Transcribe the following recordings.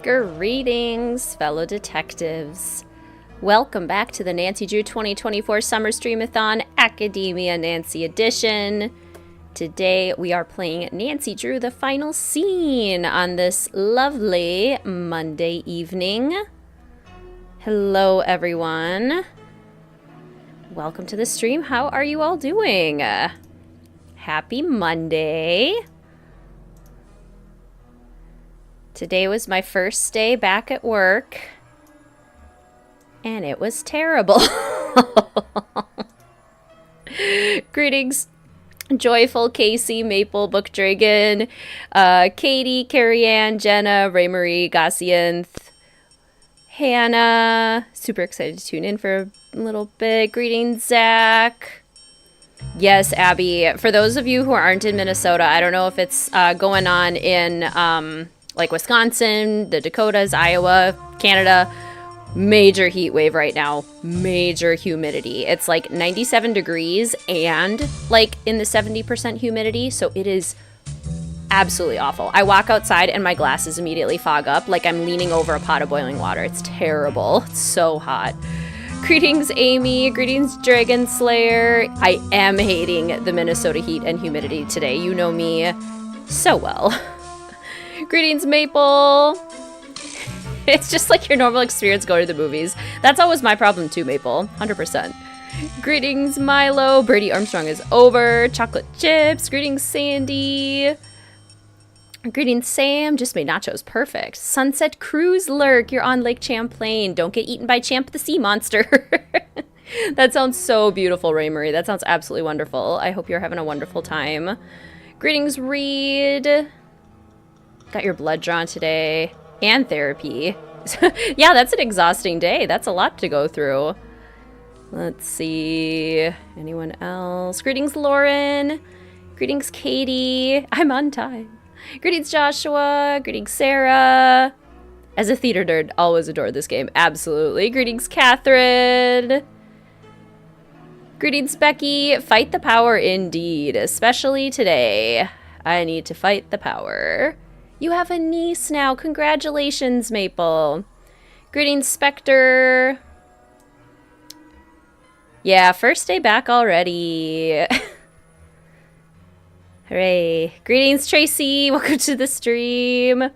Greetings, fellow detectives. Welcome back to the Nancy Drew 2024 Summer Streamathon Academia Nancy Edition. Today we are playing Nancy Drew the final scene on this lovely Monday evening. Hello everyone. Welcome to the stream. How are you all doing? Happy Monday. Today was my first day back at work, and it was terrible. Greetings, Joyful, Casey, Maple, Book Dragon, Katie, Carrie Ann, Jenna, Ray Marie, Gossianth, Hannah. Super excited to tune in for a little bit. Greetings, Zach. Yes, Abby. For those of you who aren't in Minnesota, I don't know if it's going on in like Wisconsin, the Dakotas, Iowa, Canada. Major heat wave right now. Major humidity. It's like 97 degrees and like in the 70% humidity. So it is absolutely awful. I walk outside and my glasses immediately fog up like I'm leaning over a pot of boiling water. It's terrible. It's so hot. Greetings, Amy. Greetings, Dragon Slayer. I am hating the Minnesota heat and humidity today. You know me so well. Greetings, Maple. It's just like your normal experience going to the movies. That's always my problem too, Maple. 100%. Greetings, Milo. Brady Armstrong is over. Chocolate chips. Greetings, Sandy. Greetings, Sam. Just made nachos. Perfect. Sunset Cruise Lurk. You're on Lake Champlain. Don't get eaten by Champ the Sea Monster. That sounds so beautiful, Ray Marie. That sounds absolutely wonderful. I hope you're having a wonderful time. Greetings, Reed. Got your blood drawn today. And therapy. Yeah, that's an exhausting day. That's a lot to go through. Let's see. Anyone else? Greetings, Lauren. Greetings, Katie. I'm on time. Greetings, Joshua. Greetings, Sarah. As a theater nerd, always adored this game. Absolutely. Greetings, Catherine. Greetings, Becky. Fight the power indeed. Especially today. I need to fight the power. You have a niece now. Congratulations, Maple. Greetings, Spectre. Yeah, first day back already. Hooray. Greetings, Tracy. Welcome to the stream.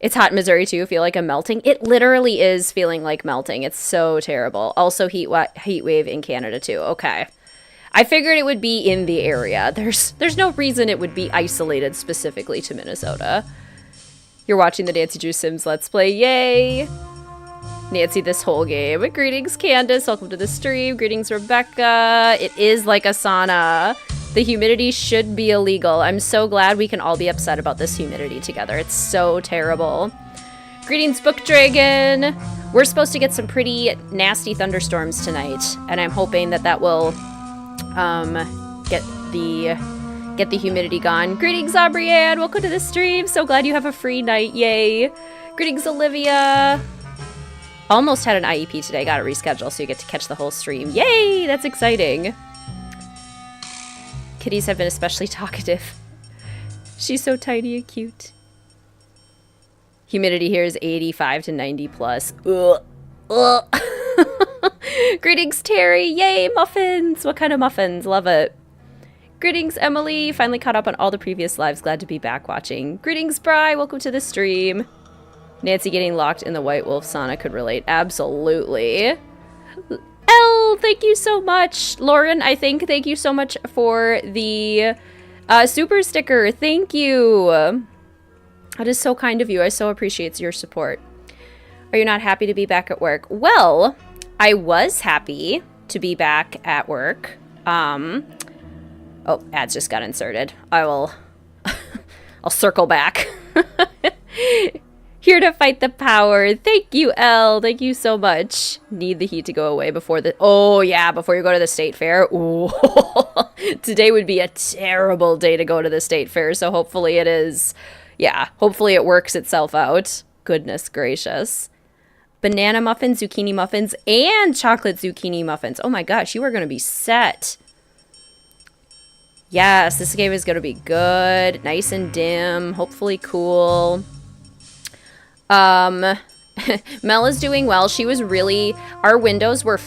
It's hot in Missouri, too. Feel like I'm melting. It literally is feeling like melting. It's so terrible. Also, heat wave in Canada, too. Okay. I figured it would be in the area. There's no reason it would be isolated specifically to Minnesota. You're watching the Nancy Drew Sims Let's Play. Yay! Nancy this whole game. Greetings, Candace. Welcome to the stream. Greetings, Rebecca. It is like a sauna. The humidity should be illegal. I'm so glad we can all be upset about this humidity together. It's so terrible. Greetings, Book Dragon. We're supposed to get some pretty nasty thunderstorms tonight, and I'm hoping that will get the humidity gone. Greetings, Aubrianne. Welcome to the stream. So glad you have a free night. Yay. Greetings, Olivia. Almost had an IEP today. Got to reschedule so you get to catch the whole stream. Yay. That's exciting. Kitties have been especially talkative. She's so tiny and cute. Humidity here is 85 to 90 plus. Ugh. Ugh. Greetings, Terry. Yay, muffins. What kind of muffins? Love it. Greetings, Emily. Finally caught up on all the previous lives. Glad to be back watching. Greetings, Bri. Welcome to the stream. Nancy getting locked in the White Wolf sauna could relate. Absolutely. Elle, thank you so much. Lauren, I think, thank you so much for the super sticker. Thank you. That is so kind of you. I so appreciate your support. Are you not happy to be back at work? Well, I was happy to be back at work. Oh, ads just got inserted. I'll circle back. Here to fight the power. Thank you, Elle. Thank you so much. Need the heat to go away before before you go to the state fair. Ooh. Today would be a terrible day to go to the state fair, so hopefully it is. Yeah, hopefully it works itself out. Goodness gracious. Banana muffins, zucchini muffins, and chocolate zucchini muffins. Oh my gosh, you are going to be set. Yes, this game is going to be good. Nice and dim. Hopefully cool. Mel is doing well. She was really, our windows were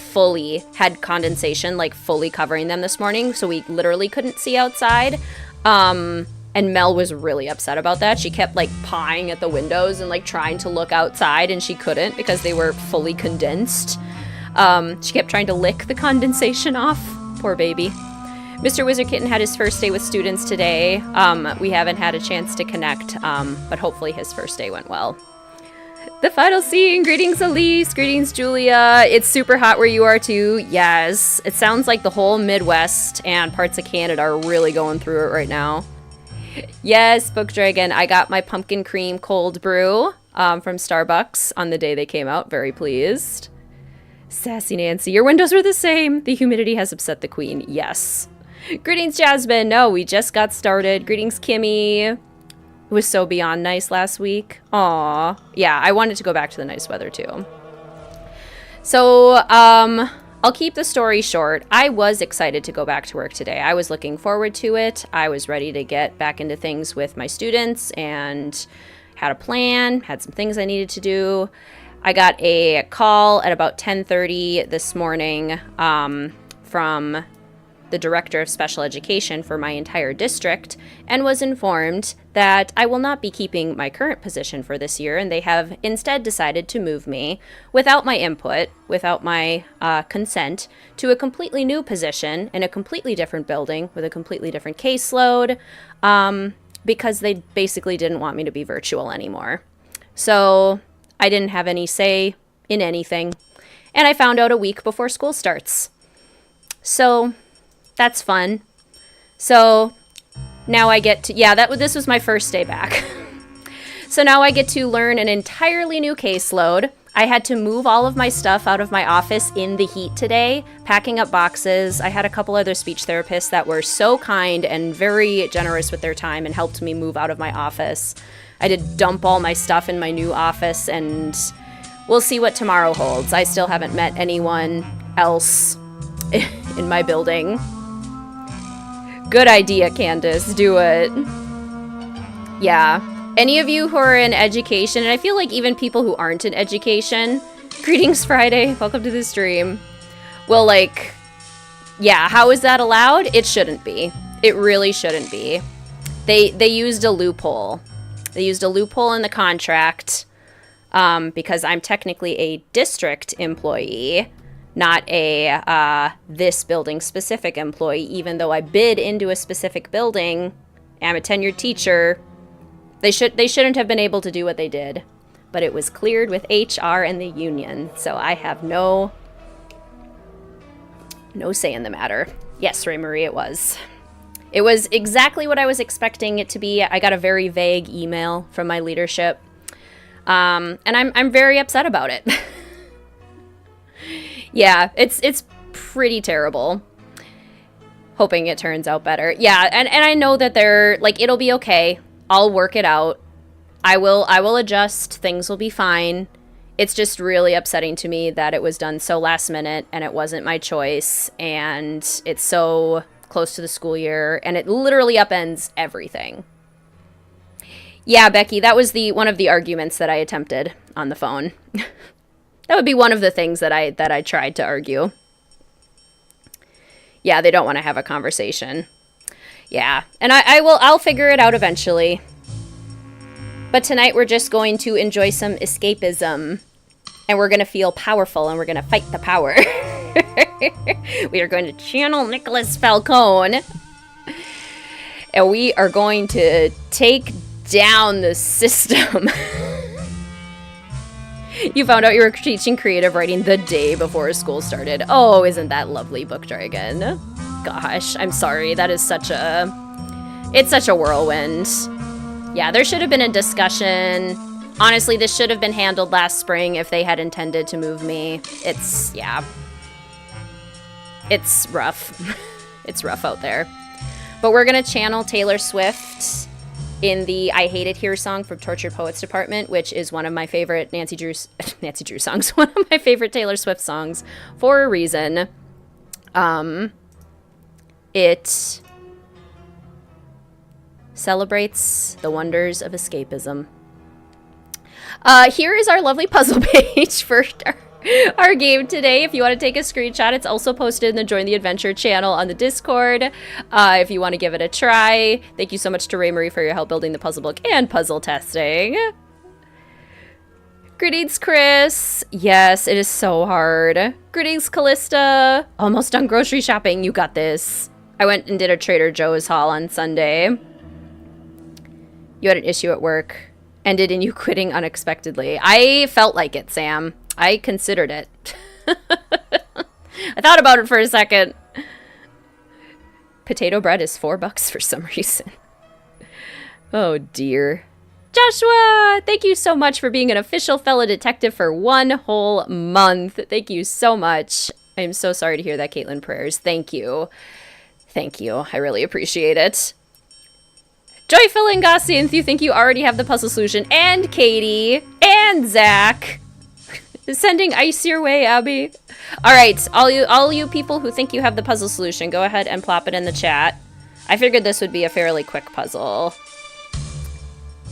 had condensation, like fully covering them this morning, so we literally couldn't see outside. And Mel was really upset about that. She kept like pawing at the windows and like trying to look outside, and she couldn't because they were fully condensed. She kept trying to lick the condensation off. Poor baby. Mr. Wizard Kitten had his first day with students today. We haven't had a chance to connect, but hopefully his first day went well. The final scene. Greetings, Elise. Greetings, Julia. It's super hot where you are, too. Yes. It sounds like the whole Midwest and parts of Canada are really going through it right now. Yes, Book Dragon. I got my pumpkin cream cold brew from Starbucks on the day they came out. Very pleased. Sassy Nancy. Your windows were the same. The humidity has upset the queen. Yes. Greetings, Jasmine. No, we just got started. Greetings, Kimmy. It was so beyond nice last week. Aw. Yeah, I wanted to go back to the nice weather too. So, I'll keep the story short. I was excited to go back to work today. I was looking forward to it. I was ready to get back into things with my students and had a plan, had some things I needed to do. I got a call at about 10:30 this morning from the director of special education for my entire district, and was informed that I will not be keeping my current position for this year, and they have instead decided to move me without my input, without my consent, to a completely new position in a completely different building with a completely different caseload, because they basically didn't want me to be virtual anymore. So I didn't have any say in anything, and I found out a week before school starts. So that's fun. So now I get to, this was my first day back. So now I get to learn an entirely new caseload. I had to move all of my stuff out of my office in the heat today, packing up boxes. I had a couple other speech therapists that were so kind and very generous with their time and helped me move out of my office. I had to dump all my stuff in my new office, and we'll see what tomorrow holds. I still haven't met anyone else in my building. Good idea, Candace. Do it. Yeah. Any of you who are in education, and I feel like even people who aren't in education, greetings Friday, welcome to the stream, well, like, yeah, how is that allowed? It shouldn't be. It really shouldn't be. They used a loophole. They used a loophole in the contract because I'm technically a district employee, not a this building specific employee, even though I bid into a specific building. I'm a tenured teacher. They shouldn't have been able to do what they did, but it was cleared with HR and the union, so I have no say in the matter. Yes, Ray Marie, it was. It was exactly what I was expecting it to be. I got a very vague email from my leadership, and I'm very upset about it. Yeah, it's pretty terrible. Hoping it turns out better. Yeah, and I know that they're, like, it'll be okay. I'll work it out. I will adjust. Things will be fine. It's just really upsetting to me that it was done so last minute and it wasn't my choice, and it's so close to the school year, and it literally upends everything. Yeah, Becky, that was one of the arguments that I attempted on the phone. That would be one of the things that I tried to argue. Yeah, they don't want to have a conversation. Yeah, and I'll figure it out eventually. But tonight we're just going to enjoy some escapism, and we're going to feel powerful, and we're going to fight the power. We are going to channel Nicholas Falcone, and we are going to take down the system. You found out you were teaching creative writing the day before school started. Oh, isn't that lovely, Book Dragon? Gosh, I'm sorry. That is it's such a whirlwind. Yeah, there should have been a discussion. Honestly, this should have been handled last spring if they had intended to move me. It's rough. It's rough out there. But we're going to channel Taylor Swift in the I Hate It Here song from Tortured Poets Department, which is one of my favorite Nancy Drew songs, one of my favorite Taylor Swift songs, for a reason. It celebrates the wonders of escapism. Here is our lovely puzzle page for our game today. If you want to take a screenshot, it's also posted in the Join the Adventure channel on the Discord. If you want to give it a try. Thank you so much to Ray Marie for your help building the puzzle book and puzzle testing. Greetings, Chris. Yes, it is so hard. Greetings, Callista. Almost done grocery shopping. You got this. I went and did a Trader Joe's haul on Sunday. You had an issue at work. Ended in you quitting unexpectedly. I felt like it, Sam. I considered it. I thought about it for a second. Potato bread is $4 for some reason. Oh, dear. Joshua, thank you so much for being an official fellow detective for 1 whole month. Thank you so much. I'm so sorry to hear that, Caitlin Prayers. Thank you. Thank you. I really appreciate it. Joyful and Gossianth, you think you already have the puzzle solution. And Katie. And Zach. Sending ice your way, Abby. All right, all you people who think you have the puzzle solution, go ahead and plop it in the chat. I figured this would be a fairly quick puzzle.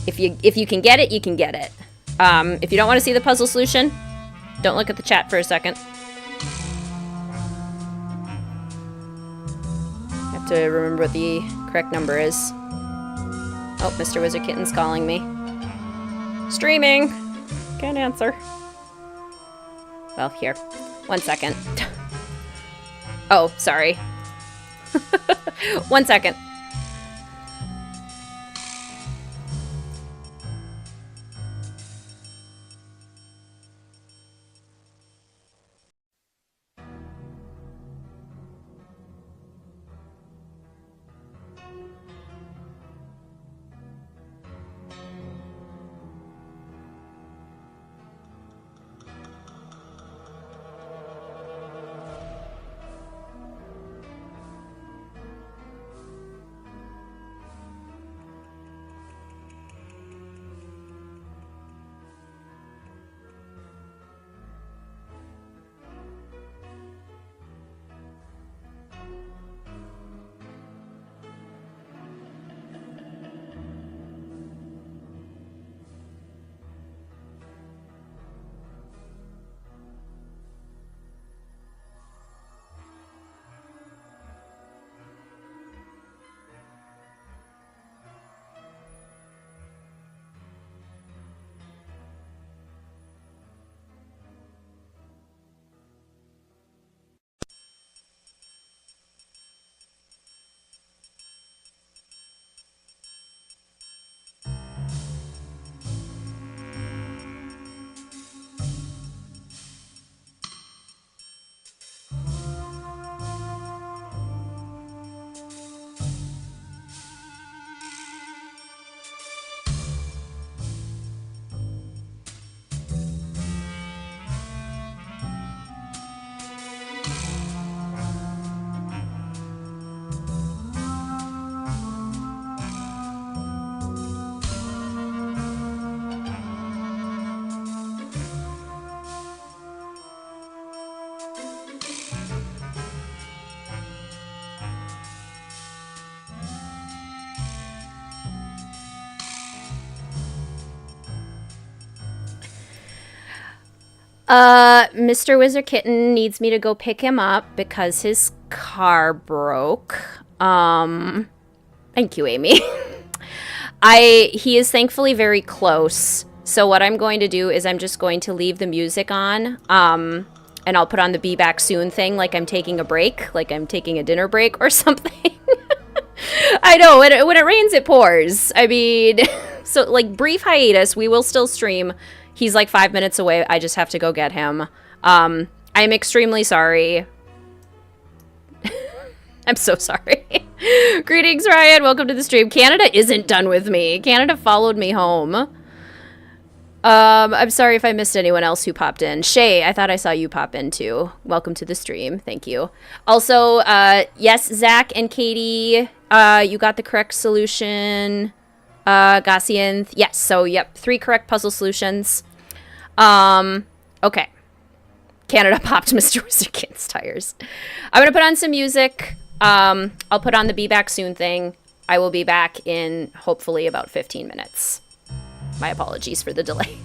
If you can get it, you can get it. If you don't want to see the puzzle solution, don't look at the chat for a second. Have to remember what the correct number is. Oh, Mr. Wizard Kitten's calling me. Streaming. Can't answer. Well, here. 1 second. Oh, sorry. 1 second. Mr. Wizard Kitten needs me to go pick him up because his car broke. Thank you, Amy. He is thankfully very close. So what I'm going to do is I'm just going to leave the music on. And I'll put on the be back soon thing like I'm taking a break, like I'm taking a dinner break or something. I know, when it rains, it pours. I mean, so like brief hiatus, we will still stream. He's like 5 minutes away. I just have to go get him. I'm extremely sorry. I'm so sorry. Greetings, Ryan. Welcome to the stream. Canada isn't done with me. Canada followed me home. I'm sorry if I missed anyone else who popped in. Shay, I thought I saw you pop in too. Welcome to the stream. Thank you. Also, yes, Zach and Katie, you got the correct solution. Gossian, yes. So, yep, 3 correct puzzle solutions. Okay. Canada popped Mr. Wizard Kitten's tires. I'm gonna put on some music. I'll put on the be back soon thing. I will be back in hopefully about 15 minutes. My apologies for the delay.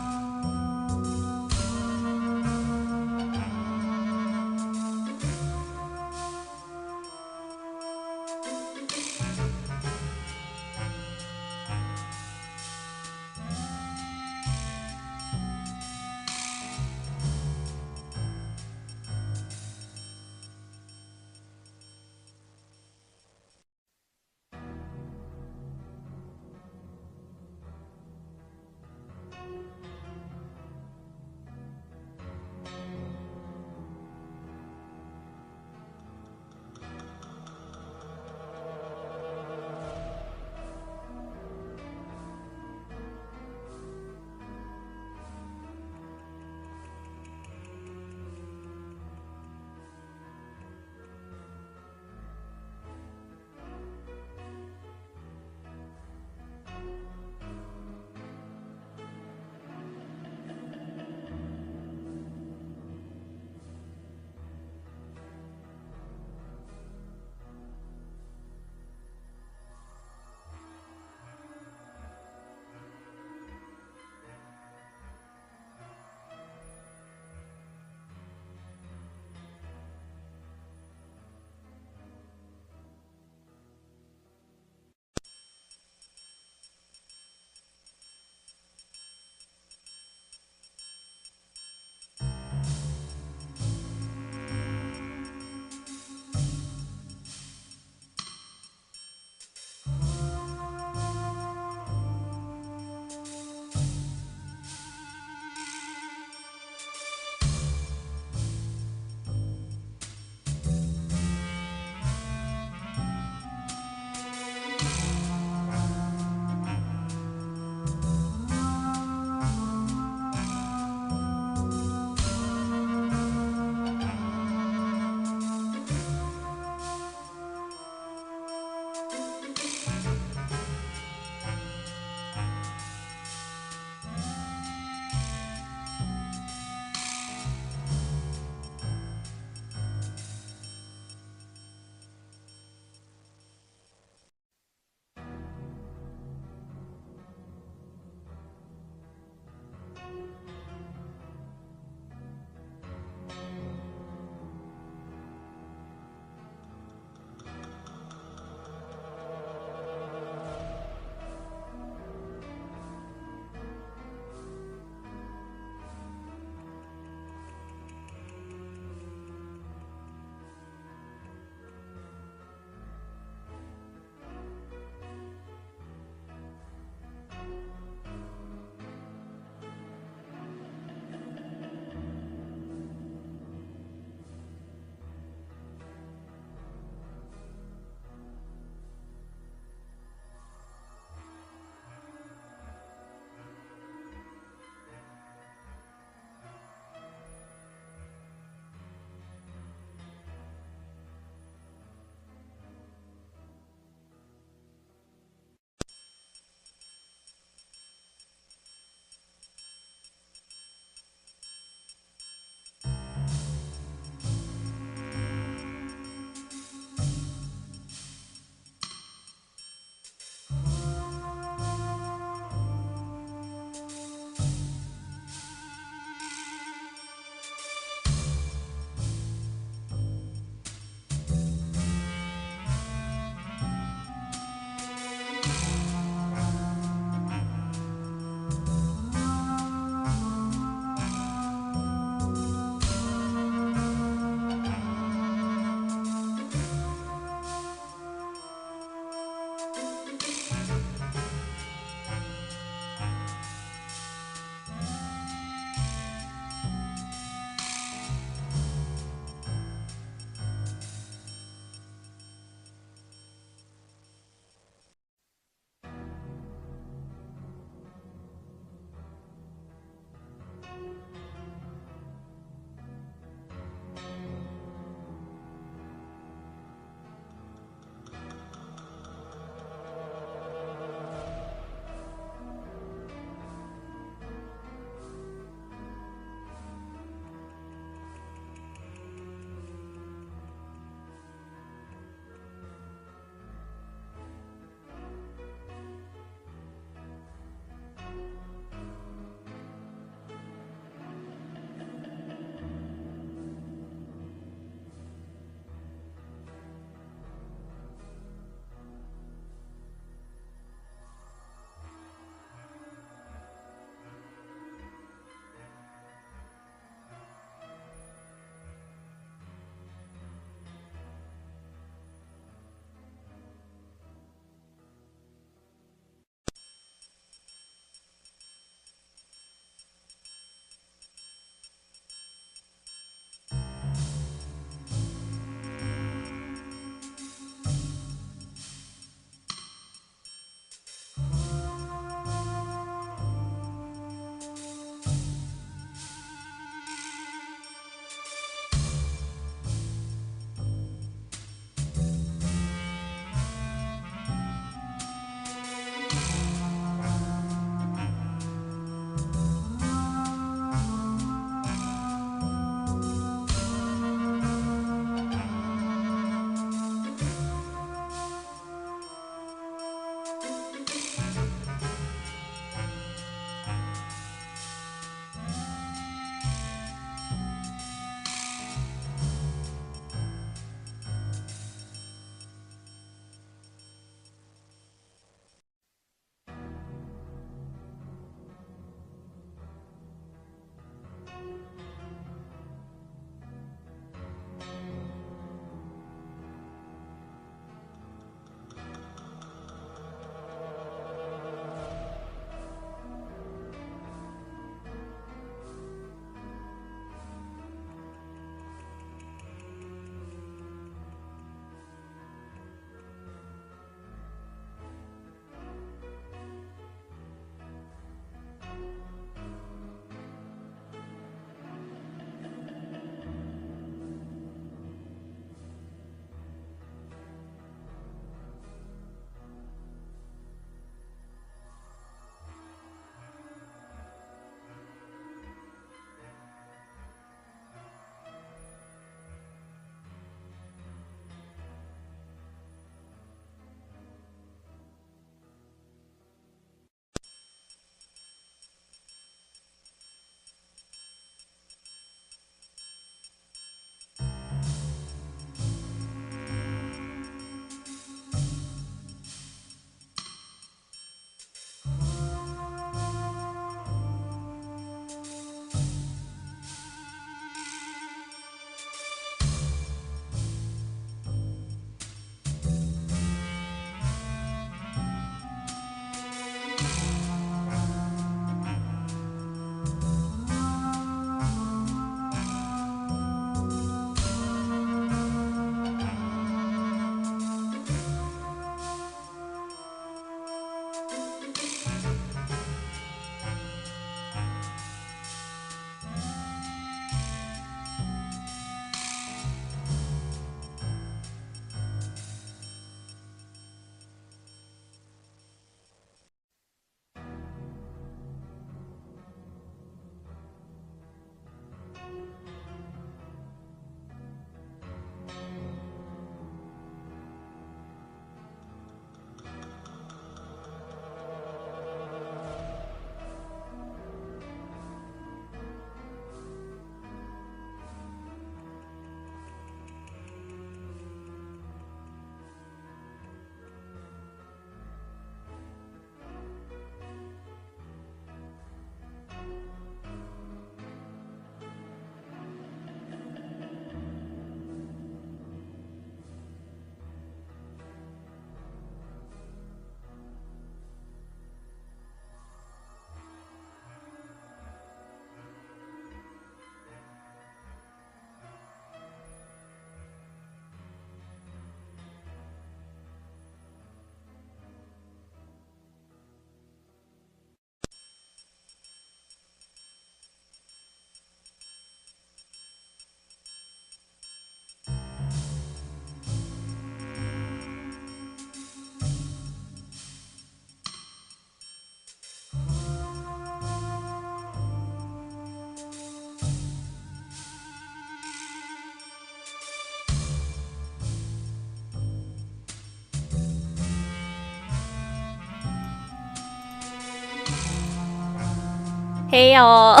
Hey, all.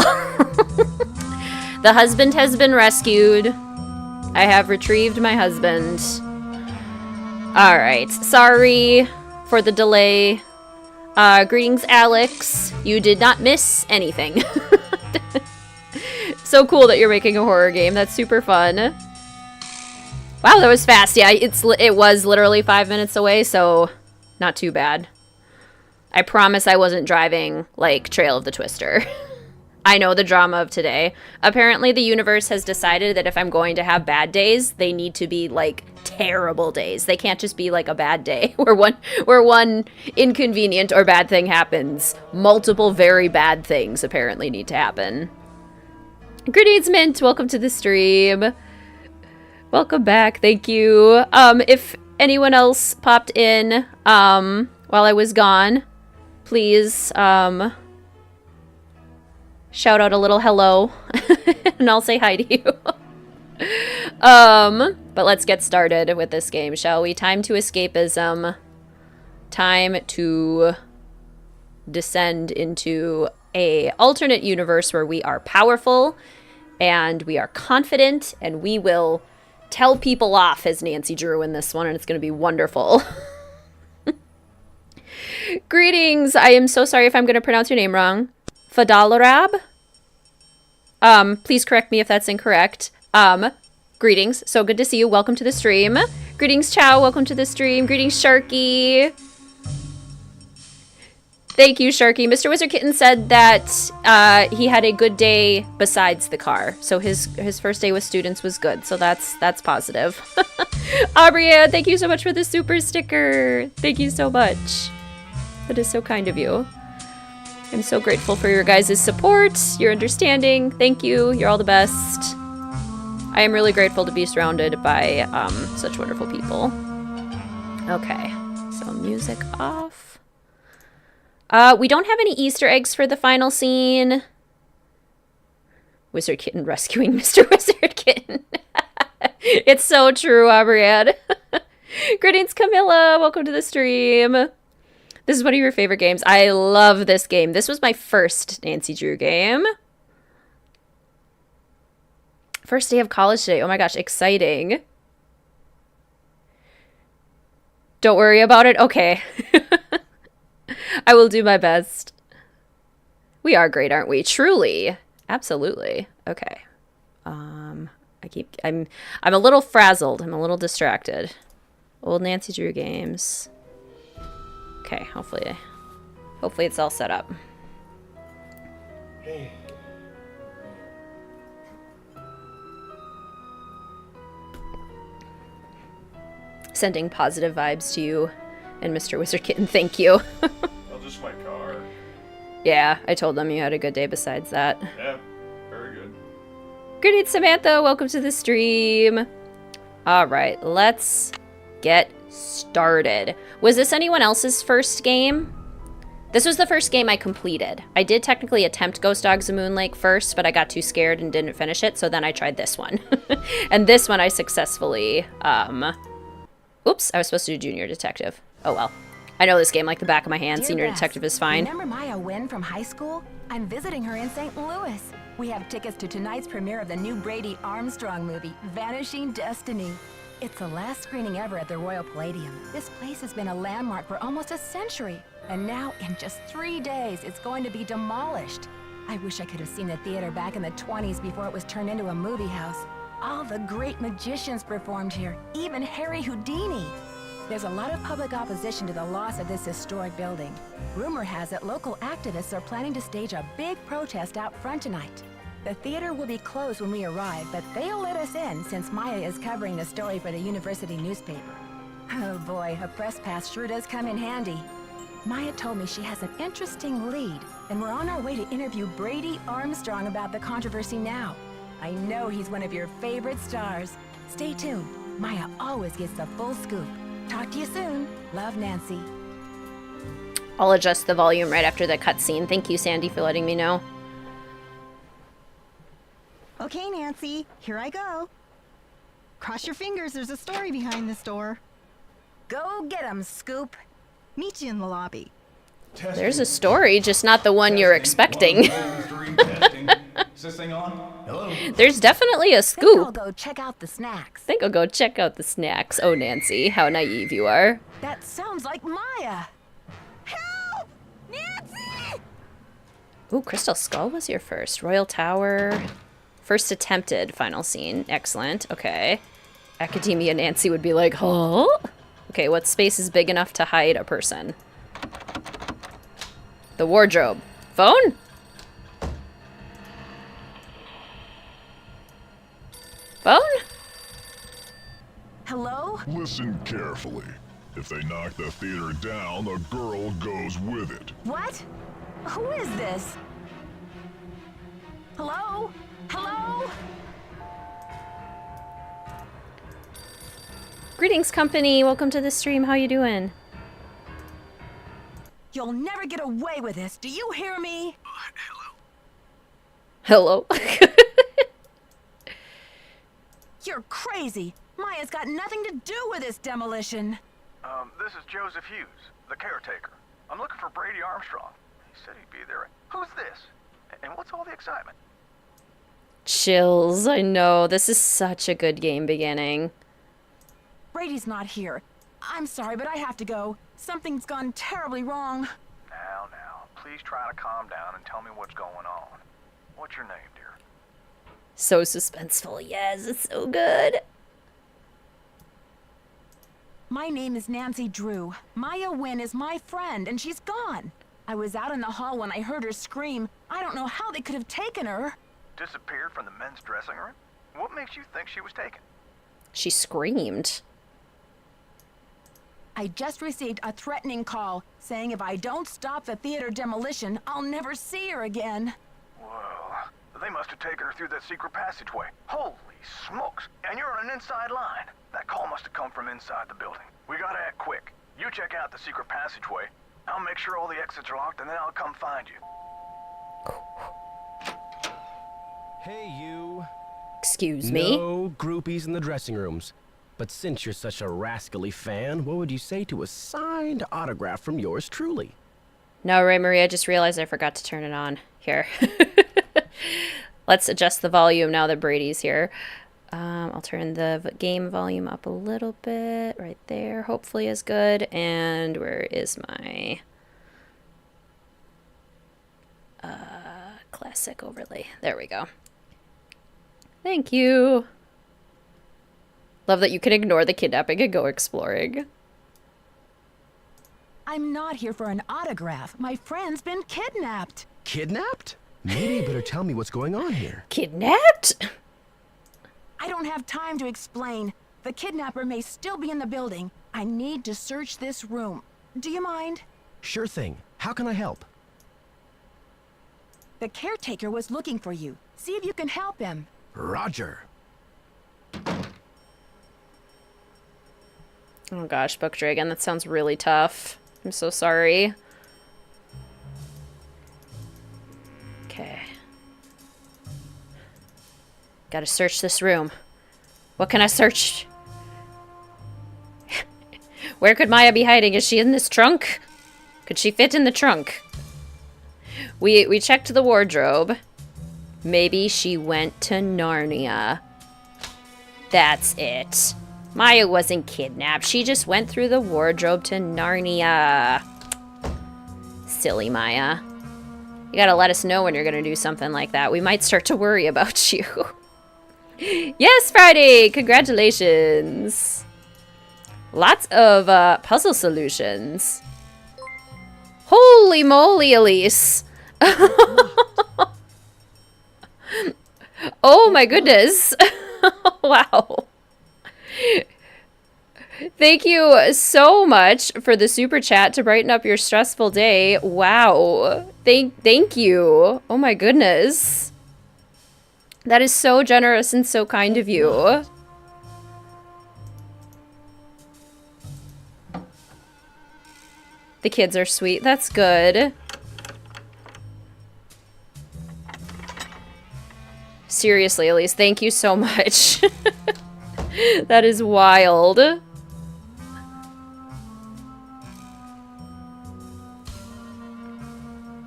The husband has been rescued. I have retrieved my husband. Alright, sorry for the delay. Greetings, Alex. You did not miss anything. So cool that you're making a horror game. That's super fun. Wow, that was fast. Yeah, it was literally 5 minutes away, so not too bad. I promise I wasn't driving, like, Trail of the Twister. I know the drama of today. Apparently, the universe has decided that if I'm going to have bad days, they need to be, like, terrible days. They can't just be, like, a bad day where one inconvenient or bad thing happens. Multiple very bad things apparently need to happen. Greetings, Mint. Welcome to the stream. Welcome back. Thank you. If anyone else popped in while I was gone, please shout out a little hello and I'll say hi to you. But let's get started with this game, shall we? Time to escapism. Time to descend into a alternate universe where we are powerful and we are confident and we will tell people off as Nancy Drew in this one, and it's going to be wonderful. Greetings. I am so sorry if I'm going to pronounce your name wrong. Fadalarab? Please correct me if that's incorrect. Greetings. So good to see you. Welcome to the stream. Greetings, Chow. Welcome to the stream. Greetings, Sharky. Thank you, Sharky. Mr. Wizard Kitten said that he had a good day besides the car. So his first day with students was good. So that's positive. Abria, thank you so much for the super sticker. Thank you so much. That is so kind of you. I'm so grateful for your guys' support, your understanding. Thank you. You're all the best. I am really grateful to be surrounded by such wonderful people. Okay, so music off. We don't have any Easter eggs for the final scene. Wizard Kitten rescuing Mr. Wizard Kitten. It's so true, Abriad. Greetings, Camilla. Welcome to the stream. This is one of your favorite games. I love this game. This was my first Nancy Drew game. First day of college today. Oh my gosh, exciting. Don't worry about it. Okay. I will do my best. We are great, aren't we? Truly. Absolutely. Okay. I'm a little frazzled. I'm a little distracted. Old Nancy Drew games. Okay, hopefully it's all set up. Hey. Sending positive vibes to you and Mr. Wizard Kitten. Thank you. Well, just my car. Yeah, I told them you had a good day besides that. Yeah, very good. Greetings, Samantha. Welcome to the stream. All right, let's get started. Was this anyone else's first game? This was the first game I completed. I did technically attempt Ghost Dogs of Moon Lake first, but I got too scared and didn't finish it, so then I tried this one. And this one I successfully, oops, I was supposed to do Junior Detective. Oh well. I know this game like the back of my hand. Dear Senior Bess, Detective is fine. Remember Maya Wynn from high school? I'm visiting her in St. Louis. We have tickets to tonight's premiere of the new Brady Armstrong movie, Vanishing Destiny. It's the last screening ever at the Royal Palladium. This place has been a landmark for almost a century. And now, in just 3 days, it's going to be demolished. I wish I could have seen the theater back in the 20s before it was turned into a movie house. All the great magicians performed here, even Harry Houdini. There's a lot of public opposition to the loss of this historic building. Rumor has it local activists are planning to stage a big protest out front tonight. The theater will be closed when we arrive, but they'll let us in since Maya is covering the story for the university newspaper. Oh boy, a press pass sure does come in handy. Maya told me she has an interesting lead, and we're on our way to interview Brady Armstrong about the controversy now. I know he's one of your favorite stars. Stay tuned. Maya always gets the full scoop. Talk to you soon. Love, Nancy. I'll adjust the volume right after the cutscene. Thank you, Sandy, for letting me know. Okay, Nancy, here I go. Cross your fingers, there's a story behind this door. Go get 'em, Scoop. Meet you in the lobby. There's a story, just not the one you're expecting. 1, 2, 3, testing. Is this thing on? Hello? There's definitely a Think I'll scoop. go check out the snacks. Think I'll go check out the snacks. Oh, Nancy, how naive you are. That sounds like Maya. Help! Nancy! Ooh, Crystal Skull was your first. Royal Tower. First attempted final scene. Excellent. Okay. Academia Nancy would be like, huh? Okay, what space is big enough to hide a person? The wardrobe. Phone? Phone? Hello? Listen carefully. If they knock the theater down, the girl goes with it. What? Who is this? Hello? Hello? Greetings, company. Welcome to the stream. How you doing? You'll never get away with this. Do you hear me? Hello? You're crazy. Maya's got nothing to do with this demolition. This is Joseph Hughes, the caretaker. I'm looking for Brady Armstrong. He said he'd be there. Who's this? And what's all the excitement? Chills. I know. This is such a good game beginning. Brady's not here. I'm sorry, but I have to go. Something's gone terribly wrong. Now, please try to calm down and tell me what's going on. What's your name, dear? So suspenseful. Yes, it's so good. My name is Nancy Drew. Maya Wynn is my friend, and she's gone. I was out in the hall when I heard her scream. I don't know how they could have taken her. Disappeared from the men's dressing room? What makes you think she was taken? She screamed. I just received a threatening call saying if I don't stop the theater demolition, I'll never see her again. Well, they must have taken her through that secret passageway. Holy smokes! And you're on an inside line. That call must have come from inside the building. We gotta act quick. You check out the secret passageway. I'll make sure all the exits are locked, and then I'll come find you. Hey, you. Excuse me? No groupies in the dressing rooms. But since you're such a rascally fan, what would you say to a signed autograph from yours truly? No, Ray Marie, I just realized I forgot to turn it on. Here. Let's adjust the volume now that Brady's here. I'll turn the game volume up a little bit. Right there. Hopefully is good. And where is my classic overlay? There we go. Thank you. Love that you can ignore the kidnapping and go exploring. I'm not here for an autograph. My friend's been kidnapped. Kidnapped? Maybe you better tell me what's going on here. Kidnapped? I don't have time to explain. The kidnapper may still be in the building. I need to search this room. Do you mind? Sure thing. How can I help? The caretaker was looking for you. See if you can help him. Roger. Oh gosh, Book Dragon, that sounds really tough. I'm so sorry. Okay. Gotta search this room. What can I search? Where could Maya be hiding? Is she in this trunk? Could she fit in the trunk? We checked the wardrobe. Maybe she went to Narnia. That's it. Maya wasn't kidnapped. She just went through the wardrobe to Narnia. Silly Maya. You gotta let us know when you're gonna do something like that. We might start to worry about you. Yes, Friday! Congratulations! Lots of puzzle solutions. Holy moly, Elise! Oh my goodness! Wow. Thank you so much for the super chat to brighten up your stressful day. Wow. Thank you. Oh my goodness. That is so generous and so kind of you. The kids are sweet. That's good. Seriously, Elise, thank you so much. That is wild.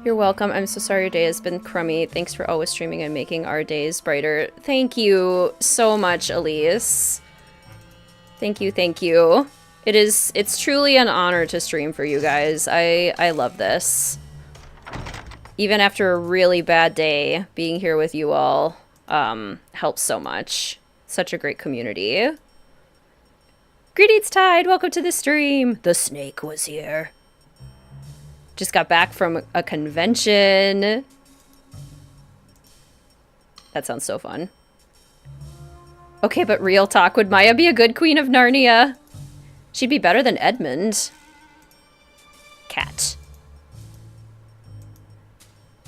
You're welcome. I'm so sorry your day has been crummy. Thanks for always streaming and making our days brighter. Thank you so much, Elise. Thank you, thank you. It's truly an honor to stream for you guys. I love this. Even after a really bad day, being here with you all helps so much. Such a great community. Greetings, Tide. Welcome to the stream. The snake was here. Just got back from a convention. That sounds so fun. Okay, but real talk, would Maya be a good queen of Narnia? She'd be better than Edmund. Cat.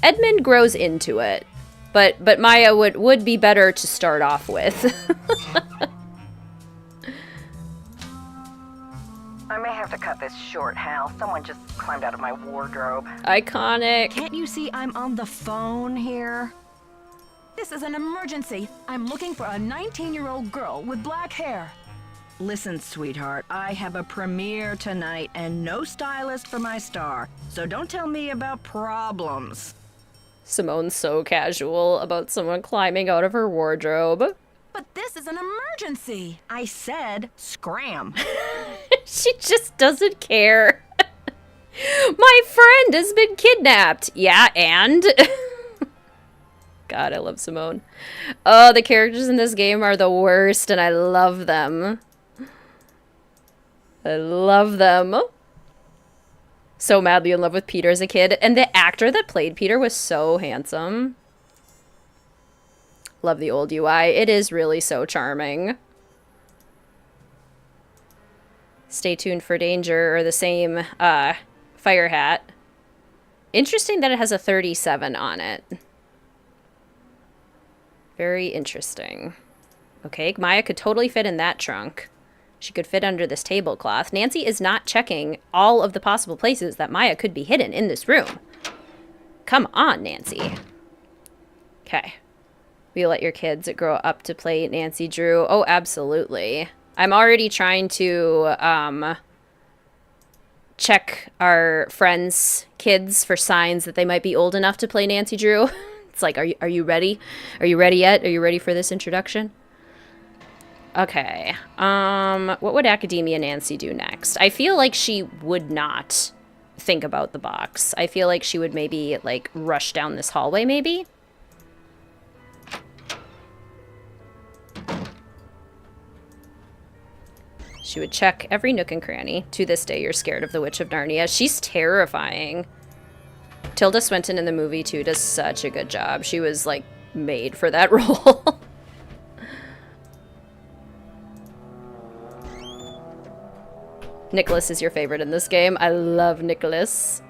Edmund grows into it, but Maya would be better to start off with. I may have to cut this short, Hal. Someone just climbed out of my wardrobe. Iconic. Can't you see I'm on the phone here? This is an emergency. I'm looking for a 19-year-old girl with black hair. Listen, sweetheart, I have a premiere tonight and no stylist for my star, so don't tell me about problems. Simone's so casual about someone climbing out of her wardrobe. But this is an emergency. I said scram. She just doesn't care. My friend has been kidnapped. Yeah, and? God, I love Simone. Oh, the characters in this game are the worst, and I love them. I love them. So madly in love with Peter as a kid. And the actor that played Peter was so handsome. Love the old UI. It is really so charming. Stay tuned for danger, or the same fire hat. Interesting that it has a 37 on it. Very interesting. Okay, Maya could totally fit in that trunk. She could fit under this tablecloth. Nancy is not checking all of the possible places that Maya could be hidden in this room. Come on, Nancy. Okay. Will you let your kids grow up to play Nancy Drew? Oh, absolutely. I'm already trying to check our friends' kids for signs that they might be old enough to play Nancy Drew. It's like, are you ready? Are you ready yet? Are you ready for this introduction? Okay. What would Academia Nancy do next? I feel like she would not think about the box. I feel like she would maybe, like, rush down this hallway, maybe? She would check every nook and cranny. To this day, you're scared of the Witch of Narnia. She's terrifying. Tilda Swinton in the movie, too, does such a good job. She was, like, made for that role. Nicholas is your favorite in this game. I love Nicholas.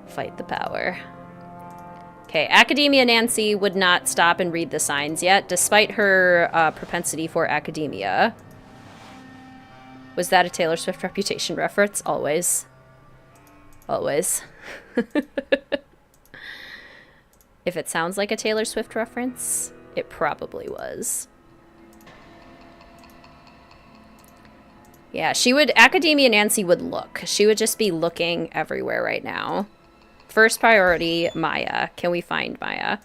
Fight the power. Okay, Academia Nancy would not stop and read the signs yet, despite her propensity for academia. Was that a Taylor Swift Reputation reference? Always. Always. If it sounds like a Taylor Swift reference, it probably was. Yeah, she would, Academia Nancy would look. She would just be looking everywhere right now. First priority, Maya. Can we find Maya?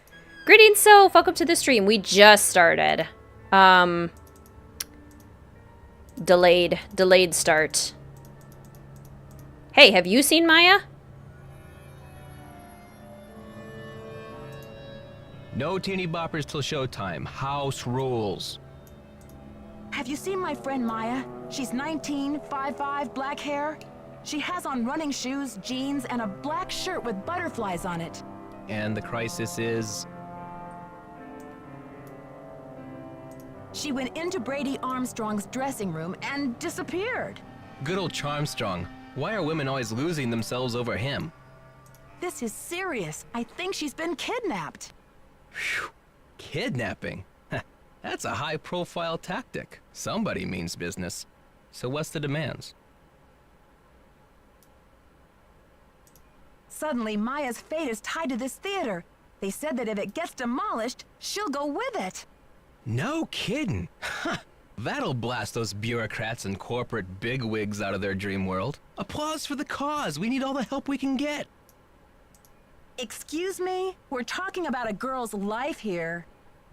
Greetings, Soph. Welcome to the stream. We just started. Delayed start. Hey, have you seen Maya? No teeny boppers till showtime. House rules. Have you seen my friend Maya? She's 19, 5'5", black hair. She has on running shoes, jeans, and a black shirt with butterflies on it. And the crisis is... She went into Brady Armstrong's dressing room and disappeared. Good old Charmstrong. Why are women always losing themselves over him? This is serious. I think she's been kidnapped. Phew. Kidnapping? That's a high-profile tactic. Somebody means business. So what's the demands? Suddenly, Maya's fate is tied to this theater. They said that if it gets demolished, she'll go with it. No kidding. That'll blast those bureaucrats and corporate bigwigs out of their dream world. Applause for the cause. We need all the help we can get. Excuse me? We're talking about a girl's life here.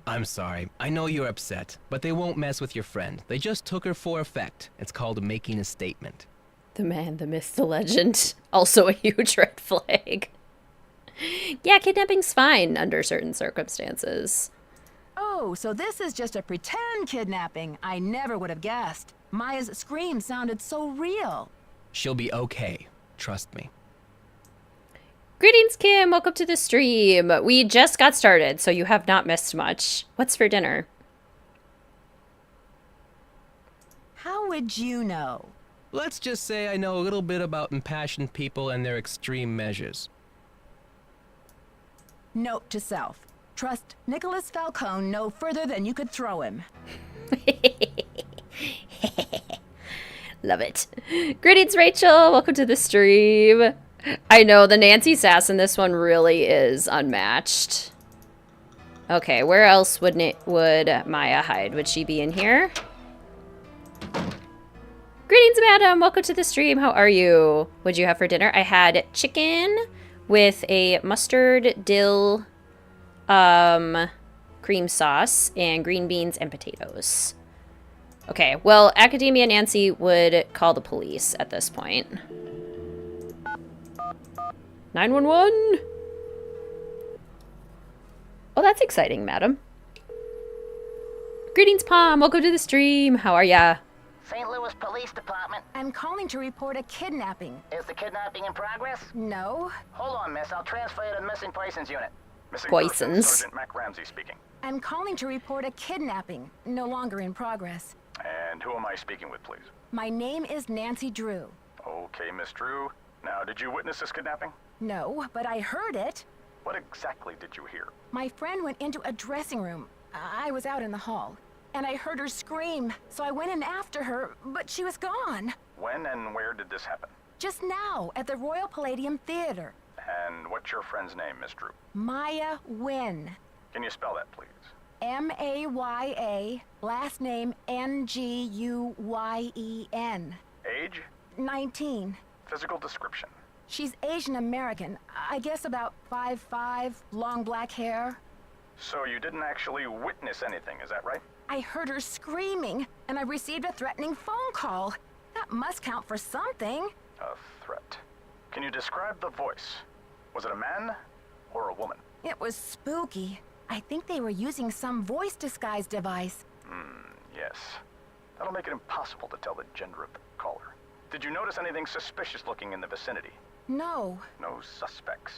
I'm sorry. I know you're upset, but they won't mess with your friend. They just took her for effect. It's called making a statement. The man, the myth, the legend. Also a huge red flag. Yeah, kidnapping's fine under certain circumstances. Oh, so this is just a pretend kidnapping. I never would have guessed. Maya's scream sounded so real. She'll be okay. Trust me. Greetings, Kim. Welcome to the stream. We just got started, so you have not missed much. What's for dinner? How would you know? Let's just say I know a little bit about impassioned people and their extreme measures. Note to self. Trust Nicholas Falcone no further than you could throw him. Love it. Greetings, Rachel. Welcome to the stream. I know, the Nancy sass in this one really is unmatched. Okay, where else would Maya hide? Would she be in here? Greetings, madam. Welcome to the stream. How are you? What'd you have for dinner? I had chicken with a mustard dill cream sauce and green beans and potatoes. Okay, well, Academia Nancy would call the police at this point. 911? Oh, that's exciting, madam. Greetings, Pom. Welcome to the stream. How are ya? St. Louis Police Department. I'm calling to report a kidnapping. Is the kidnapping in progress? No. Hold on, miss. I'll transfer you to the missing persons unit. Missing Poisons. person, Sergeant Mac Ramsey speaking. I'm calling to report a kidnapping. No longer in progress. And who am I speaking with, please? My name is Nancy Drew. Okay, Miss Drew. Now, did you witness this kidnapping? No, but I heard it. What exactly did you hear? My friend went into a dressing room. I was out in the hall. And I heard her scream, so I went in after her, but she was gone. When and where did this happen? Just now, at the Royal Palladium Theater. And what's your friend's name, Miss Drew? Maya Nguyen. Can you spell that, please? M-A-Y-A, last name N-G-U-Y-E-N. Age? 19. Physical description? She's Asian American. I guess about 5'5", long black hair. So you didn't actually witness anything, is that right? I heard her screaming, and I received a threatening phone call. That must count for something. A threat. Can you describe the voice? Was it a man or a woman? It was spooky. I think they were using some voice disguise device. Yes. That'll make it impossible to tell the gender of the caller. Did you notice anything suspicious looking in the vicinity? No. No suspects.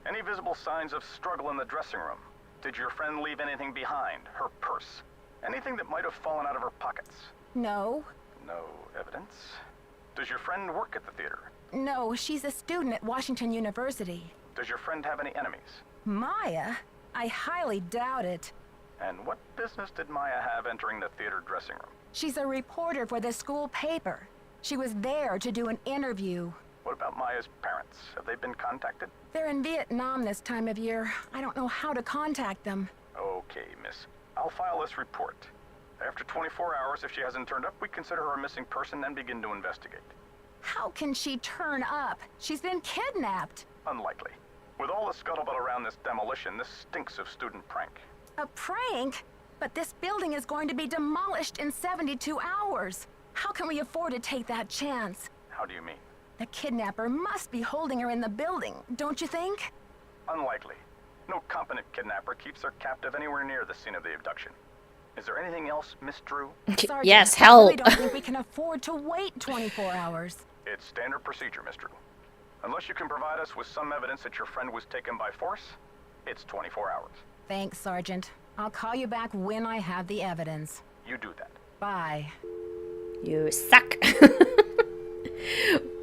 Any visible signs of struggle in the dressing room? Did your friend leave anything behind? Her purse? Anything that might have fallen out of her pockets? No. No evidence. Does your friend work at the theater? No, she's a student at Washington University. Does your friend have any enemies? Maya? I highly doubt it. And what business did Maya have entering the theater dressing room? She's a reporter for the school paper. She was there to do an interview. What about Maya's parents? Have they been contacted? They're in Vietnam this time of year. I don't know how to contact them. Okay, miss. I'll file this report. After 24 hours, if she hasn't turned up, we consider her a missing person and begin to investigate. How can she turn up? She's been kidnapped. Unlikely. With all the scuttlebutt around this demolition, this stinks of student prank. A prank? But this building is going to be demolished in 72 hours. How can we afford to take that chance? How do you mean? The kidnapper must be holding her in the building, don't you think? Unlikely. No competent kidnapper keeps their captive anywhere near the scene of the abduction. Is there anything else, Miss Drew? Sergeant, Yes, I help. really don't think we can afford to wait 24 hours. It's standard procedure, Miss Drew. Unless you can provide us with some evidence that your friend was taken by force, it's 24 hours. Thanks, Sergeant. I'll call you back when I have the evidence. You do that. Bye. You suck.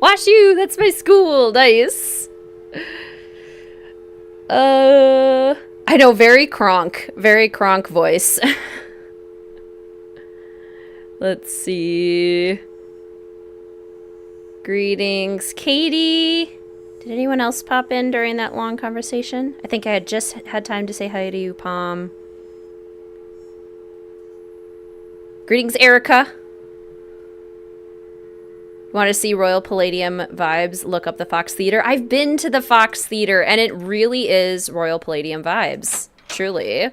Wash you, that's my school. Nice. I know, very Kronk voice. Let's see. Greetings, Katie. Did anyone else pop in during that long conversation? I think I had just had time to say hi to you, Palm. Greetings, Erica. Want to see Royal Palladium vibes? Look up the Fox Theater. I've been to the Fox Theater, and it really is Royal Palladium vibes. Truly.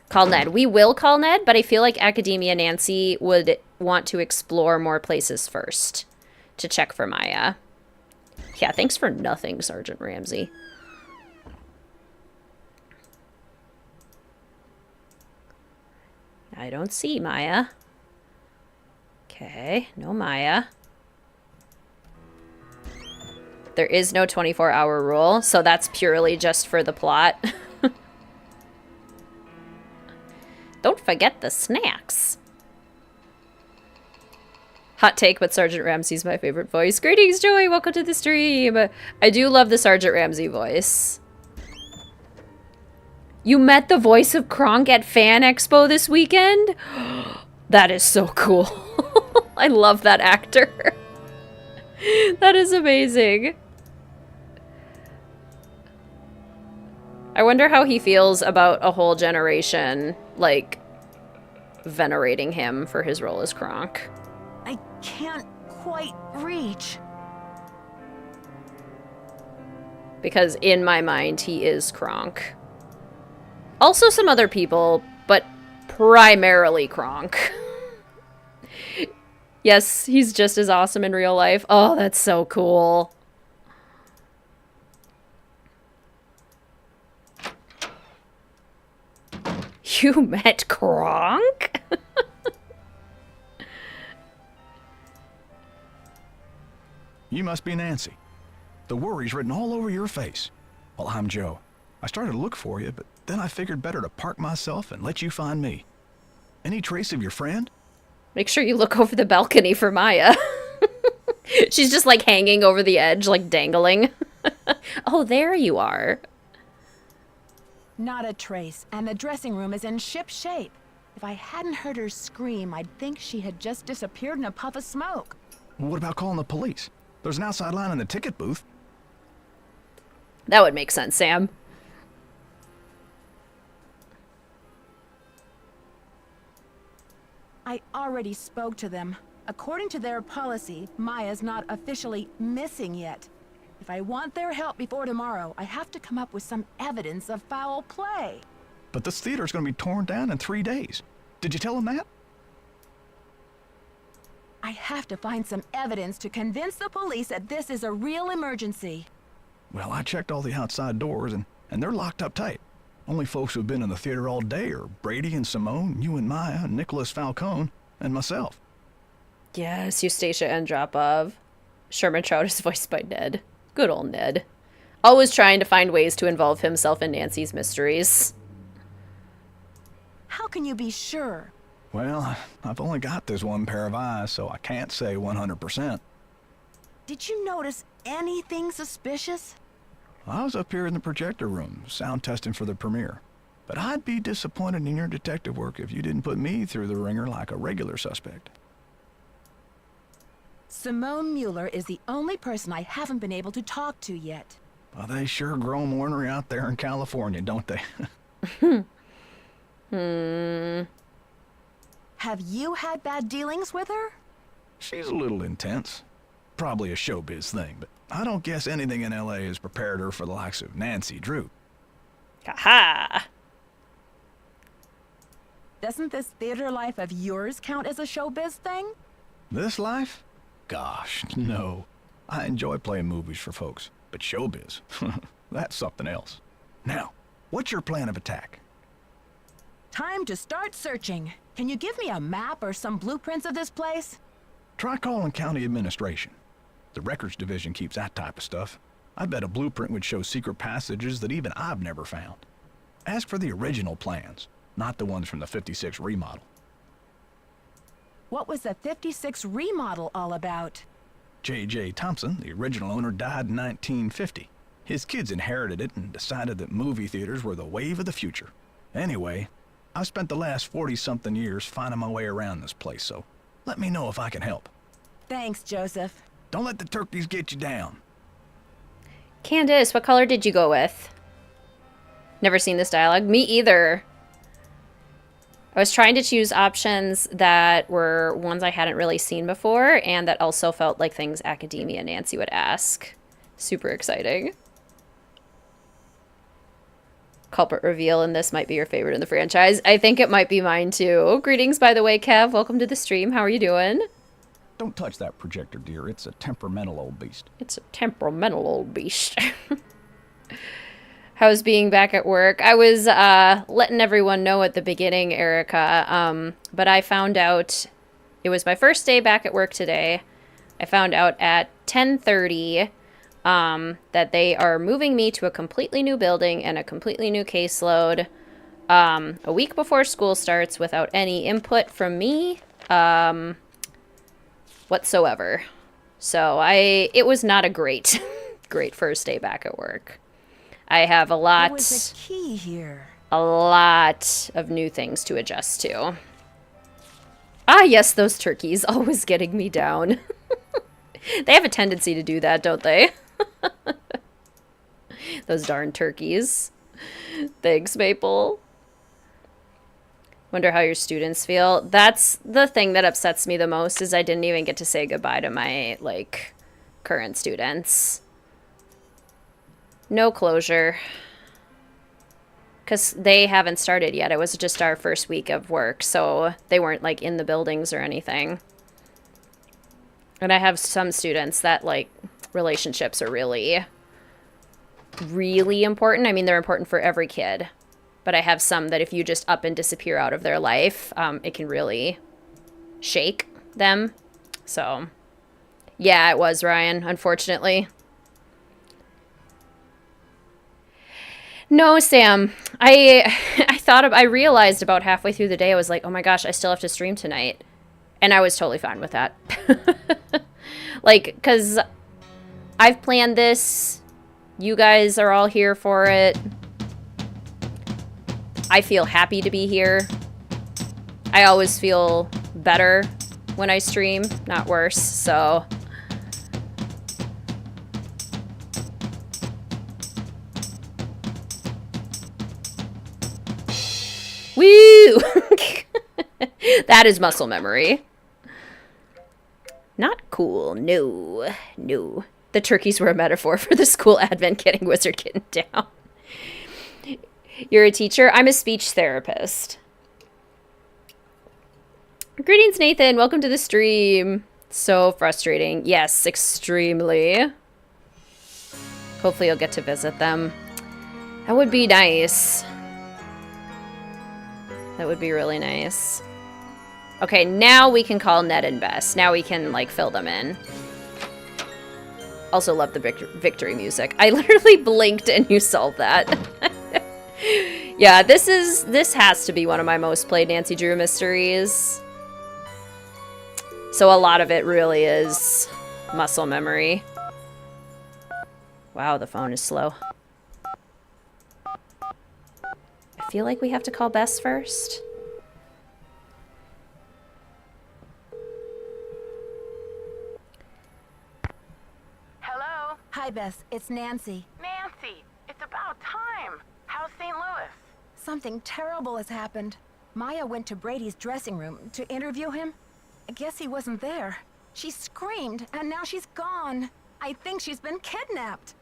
Call Ned. We will call Ned, but I feel like Academia Nancy would want to explore more places first to check for Maya. Yeah, thanks for nothing, Sergeant Ramsey. I don't see Maya. Okay, no Maya. There is no 24-hour rule, so that's purely just for the plot. Don't forget the snacks. Hot take, but Sergeant Ramsey's my favorite voice. Greetings, Joey. Welcome to the stream. I do love the Sergeant Ramsey voice. You met the voice of Kronk at Fan Expo this weekend? That is so cool. I love that actor. That is amazing. I wonder how he feels about a whole generation, like, venerating him for his role as Kronk. I can't quite reach. Because in my mind, he is Kronk. Also some other people, but primarily Kronk. Yes, he's just as awesome in real life. Oh, that's so cool. You met Kronk? You must be Nancy. The worry's written all over your face. Well, I'm Joe. I started to look for you, but then I figured better to park myself and let you find me. Any trace of your friend? Make sure you look over the balcony for Maya. She's just like hanging over the edge, like dangling. Oh, there you are. Not a trace, and the dressing room is in ship shape. If I hadn't heard her scream, I'd think she had just disappeared in a puff of smoke. Well, what about calling the police? There's an outside line in the ticket booth. That would make sense, Sam. I already spoke to them. According to their policy, Maya's not officially missing yet. If I want their help before tomorrow, I have to come up with some evidence of foul play. But this theater's going to be torn down in 3 days. Did you tell them that? I have to find some evidence to convince the police that this is a real emergency. Well, I checked all the outside doors, and they're locked up tight. Only folks who've been in the theater all day are Brady and Simone, you and Maya, Nicholas Falcone, and myself. Yes, Eustacia Andropov. Sherman Trout is voiced by Ned. Good old Ned. Always trying to find ways to involve himself in Nancy's mysteries. How can you be sure? Well, I've only got this one pair of eyes, so I can't say 100%. Did you notice anything suspicious? I was up here in the projector room, sound testing for the premiere. But I'd be disappointed in your detective work if you didn't put me through the ringer like a regular suspect. Simone Mueller is the only person I haven't been able to talk to yet. Well, they sure grow ornery out there in California, don't they? Have you had bad dealings with her? She's a little intense. Probably a showbiz thing, but I don't guess anything in LA has prepared her for the likes of Nancy Drew. Aha! Doesn't this theater life of yours count as a showbiz thing? This life? Gosh, no. I enjoy playing movies for folks, but showbiz, that's something else. Now, what's your plan of attack? Time to start searching. Can you give me a map or some blueprints of this place? Try calling county administration. The records division keeps that type of stuff. I bet a blueprint would show secret passages that even I've never found. Ask for the original plans, not the ones from the 56 remodel. What was the 56 remodel all about? J.J. Thompson, the original owner, died in 1950. His kids inherited it and decided that movie theaters were the wave of the future. Anyway, I've spent the last 40-something years finding my way around this place, so let me know if I can help. Thanks, Joseph. Don't let the turkeys get you down. Candace, what color did you go with? Never seen this dialogue. Me either. I was trying to choose options that were ones I hadn't really seen before and that also felt like things Academia Nancy would ask. Super exciting. Culprit reveal, and this might be your favorite in the franchise. I think it might be mine too. Greetings, by the way, Kev. Welcome to the stream. How are you doing? Don't touch that projector, dear. It's a temperamental old beast. It's a temperamental old beast. How's being back at work? I was letting everyone know at the beginning, Erica, but I found out it was my first day back at work today. I found out at 10:30 that they are moving me to a completely new building and a completely new caseload a week before school starts without any input from me whatsoever. So it was not a great first day back at work. I have a lot What was the key here? A lot of new things to adjust to. Ah, yes, those turkeys always getting me down. They have a tendency to do that, don't they? Those darn turkeys. Thanks, Maple. Wonder how your students feel. That's the thing that upsets me the most is I didn't even get to say goodbye to my, current students. No closure. Because they haven't started yet. It was just our first week of work, so they weren't, in the buildings or anything. And I have some students that, relationships are really, really important. I mean, they're important for every kid. But I have some that if you just up and disappear out of their life, it can really shake them. So, yeah, it was, Ryan, unfortunately. No, Sam. I realized about halfway through the day, I was like, oh my gosh, I still have to stream tonight. And I was totally fine with that. Because I've planned this. You guys are all here for it. I feel happy to be here. I always feel better when I stream, not worse, so... Woo! That is muscle memory. Not cool. No. No. The turkeys were a metaphor for the school advent getting Wizard Kitten down. You're a teacher? I'm a speech therapist. Greetings, Nathan. Welcome to the stream. So frustrating. Yes, extremely. Hopefully you'll get to visit them. That would be nice. That would be really nice. Okay, now we can call Ned and Bess. Now we can, fill them in. Also love the victory music. I literally blinked and you solved that. Yeah, this has to be one of my most played Nancy Drew mysteries. So a lot of it really is muscle memory. Wow, the phone is slow. I feel like we have to call Bess first. Hello? Hi, Bess. It's Nancy. Nancy, it's about time. How's St. Louis? Something terrible has happened. Maya went to Brady's dressing room to interview him. I guess he wasn't there. She screamed, and now she's gone. I think she's been kidnapped.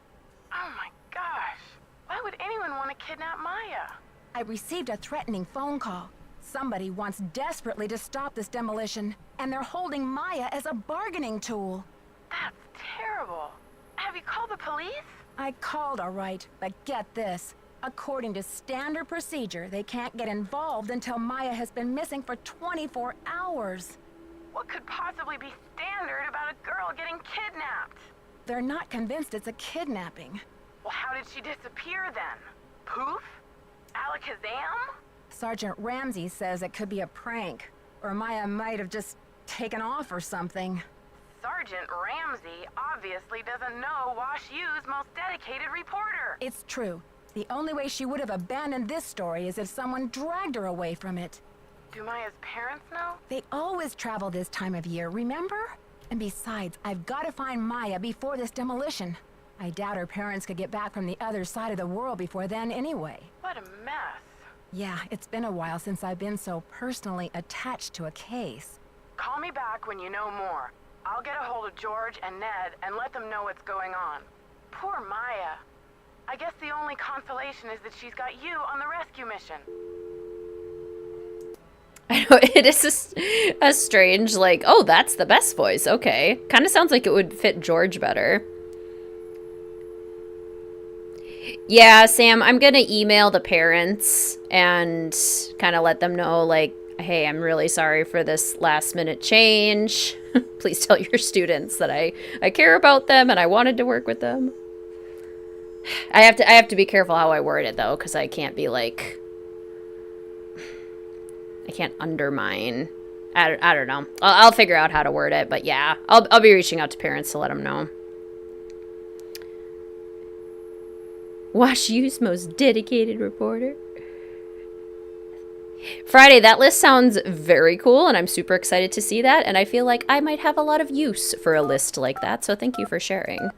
Oh my gosh. Why would anyone want to kidnap Maya? I received a threatening phone call. Somebody wants desperately to stop this demolition, and they're holding Maya as a bargaining tool. That's terrible. Have you called the police? I called, all right, but get this. According to standard procedure, they can't get involved until Maya has been missing for 24 hours. What could possibly be standard about a girl getting kidnapped? They're not convinced it's a kidnapping. Well, how did she disappear then? Poof? Alakazam? Sergeant Ramsey says it could be a prank, or Maya might have just taken off or something. Sergeant Ramsey obviously doesn't know Wash U's most dedicated reporter. It's true. The only way she would have abandoned this story is if someone dragged her away from it. Do Maya's parents know? They always travel this time of year, remember? And besides, I've got to find Maya before this demolition. I doubt her parents could get back from the other side of the world before then anyway. What a mess. Yeah, it's been a while since I've been so personally attached to a case. Call me back when you know more. I'll get a hold of George and Ned and let them know what's going on. Poor Maya. I guess the only consolation is that she's got you on the rescue mission. I know, it is a strange, like, oh, that's the best voice. Okay. Kind of sounds like it would fit George better. Yeah, Sam, I'm going to email the parents and kind of let them know, like, hey, I'm really sorry for this last minute change. Please tell your students that I care about them and I wanted to work with them. I have to be careful how I word it, though, because I can't be like... I can't undermine. I don't know. I'll figure out how to word it, but yeah. I'll be reaching out to parents to let them know. Wash U's most dedicated reporter. Friday, that list sounds very cool, and I'm super excited to see that, and I feel like I might have a lot of use for a list like that, so thank you for sharing.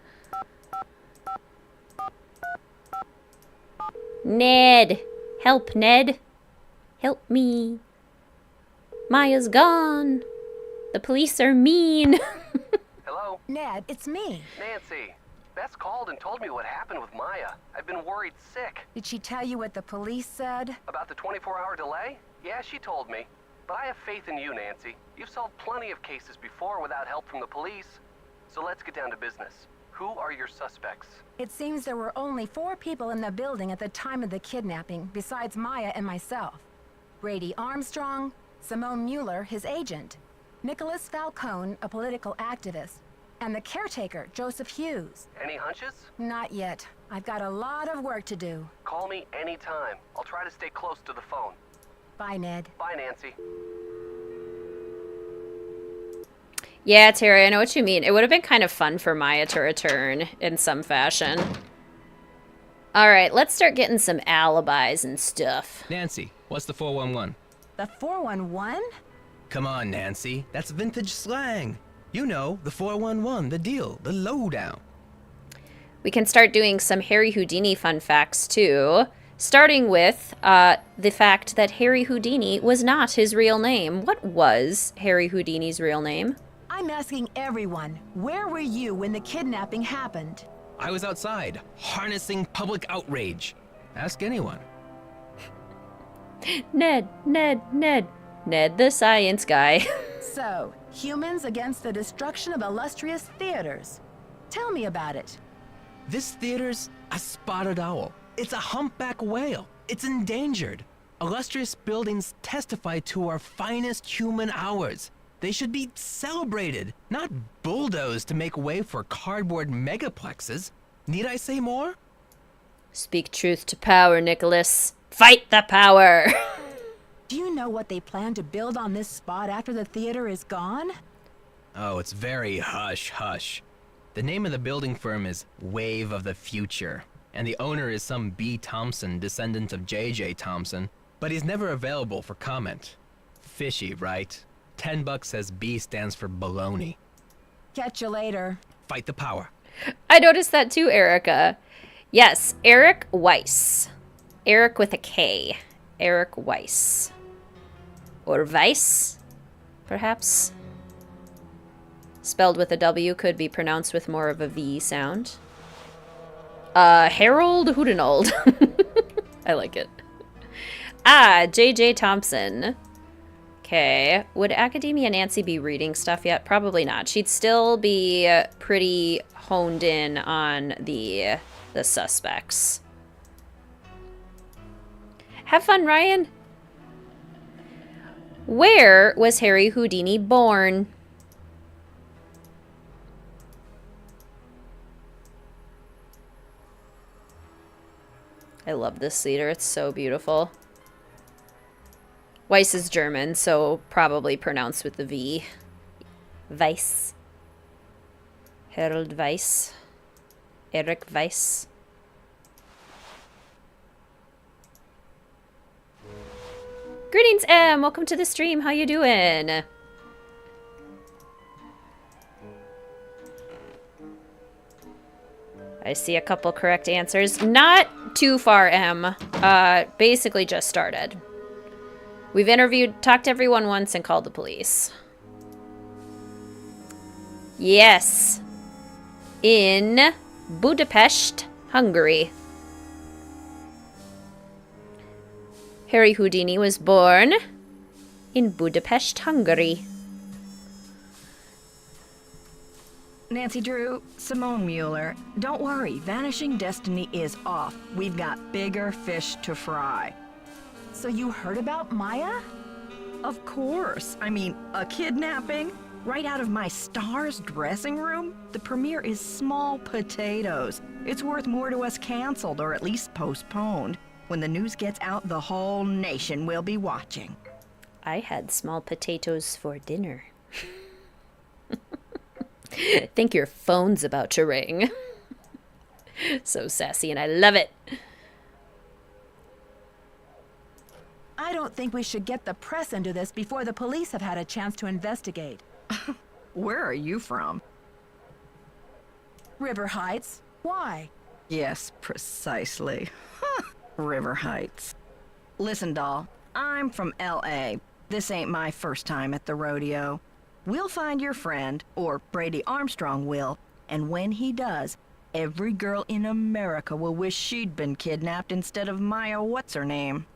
Ned! Help, Ned! Help me. Maya's gone. The police are mean. Hello? Ned, it's me. Nancy. Beth called and told me what happened with Maya. I've been worried sick. Did she tell you what the police said? About the 24-hour delay? Yeah, she told me. But I have faith in you, Nancy. You've solved plenty of cases before without help from the police. So let's get down to business. Who are your suspects? It seems there were only 4 people in the building at the time of the kidnapping, besides Maya and myself. Brady Armstrong, Simone Mueller, his agent, Nicholas Falcone, a political activist, and the caretaker, Joseph Hughes. Any hunches? Not yet. I've got a lot of work to do. Call me anytime. I'll try to stay close to the phone. Bye, Ned. Bye, Nancy. Yeah, Terry, I know what you mean. It would have been kind of fun for Maya to return in some fashion. All right, let's start getting some alibis and stuff. Nancy, what's the 411? The 411? Come on, Nancy. That's vintage slang. You know, the 411, the deal, the lowdown. We can start doing some Harry Houdini fun facts, too. Starting with the fact that Harry Houdini was not his real name. What was Harry Houdini's real name? I'm asking everyone, where were you when the kidnapping happened? I was outside, harnessing public outrage. Ask anyone. Ned the science guy. So, humans against the destruction of illustrious theaters. Tell me about it. This theater's a spotted owl. It's a humpback whale. It's endangered. Illustrious buildings testify to our finest human hours. They should be celebrated, not bulldozed to make way for cardboard megaplexes. Need I say more? Speak truth to power, Nicholas. Fight the power! Do you know what they plan to build on this spot after the theater is gone? Oh, it's very hush-hush. The name of the building firm is Wave of the Future, and the owner is some B. Thompson, descendant of J.J. Thompson, but he's never available for comment. Fishy, right? $10 says B stands for baloney. Catch you later. Fight the power. I noticed that too, Erica. Yes, Eric Weiss. Eric with a K. Eric Weiss. Or Weiss, perhaps. Spelled with a W, could be pronounced with more of a V sound. Harold Houdinold. I like it. J.J. Thompson. Okay, would Academia Nancy be reading stuff yet? Probably not. She'd still be pretty honed in on the suspects. Have fun, Ryan. Where was Harry Houdini born? I love this theater. It's so beautiful. Weiss is German, so probably pronounced with the V. Weiss. Harold Weiss. Eric Weiss. Greetings, Em! Welcome to the stream. How you doing? I see a couple correct answers. Not too far, Em. basically just started. We've talked to everyone once and called the police. Yes. In Budapest, Hungary. Harry Houdini was born in Budapest, Hungary. Nancy Drew, Simone Mueller, don't worry, Vanishing Destiny is off. We've got bigger fish to fry. So you heard about Maya? Of course. I mean, a kidnapping? Right out of my star's dressing room? The premiere is small potatoes. It's worth more to us canceled, or at least postponed. When the news gets out, the whole nation will be watching. I had small potatoes for dinner. Think your phone's about to ring. So sassy, and I love it. I don't think we should get the press into this before the police have had a chance to investigate. Where are you from? River Heights. Why? Yes, precisely. River Heights. Listen, doll, I'm from L.A. This ain't my first time at the rodeo. We'll find your friend, or Brady Armstrong will, and when he does, every girl in America will wish she'd been kidnapped instead of Maya what's-her-name.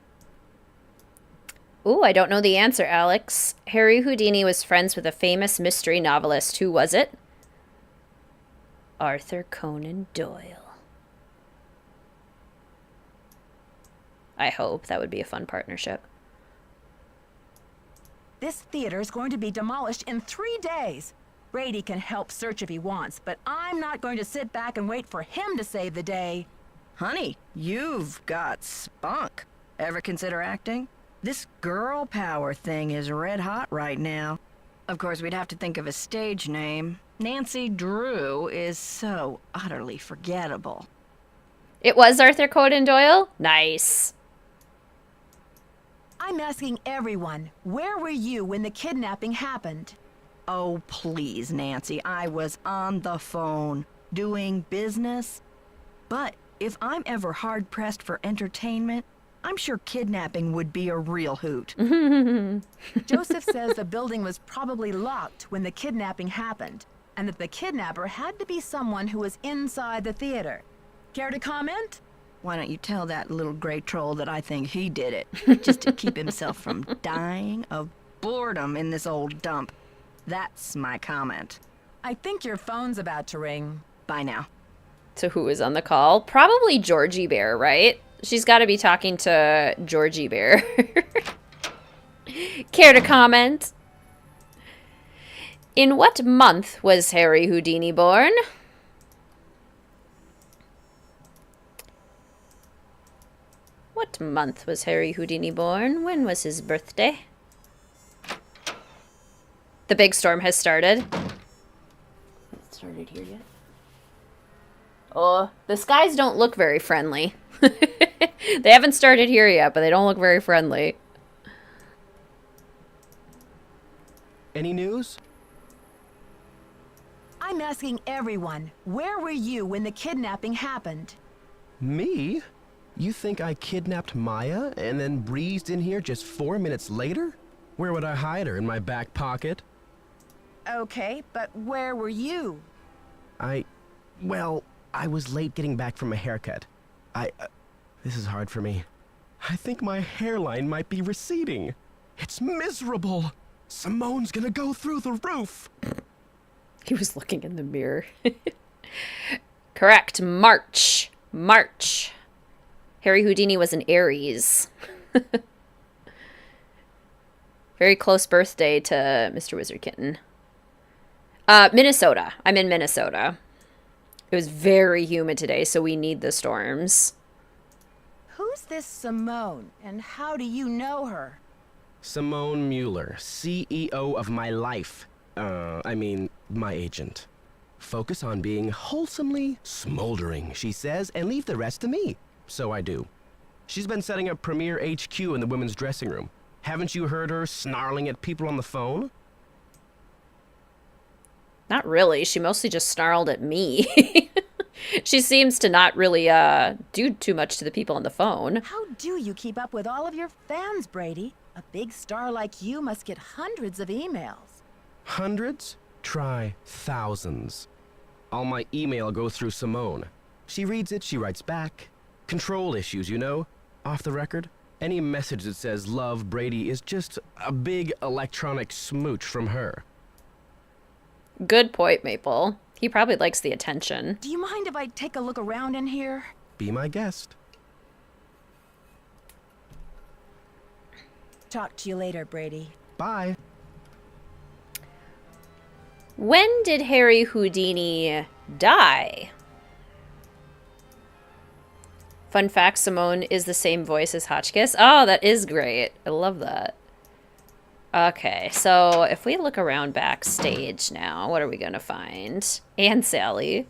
Ooh, I don't know the answer, Alex. Harry Houdini was friends with a famous mystery novelist. Who was it? Arthur Conan Doyle. I hope. That would be a fun partnership. This theater is going to be demolished in 3 days. Brady can help search if he wants, but I'm not going to sit back and wait for him to save the day. Honey, you've got spunk. Ever consider acting? This girl power thing is red hot right now. Of course, we'd have to think of a stage name. Nancy Drew is so utterly forgettable. It was Arthur Conan Doyle? Nice. I'm asking everyone, where were you when the kidnapping happened? Oh, please, Nancy. I was on the phone, doing business. But if I'm ever hard-pressed for entertainment, I'm sure kidnapping would be a real hoot. Joseph says the building was probably locked when the kidnapping happened, and that the kidnapper had to be someone who was inside the theater. Care to comment? Why don't you tell that little gray troll that I think he did it, just to keep himself from dying of boredom in this old dump. That's my comment. I think your phone's about to ring. Bye now. So who is on the call? Probably Georgie Bear, right? She's got to be talking to Georgie Bear. Care to comment? In what month was Harry Houdini born? What month was Harry Houdini born? When was his birthday? The big storm has started. It started here yet? Oh, the skies don't look very friendly. They haven't started here yet, but they don't look very friendly. Any news? I'm asking everyone, where were you when the kidnapping happened? Me? You think I kidnapped Maya and then breezed in here just 4 minutes later? Where would I hide her? In my back pocket? Okay, but where were you? Well, I was late getting back from a haircut. This is hard for me. I think my hairline might be receding. It's miserable. Simone's gonna go through the roof. He was looking in the mirror. Correct. March. March. Harry Houdini was an Aries. Very close birthday to Mr. Wizard Kitten. Minnesota. I'm in Minnesota. It was very humid today, so we need the storms. Who's this Simone, and how do you know her? Simone Mueller, CEO of my life. My agent. Focus on being wholesomely smoldering, she says, and leave the rest to me. So I do. She's been setting up Premier HQ in the women's dressing room. Haven't you heard her snarling at people on the phone? Not really. She mostly just snarled at me. She seems to not really do too much to the people on the phone. How do you keep up with all of your fans, Brady? A big star like you must get hundreds of emails. Hundreds? Try thousands. All my email goes through Simone. She reads it, she writes back. Control issues, you know? Off the record. Any message that says love Brady is just a big electronic smooch from her. Good point, Maple. He probably likes the attention. Do you mind if I take a look around in here? Be my guest. Talk to you later, Brady. Bye. When did Harry Houdini die? Fun fact, Simone is the same voice as Hotchkiss. Oh, that is great. I love that. Okay, so if we look around backstage now, what are we going to find? And Sally.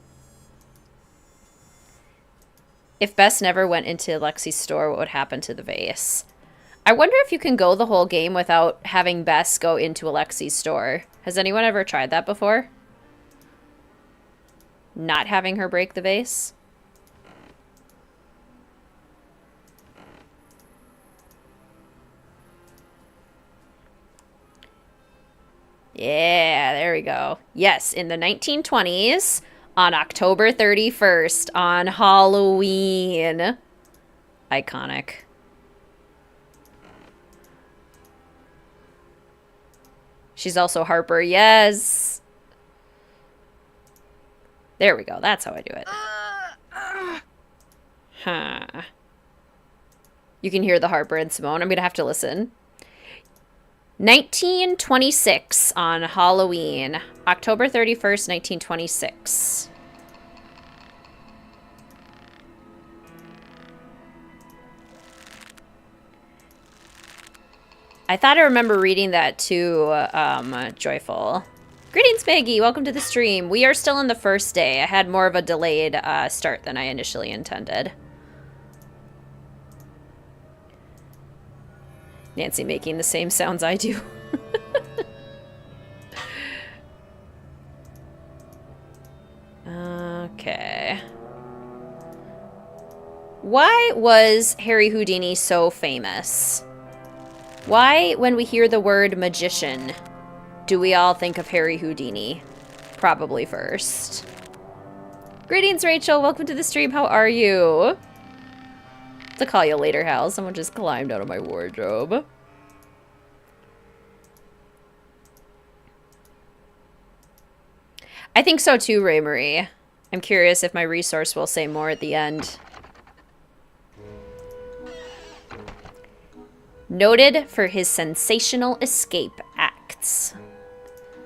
If Bess never went into Lexi's store, what would happen to the vase? I wonder if you can go the whole game without having Bess go into Alexi's store. Has anyone ever tried that before? Not having her break the vase? Yeah, there we go. Yes, in the 1920s, on October 31st, on Halloween. Iconic. She's also Harper, yes. There we go, that's how I do it. Huh. You can hear the Harper and Simone. I'm going to have to listen. 1926 on Halloween. October 31st, 1926. I thought I remember reading that too, Joyful. Greetings, Maggie. Welcome to the stream. We are still in the first day. I had more of a delayed start than I initially intended. Nancy making the same sounds I do. Okay. Why was Harry Houdini so famous? Why, when we hear the word magician, do we all think of Harry Houdini? Probably first. Greetings, Rachel. Welcome to the stream. How are you? To call you later, Hal. Someone just climbed out of my wardrobe. I think so too, Ray Marie. I'm curious if my resource will say more at the end. Noted for his sensational escape acts.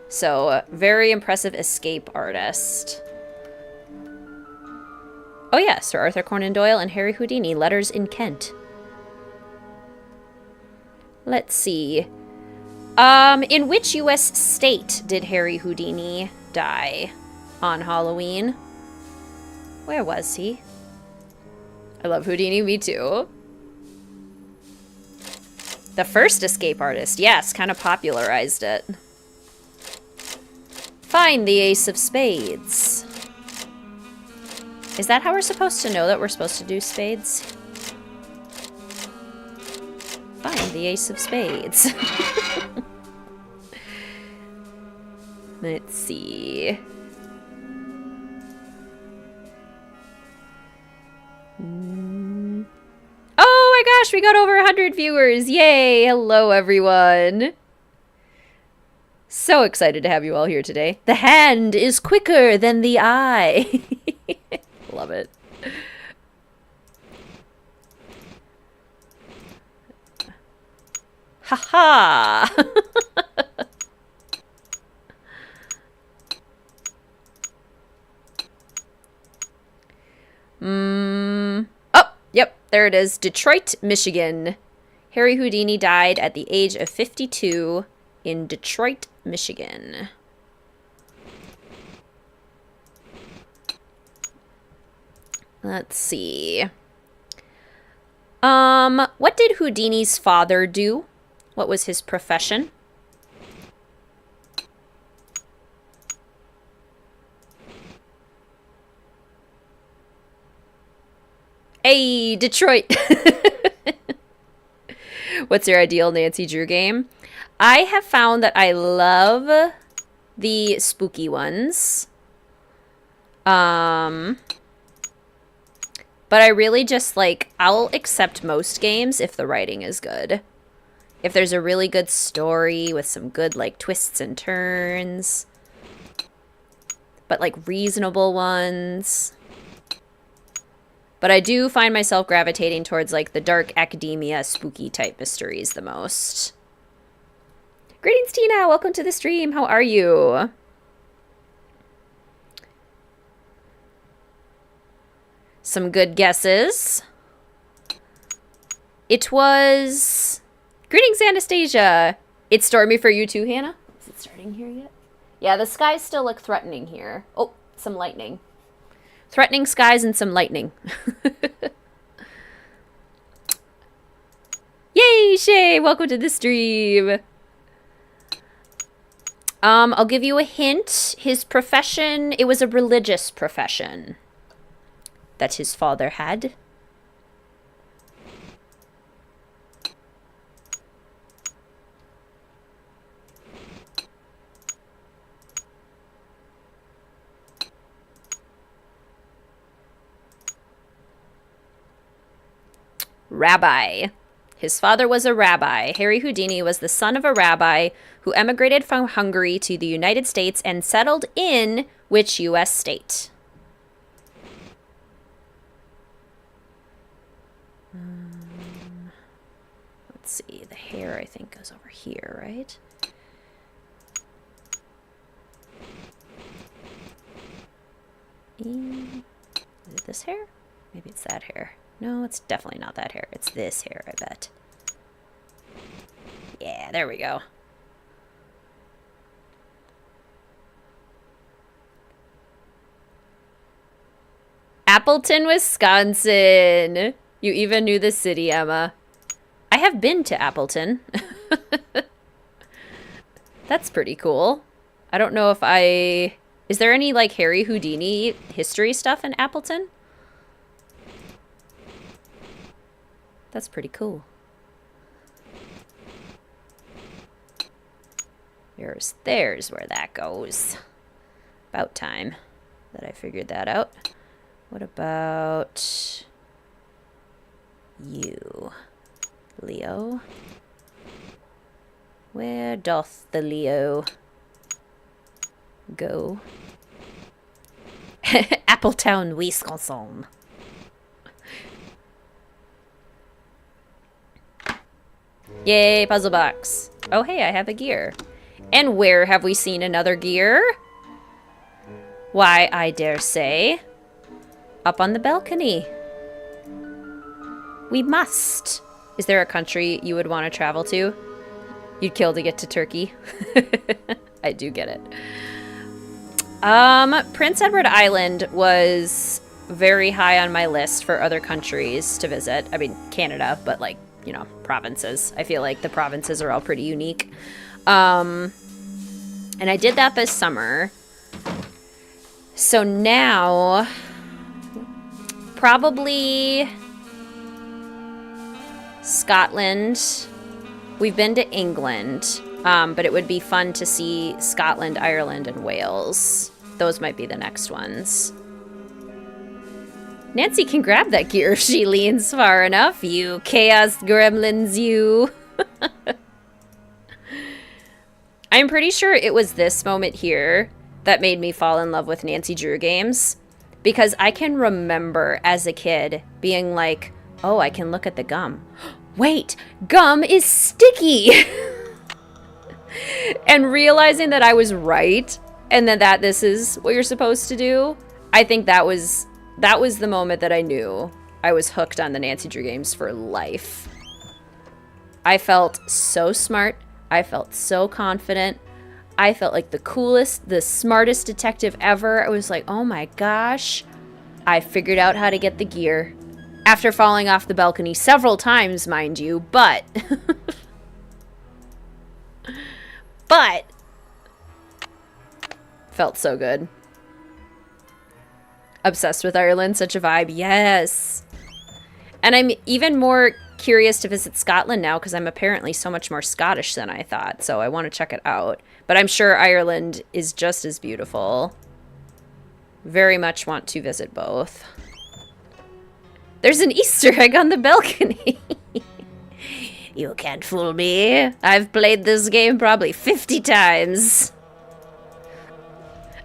So, very impressive escape artist. Oh yeah, Sir Arthur Conan Doyle and Harry Houdini, Letters in Kent. Let's see. In which U.S. state did Harry Houdini die on Halloween? Where was he? I love Houdini, me too. The first escape artist, yes, kind of popularized it. Find the Ace of Spades. Is that how we're supposed to know that we're supposed to do spades? Find the Ace of Spades. Let's see. Oh my gosh, we got over 100 viewers. Yay. Hello, everyone. So excited to have you all here today. The hand is quicker than the eye. Love it. Ha ha. Oh, yep, there it is. Detroit, Michigan. Harry Houdini died at the age of 52 in Detroit, Michigan. Let's see. What did Houdini's father do? What was his profession? Hey, Detroit. What's your ideal Nancy Drew game? I have found that I love the spooky ones. But I really just like, I'll accept most games if the writing is good. If there's a really good story with some good like twists and turns. But like reasonable ones. But I do find myself gravitating towards like the dark academia spooky type mysteries the most. Greetings, Tina. Welcome to the stream. How are you? Some good guesses. It was... Greetings, Anastasia. It's stormy for you too, Hannah. Is it starting here yet? Yeah, the skies still look threatening here. Oh, some lightning. Threatening skies and some lightning. Yay, Shay! Welcome to the stream. I'll give you a hint. His profession, it was a religious profession that his father had. Rabbi. His father was a rabbi. Harry Houdini was the son of a rabbi who emigrated from Hungary to the United States and settled in which U.S. state? Let's see. The hair, I think, goes over here, right? Is it this hair? Maybe it's that hair. No, it's definitely not that hair. It's this hair, I bet. Yeah, there we go. Appleton, Wisconsin. You even knew the city, Emma. I have been to Appleton. That's pretty cool. I don't know if I... Is there any, like, Harry Houdini history stuff in Appleton? That's pretty cool. There's where that goes. About time that I figured that out. What about you, Leo? Where doth the Leo go? Appletown, Wisconsin. Yay, puzzle box. Oh, hey, I have a gear. And where have we seen another gear? Why, I dare say, up on the balcony. We must. Is there a country you would want to travel to? You'd kill to get to Turkey. I do get it. Prince Edward Island was very high on my list for other countries to visit. I mean, Canada, but like, you know, provinces. I feel like the provinces are all pretty unique. And I did that this summer. So now, probably Scotland. We've been to England, but it would be fun to see Scotland, Ireland, and Wales. Those might be the next ones. Nancy can grab that gear if she leans far enough. You chaos gremlins, you. I'm pretty sure it was this moment here that made me fall in love with Nancy Drew games. Because I can remember as a kid being like, oh, I can look at the gum. Wait, gum is sticky! And realizing that I was right, and that this is what you're supposed to do, I think that was the moment that I knew I was hooked on the Nancy Drew games for life. I felt so smart. I felt so confident. I felt like the coolest, the smartest detective ever. I was like, oh my gosh, I figured out how to get the gear. After falling off the balcony several times, mind you, but... but... felt so good. Obsessed with Ireland, such a vibe. Yes. And I'm even more curious to visit Scotland now because I'm apparently so much more Scottish than I thought. So I want to check it out. But I'm sure Ireland is just as beautiful. Very much want to visit both. There's an Easter egg on the balcony. You can't fool me. I've played this game probably 50 times.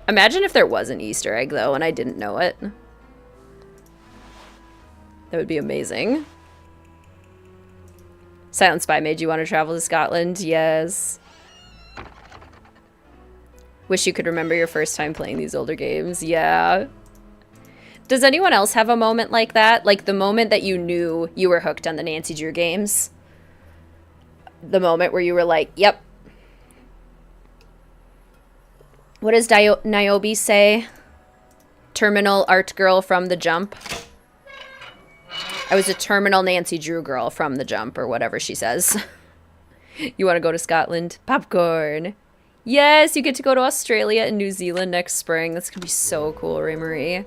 Imagine if there was an Easter egg, though, and I didn't know it. That would be amazing. Silent Spy made you want to travel to Scotland? Yes. Wish you could remember your first time playing these older games. Yeah. Does anyone else have a moment like that? Like the moment that you knew you were hooked on the Nancy Drew games? The moment where you were like, yep. What does Niobe say? Terminal art girl from the jump. I was a terminal Nancy Drew girl from the jump, or whatever she says. You want to go to Scotland? Popcorn. Yes, you get to go to Australia and New Zealand next spring. That's going to be so cool, Ray Marie.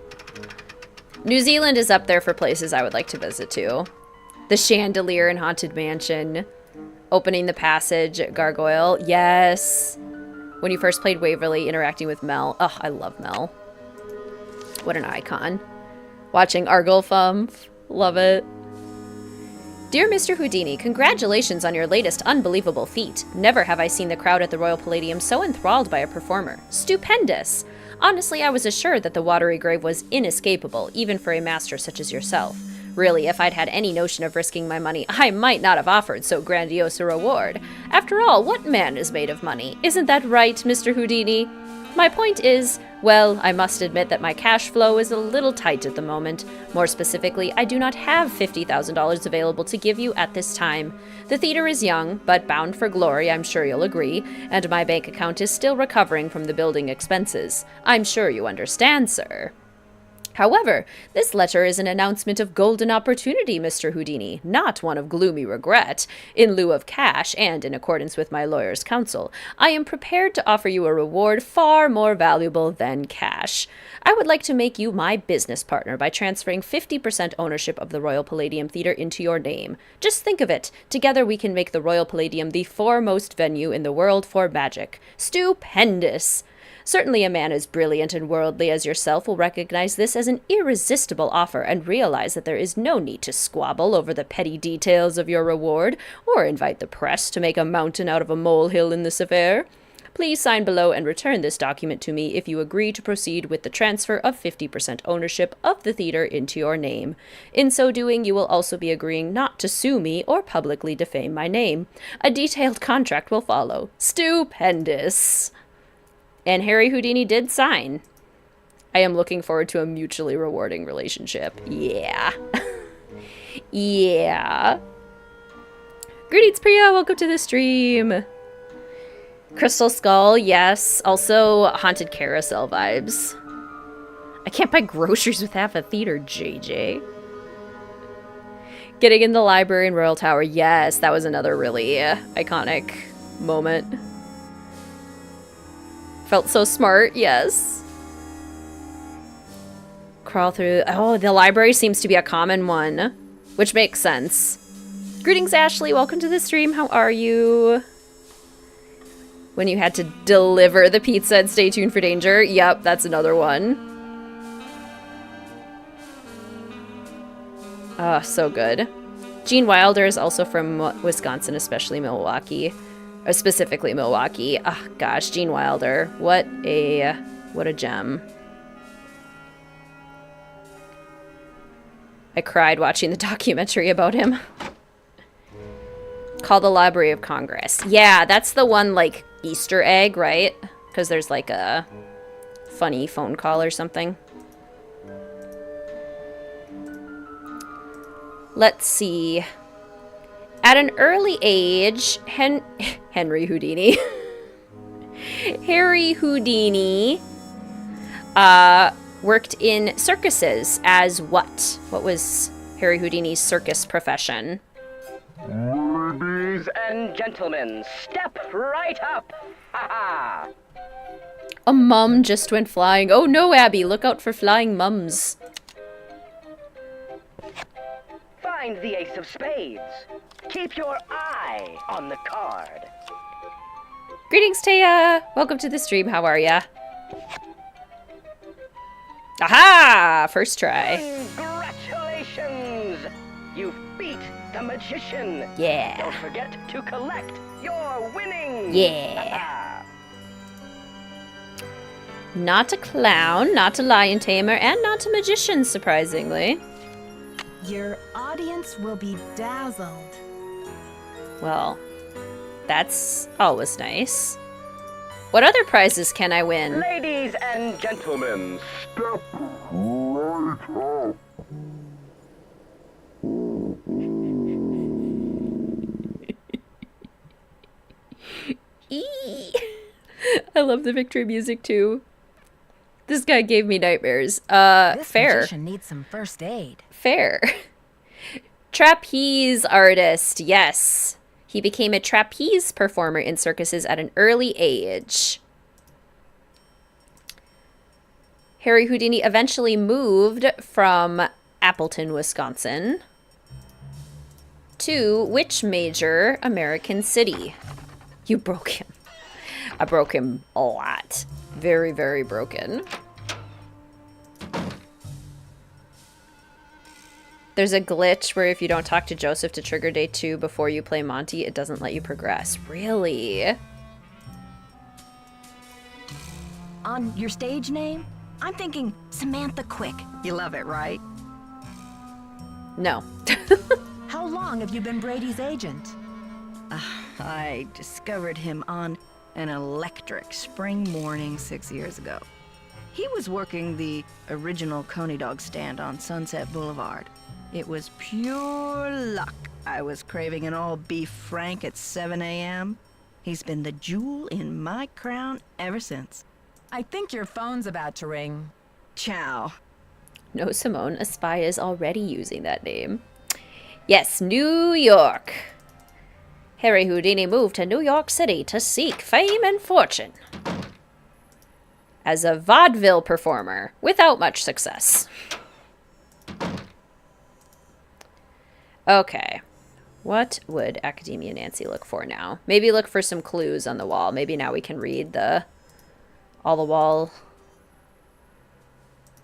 New Zealand is up there for places I would like to visit, too. The Chandelier in Haunted Mansion. Opening the Passage at Gargoyle. Yes. When you first played Waverly, interacting with Mel. Oh, I love Mel. What an icon. Watching Argylfumf. Love it. Dear Mr. Houdini, congratulations on your latest unbelievable feat. Never have I seen the crowd at the Royal Palladium so enthralled by a performer. Stupendous! Honestly, I was assured that the watery grave was inescapable, even for a master such as yourself. Really, if I'd had any notion of risking my money, I might not have offered so grandiose a reward. After all, what man is made of money? Isn't that right, Mr. Houdini? My point is, well, I must admit that my cash flow is a little tight at the moment. More specifically, I do not have $50,000 available to give you at this time. The theater is young, but bound for glory, I'm sure you'll agree, and my bank account is still recovering from the building expenses. I'm sure you understand, sir. However, this letter is an announcement of golden opportunity, Mr. Houdini, not one of gloomy regret. In lieu of cash, and in accordance with my lawyer's counsel, I am prepared to offer you a reward far more valuable than cash. I would like to make you my business partner by transferring 50% ownership of the Royal Palladium Theatre into your name. Just think of it. Together we can make the Royal Palladium the foremost venue in the world for magic. Stupendous! Certainly a man as brilliant and worldly as yourself will recognize this as an irresistible offer and realize that there is no need to squabble over the petty details of your reward or invite the press to make a mountain out of a molehill in this affair. Please sign below and return this document to me if you agree to proceed with the transfer of 50% ownership of the theater into your name. In so doing, you will also be agreeing not to sue me or publicly defame my name. A detailed contract will follow. Stupendous! And Harry Houdini did sign. I am looking forward to a mutually rewarding relationship. Yeah. Yeah. Greetings, Priya. Welcome to the stream. Crystal Skull, yes. Also, Haunted Carousel vibes. I can't buy groceries with half a theater, JJ. Getting in the library in Royal Tower, yes. That was another really iconic moment. Felt so smart, yes. Crawl through... Oh, the library seems to be a common one, which makes sense. Greetings, Ashley. Welcome to the stream. How are you? When you had to deliver the pizza and stay tuned for danger. Yep, that's another one. Oh, so good. Gene Wilder is also from Wisconsin, especially Milwaukee. Or specifically Milwaukee. Oh, gosh, Gene Wilder. What a gem. I cried watching the documentary about him. Called the Library of Congress. Yeah, that's the one, like, Easter egg, right? Because there's, like, a funny phone call or something. Let's see. At an early age, Henry Houdini. Harry Houdini worked in circuses as what? What was Harry Houdini's circus profession? Ladies and gentlemen, step right up! Ha ha! A mum just went flying. Oh no, Abby, look out for flying mums. find the ace of spades. Keep your eye on the card. Greetings, Taya! Welcome to the stream. How are ya? Aha! First try. Congratulations! You've beat the magician. Yeah. Don't forget to collect your winnings. Yeah. Not a clown, not a lion tamer, and not a magician, surprisingly. Your audience will be dazzled. Well, that's always nice. What other prizes can I win? Ladies and gentlemen, step right up. I love the victory music too. This guy gave me nightmares. This Fair. magician needs some first aid. Fair. Trapeze artist, yes. He became a trapeze performer in circuses at an early age. Harry Houdini eventually moved from Appleton, Wisconsin to which major American city? You broke him. I broke him a lot. Very, very broken. There's a glitch where if you don't talk to Joseph to trigger day 2 before you play Monty, it doesn't let you progress. Really? On your stage name, I'm thinking Samantha Quick. You love it, right? No. How long have you been Brady's agent? I discovered him on an electric spring morning 6 years ago. He was working the original Coney Dog stand on Sunset Boulevard. It was pure luck. I was craving an all-beef Frank at 7 a.m. He's been the jewel in my crown ever since. I think your phone's about to ring. Ciao. No, Simone, a spy is already using that name. Yes, New York. Harry Houdini moved to New York City to seek fame and fortune as a vaudeville performer without much success. Okay. What would Academia Nancy look for now? Maybe look for some clues on the wall. Maybe now we can read all the wall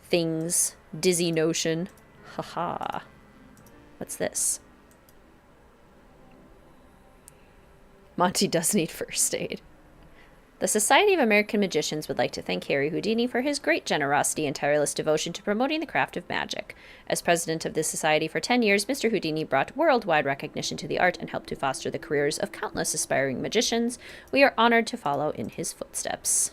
things. Dizzy notion. Haha. What's this? Monty does need first aid. The Society of American Magicians would like to thank Harry Houdini for his great generosity and tireless devotion to promoting the craft of magic. As president of this society for 10 years, Mr. Houdini brought worldwide recognition to the art and helped to foster the careers of countless aspiring magicians. We are honored to follow in his footsteps.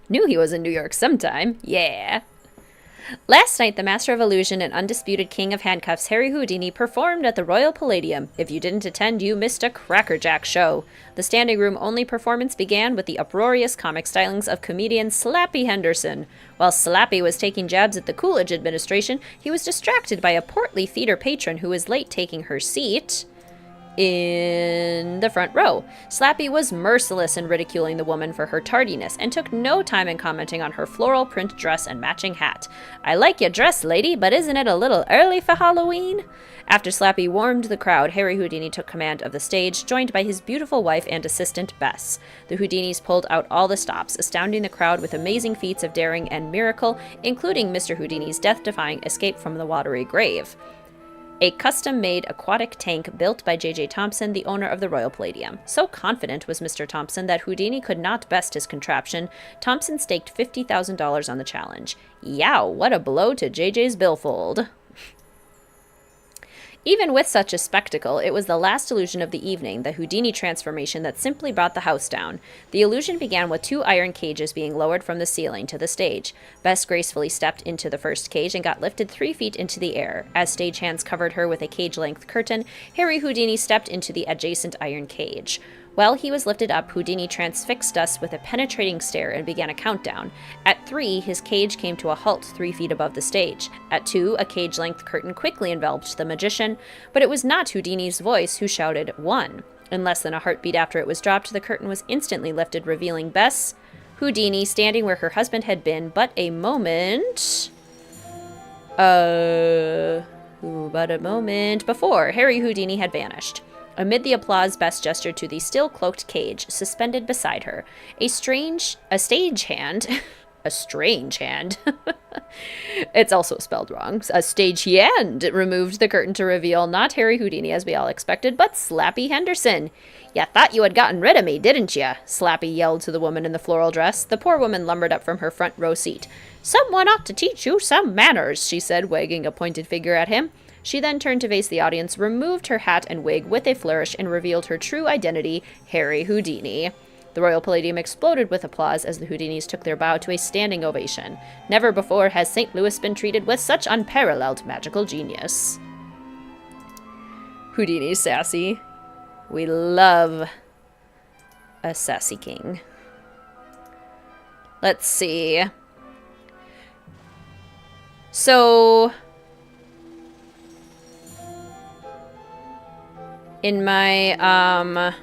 Knew he was in New York sometime. Yeah. Last night, the Master of Illusion and undisputed King of Handcuffs, Harry Houdini, performed at the Royal Palladium. If you didn't attend, you missed a crackerjack show. The standing room only performance began with the uproarious comic stylings of comedian Slappy Henderson. While Slappy was taking jabs at the Coolidge administration, he was distracted by a portly theater patron who was late taking her seat in the front row. Slappy was merciless in ridiculing the woman for her tardiness and took no time in commenting on her floral print dress and matching hat. I like your dress, lady, but isn't it a little early for Halloween? After Slappy warmed the crowd, Harry Houdini took command of the stage, joined by his beautiful wife and assistant, Bess. The Houdinis pulled out all the stops, astounding the crowd with amazing feats of daring and miracle, including Mr. Houdini's death-defying escape from the watery grave. A custom-made aquatic tank built by J.J. Thompson, the owner of the Royal Palladium. So confident was Mr. Thompson that Houdini could not best his contraption, Thompson staked $50,000 on the challenge. Yow, what a blow to J.J.'s billfold. Even with such a spectacle, it was the last illusion of the evening, the Houdini transformation, that simply brought the house down. The illusion began with 2 iron cages being lowered from the ceiling to the stage. Bess gracefully stepped into the first cage and got lifted 3 feet into the air. As stagehands covered her with a cage-length curtain, Harry Houdini stepped into the adjacent iron cage. While he was lifted up, Houdini transfixed us with a penetrating stare and began a countdown. At 3, his cage came to a halt 3 feet above the stage. At 2, a cage-length curtain quickly enveloped the magician, but it was not Houdini's voice who shouted 1. In less than a heartbeat after it was dropped, the curtain was instantly lifted, revealing Bess, Houdini standing where her husband had been but a moment before Harry Houdini had vanished. Amid the applause, Bess gestured to the still cloaked cage suspended beside her. A strange hand. A strange hand. It's also spelled wrong. A stage hand removed the curtain to reveal not Harry Houdini as we all expected, but Slappy Henderson. "Ya thought you had gotten rid of me, didn't ya?" Slappy yelled to the woman in the floral dress. The poor woman lumbered up from her front row seat. "Someone ought to teach you some manners," she said, wagging a pointed finger at him. She then turned to face the audience, removed her hat and wig with a flourish, and revealed her true identity, Harry Houdini. The Royal Palladium exploded with applause as the Houdinis took their bow to a standing ovation. Never before has St. Louis been treated with such unparalleled magical genius. Houdini's sassy. We love a sassy king. Let's see. So in my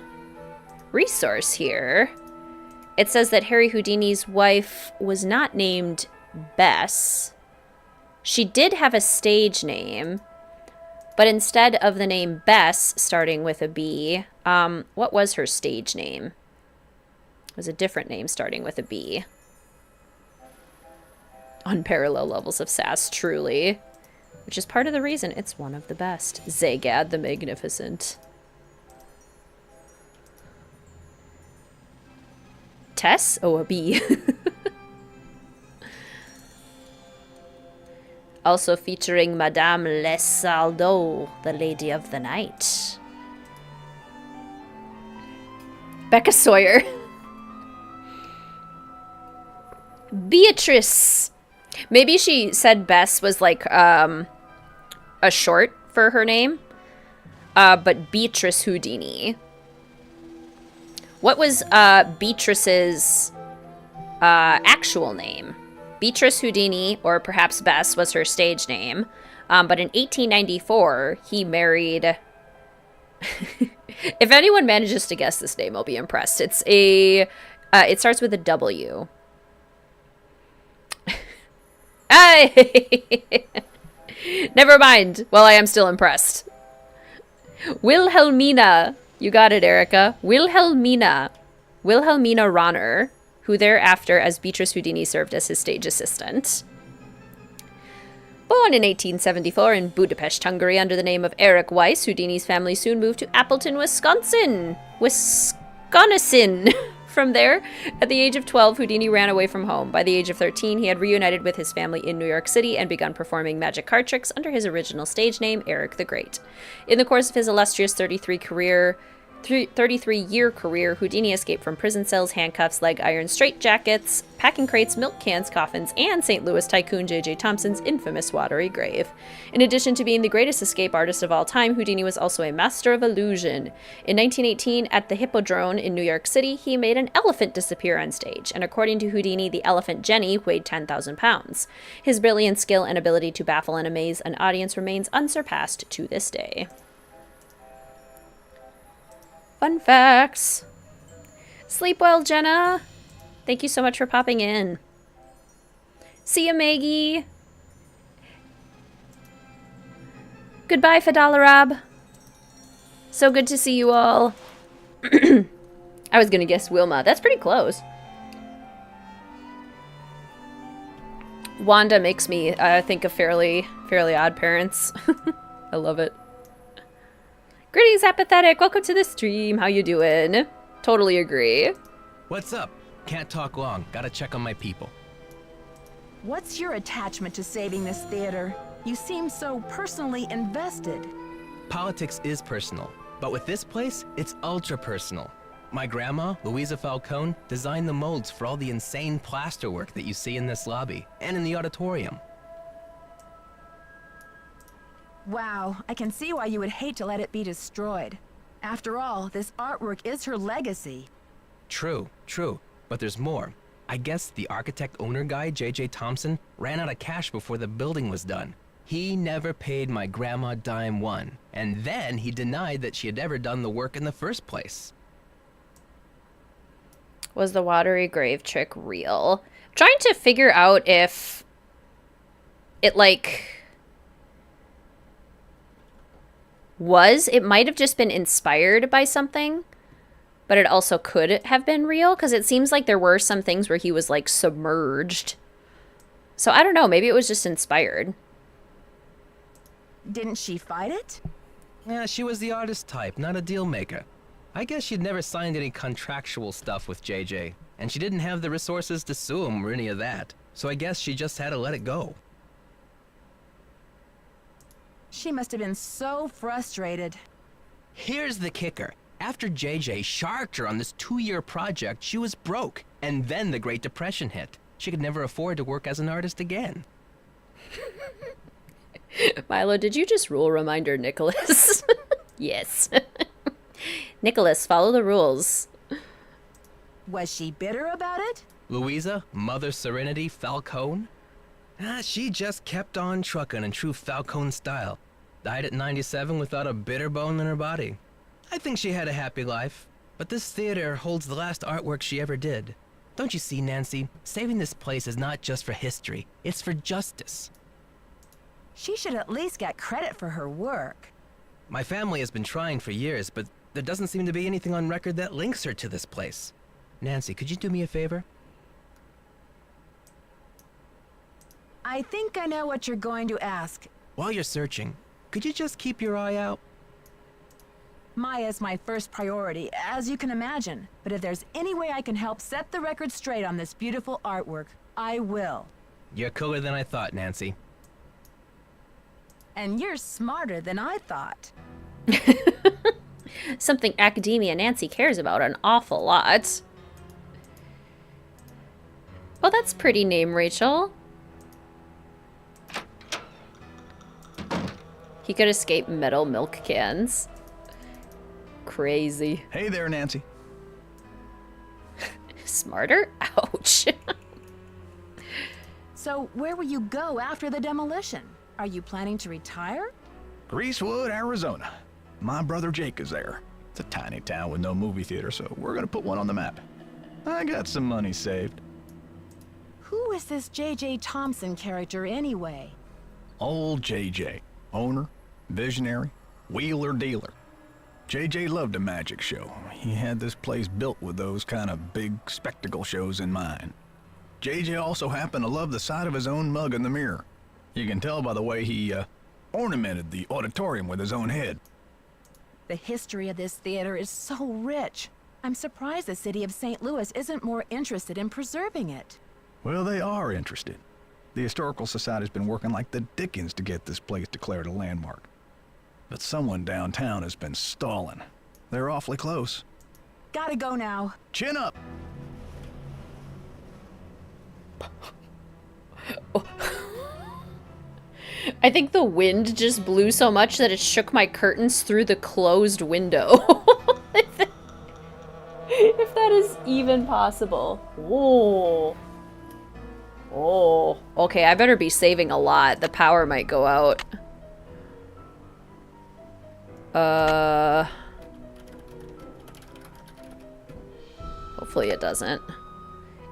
resource here, it says that Harry Houdini's wife was not named Bess. She did have a stage name, but instead of the name Bess starting with a B, what was her stage name? It was a different name starting with a B. Unparalleled levels of sass, truly. Which is part of the reason it's one of the best. Zagad the Magnificent. Tess? Oh, a B. Also featuring Madame Lesaldo, the Lady of the Night. Becca Sawyer. Beatrice. Maybe she said Bess was like a short for her name. But Beatrice Houdini. What was Beatrice's actual name? Beatrice Houdini, or perhaps Bess, was her stage name. But in 1894, he married... If anyone manages to guess this name, I'll be impressed. It's a... it starts with a W. Never mind. Well, I am still impressed. Wilhelmina. You got it, Erica. Wilhelmina Ronner, who thereafter, as Beatrice Houdini, served as his stage assistant. Born in 1874 in Budapest, Hungary, under the name of Eric Weiss, Houdini's family soon moved to Appleton, Wisconsin. From there, at the age of 12, Houdini ran away from home. By the age of 13, he had reunited with his family in New York City and begun performing magic card tricks under his original stage name, Eric the Great. In the course of his illustrious 33-year career, Houdini escaped from prison cells, handcuffs, leg irons, straitjackets, packing crates, milk cans, coffins, and St. Louis tycoon J.J. Thompson's infamous watery grave. In addition to being the greatest escape artist of all time, Houdini was also a master of illusion. In 1918, at the Hippodrome in New York City, he made an elephant disappear on stage, and according to Houdini, the elephant Jenny weighed 10,000 pounds. His brilliant skill and ability to baffle and amaze an audience remains unsurpassed to this day. Fun facts. Sleep well, Jenna. Thank you so much for popping in. See you, Maggie. Goodbye, Fadalarab. So good to see you all. I was gonna guess Wilma. That's pretty close. Wanda makes me think of Fairly Odd Parents. I love it. Greetings, Apathetic. Welcome to the stream. How you doing? Totally agree. What's up? Can't talk long. Gotta check on my people. What's your attachment to saving this theater? You seem so personally invested. Politics is personal, but with this place, it's ultra personal. My grandma, Louisa Falcone, designed the molds for all the insane plasterwork that you see in this lobby and in the auditorium. Wow, I can see why you would hate to let it be destroyed. After all, this artwork is her legacy. True, but there's more. I guess the architect-owner guy, J.J. Thompson, ran out of cash before the building was done. He never paid my grandma dime one, and then he denied that she had ever done the work in the first place. Was the watery grave trick real? I'm trying to figure out if it, like, it might have just been inspired by something, but it also could have been real, because it seems like there were some things where he was, like, submerged. So I don't know, maybe it was just inspired. Didn't she fight it? Yeah, she was the artist type, not a deal maker. I guess she'd never signed any contractual stuff with JJ, and she didn't have the resources to sue him or any of that. So I guess she just had to let it go. She must have been so frustrated. Here's the kicker. After JJ sharked her on this 2-year project, she was broke, and then the Great Depression hit. She could never afford to work as an artist again. Milo, did you just rule reminder Nicholas? Yes. Nicholas, follow the rules. Was she bitter about it? Louisa, Mother Serenity Falcone? She just kept on trucking in true Falcone style. Died at 97 without a bitter bone in her body. I think she had a happy life, but this theater holds the last artwork she ever did. Don't you see, Nancy? Saving this place is not just for history, it's for justice. She should at least get credit for her work. My family has been trying for years, but there doesn't seem to be anything on record that links her to this place. Nancy, could you do me a favor? I think I know what you're going to ask. While you're searching, could you just keep your eye out? Maya's my first priority, as you can imagine. But if there's any way I can help set the record straight on this beautiful artwork, I will. You're cooler than I thought, Nancy. And you're smarter than I thought. Something Academia Nancy cares about an awful lot. Oh, that's pretty name, Rachel. He could escape metal milk cans. Crazy. Hey there, Nancy. Smarter? Ouch. So where will you go after the demolition? Are you planning to retire? Greasewood, Arizona. My brother Jake is there. It's a tiny town with no movie theater, so we're gonna put one on the map. I got some money saved. Who is this J.J. Thompson character anyway? Old JJ. Owner, visionary, wheeler dealer. JJ loved a magic show. He had this place built with those kind of big spectacle shows in mind. JJ also happened to love the sight of his own mug in the mirror. You can tell by the way he ornamented the auditorium with his own head. The history of this theater is so rich. I'm surprised the city of St. Louis isn't more interested in preserving it. Well, they are interested. The Historical Society's been working like the dickens to get this place declared a landmark. But someone downtown has been stalling. They're awfully close. Gotta go now. Chin up! I think the wind just blew so much that it shook my curtains through the closed window. If that is even possible. Whoa. Oh. Okay, I better be saving a lot. The power might go out. Hopefully it doesn't.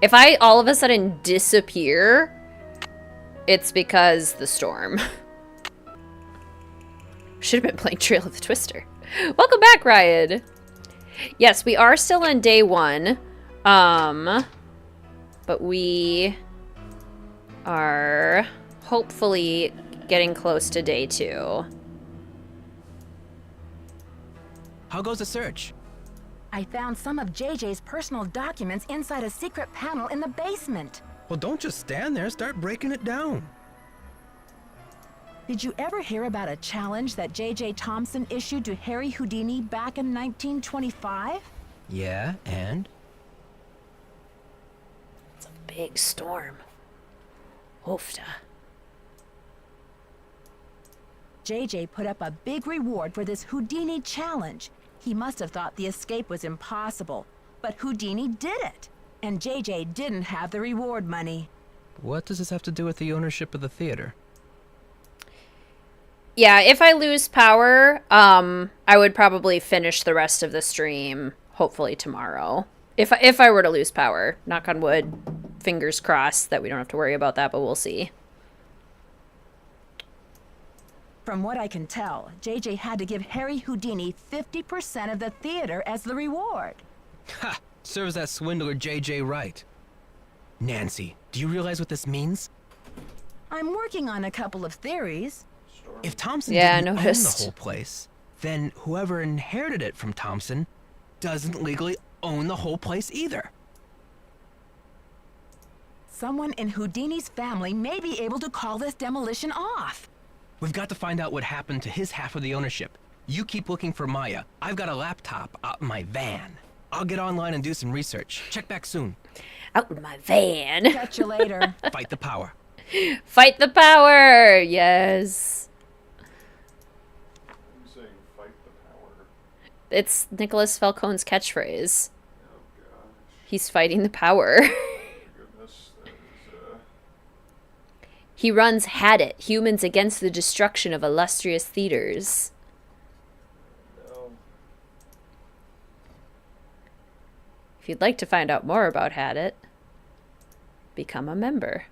If I all of a sudden disappear, it's because the storm. Should have been playing Trail of the Twister. Welcome back, Ryan. Yes, we are still on day 1. But we are hopefully getting close to day 2. How goes the search? I found some of JJ's personal documents inside a secret panel in the basement. Well, don't just stand there. Start breaking it down. Did you ever hear about a challenge that J.J. Thompson issued to Harry Houdini back in 1925? Yeah, and? It's a big storm. Oofta. J.J. put up a big reward for this Houdini challenge. He must have thought the escape was impossible, but Houdini did it. And J.J. didn't have the reward money. What does this have to do with the ownership of the theater? Yeah, if I lose power, I would probably finish the rest of the stream, hopefully tomorrow. If I were to lose power, knock on wood, fingers crossed that we don't have to worry about that, but we'll see. From what I can tell, JJ had to give Harry Houdini 50% of the theater as the reward. Ha! Serves that swindler JJ right. Nancy, do you realize what this means? I'm working on a couple of theories. If Thompson Yeah, didn't I own noticed. the whole place, then whoever inherited it from Thompson doesn't legally own the whole place either. Someone in Houdini's family may be able to call this demolition off. We've got to find out what happened to his half of the ownership. You keep looking for Maya. I've got a laptop out in my van. I'll get online and do some research. Check back soon. Out in my van. Catch you later. Fight the power. Fight the power! Yes. I'm saying fight the power. It's Nicholas Falcone's catchphrase. Oh gosh. He's fighting the power. Goodness, that is, He runs Had It, Humans Against the Destruction of Illustrious Theaters. no. If you'd like to find out more about Had It, become a member.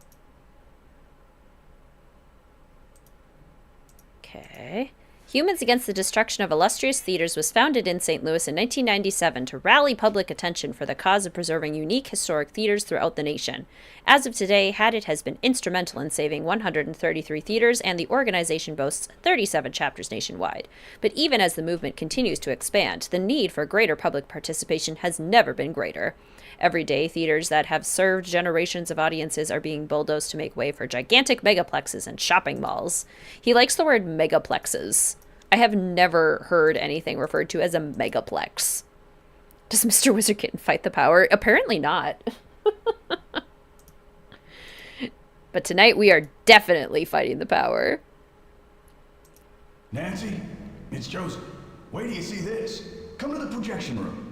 Okay. Humans Against the Destruction of Illustrious Theaters was founded in St. Louis in 1997 to rally public attention for the cause of preserving unique historic theaters throughout the nation. As of today, Had It has been instrumental in saving 133 theaters, and the organization boasts 37 chapters nationwide. But even as the movement continues to expand, the need for greater public participation has never been greater. Every day, theaters that have served generations of audiences are being bulldozed to make way for gigantic megaplexes and shopping malls. He likes the word megaplexes. I have never heard anything referred to as a megaplex. Does Mr. Wizard Kitten fight the power? Apparently not. But tonight we are definitely fighting the power. Nancy, it's Joseph. Wait till you see this. Come to the projection room.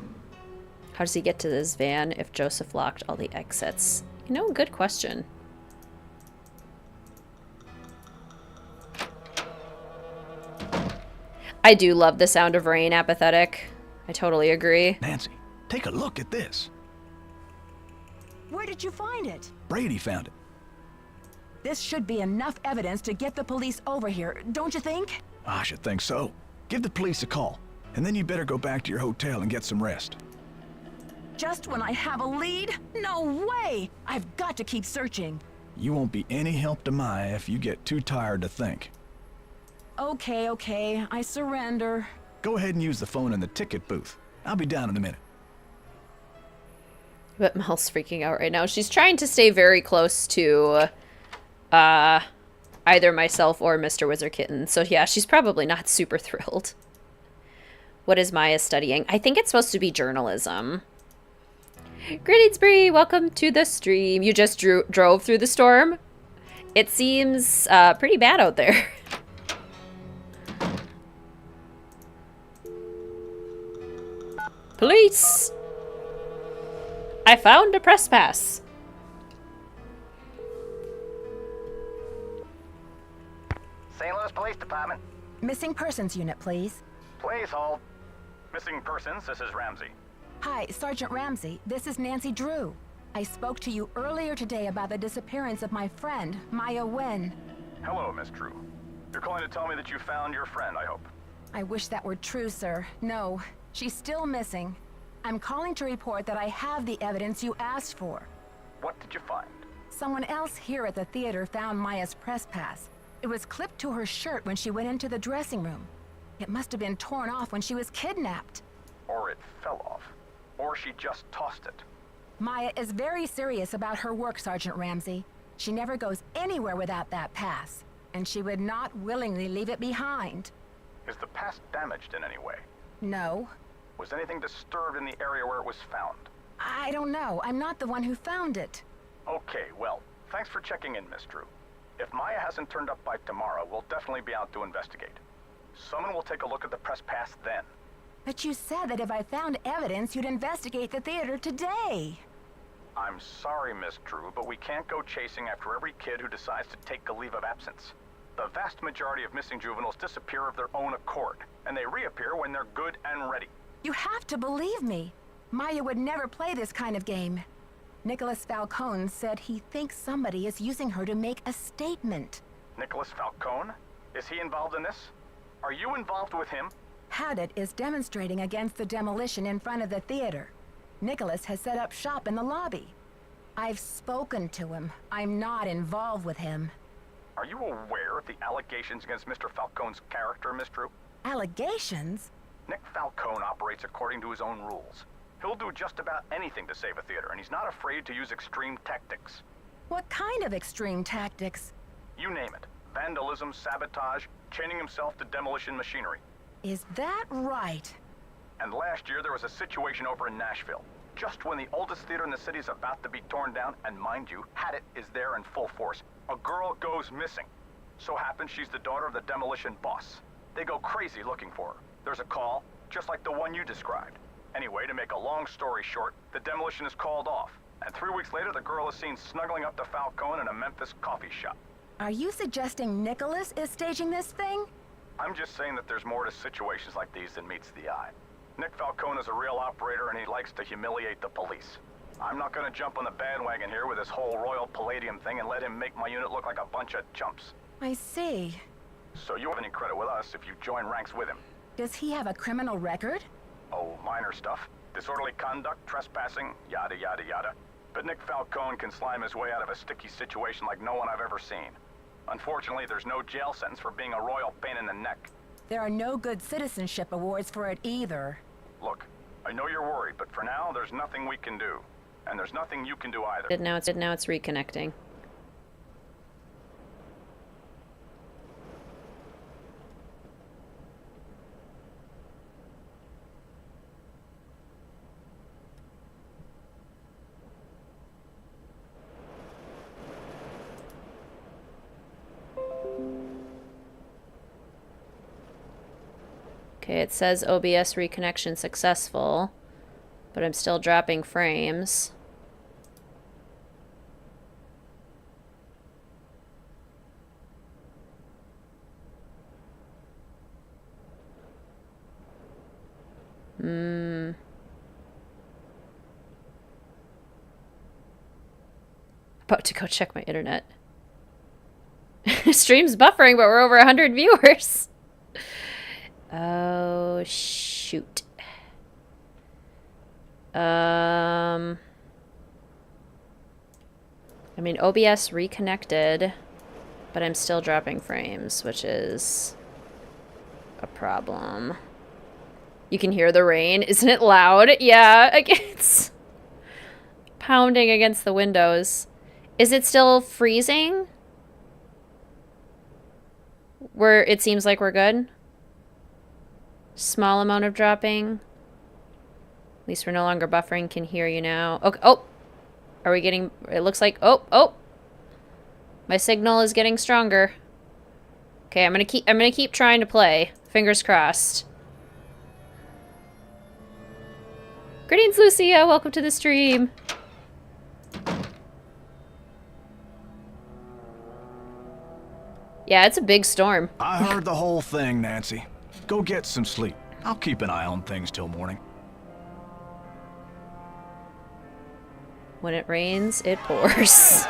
How does he get to this van if Joseph locked all the exits? You know, good question. I do love the sound of rain, apathetic. I totally agree. Nancy, take a look at this. Where did you find it? Brady found it. This should be enough evidence to get the police over here, don't you think? I should think so. Give the police a call, and then you better go back to your hotel and get some rest. Just when I have a lead? No way! I've got to keep searching. You won't be any help to Maya if you get too tired to think. Okay, I surrender. Go ahead and use the phone in the ticket booth. I'll be down in a minute. But Mel's freaking out right now. She's trying to stay very close to either myself or Mr. Wizard Kitten. So yeah, she's probably not super thrilled. What is Maya studying? I think it's supposed to be journalism. Greetings, Bree. Welcome to the stream. You just drove through the storm? It seems pretty bad out there. Police! I found a press pass. St. Louis Police Department. Missing persons unit, please. Please hold. Missing persons, this is Ramsey. Hi, Sergeant Ramsey. This is Nancy Drew. I spoke to you earlier today about the disappearance of my friend, Maya Wen. Hello, Miss Drew. You're calling to tell me that you found your friend, I hope. I wish that were true, sir. No, she's still missing. I'm calling to report that I have the evidence you asked for. What did you find? Someone else here at the theater found Maya's press pass. It was clipped to her shirt when she went into the dressing room. It must have been torn off when she was kidnapped. Or it fell off. Or she just tossed it. Maya is very serious about her work, Sergeant Ramsey. She never goes anywhere without that pass, and she would not willingly leave it behind. Is the pass damaged in any way? No. Was anything disturbed in the area where it was found? I don't know. I'm not the one who found it. Okay, well, thanks for checking in, Miss Drew. If Maya hasn't turned up by tomorrow, we'll definitely be out to investigate. Someone will take a look at the press pass then. But you said that if I found evidence, you'd investigate the theater today. I'm sorry, Miss Drew, but we can't go chasing after every kid who decides to take a leave of absence. The vast majority of missing juveniles disappear of their own accord, and they reappear when they're good and ready. You have to believe me. Maya would never play this kind of game. Nicholas Falcone said he thinks somebody is using her to make a statement. Nicholas Falcone? Is he involved in this? Are you involved with him? Haddad is demonstrating against the demolition in front of the theater. Nicholas has set up shop in the lobby. I've spoken to him. I'm not involved with him. Are you aware of the allegations against Mr. Falcone's character, Miss Drew? Allegations? Nick Falcone operates according to his own rules. He'll do just about anything to save a theater, and he's not afraid to use extreme tactics. What kind of extreme tactics? You name it. Vandalism, sabotage, chaining himself to demolition machinery. Is that right? And last year there was a situation over in Nashville. Just when the oldest theater in the city is about to be torn down, and mind you, Haddad is there in full force, a girl goes missing. So happens she's the daughter of the demolition boss. They go crazy looking for her. There's a call, just like the one you described. Anyway, to make a long story short, the demolition is called off. And 3 weeks later, the girl is seen snuggling up to Falcone in a Memphis coffee shop. Are you suggesting Nicholas is staging this thing? I'm just saying that there's more to situations like these than meets the eye. Nick Falcone is a real operator and he likes to humiliate the police. I'm not gonna jump on the bandwagon here with this whole Royal Palladium thing and let him make my unit look like a bunch of chumps. I see. So you have any credit with us if you join ranks with him. Does he have a criminal record? Oh, minor stuff. Disorderly conduct, trespassing, yada yada yada. But Nick Falcone can slime his way out of a sticky situation like no one I've ever seen. Unfortunately, there's no jail sentence for being a royal pain in the neck. There are no good citizenship awards for it either. Look, I know you're worried, but for now, there's nothing we can do. And there's nothing you can do either. Now it's reconnecting. Okay, it says OBS reconnection successful, but I'm still dropping frames. About to go check my internet. Stream's buffering, but we're over 100 viewers. Oh, shoot. I mean, OBS reconnected, but I'm still dropping frames, which is a problem. You can hear the rain. Isn't it loud? Yeah, it's pounding against the windows. Is it still freezing? It seems like we're good. Small amount of dropping. At least we're no longer buffering. Can hear you now. Okay. Oh, are we getting? It looks like. Oh. My signal is getting stronger. Okay, I'm gonna keep trying to play. Fingers crossed. Greetings, Lucia. Welcome to the stream. Yeah, it's a big storm. I heard the whole thing, Nancy. Go get some sleep. I'll keep an eye on things till morning. When it rains, it pours.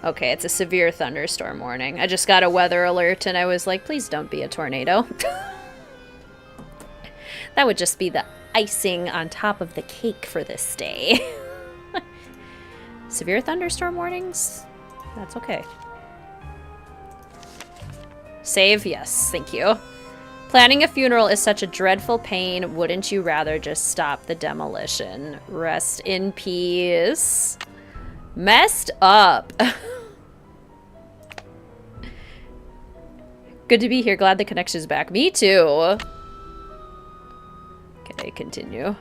Okay, it's a severe thunderstorm warning. I just got a weather alert and I was like, please don't be a tornado. That would just be the icing on top of the cake for this day. Severe thunderstorm warnings? That's okay. Save? Yes, thank you. Planning a funeral is such a dreadful pain. Wouldn't you rather just stop the demolition? Rest in peace. Messed up. Good to be here. Glad the connection's back. Me too. Okay, continue.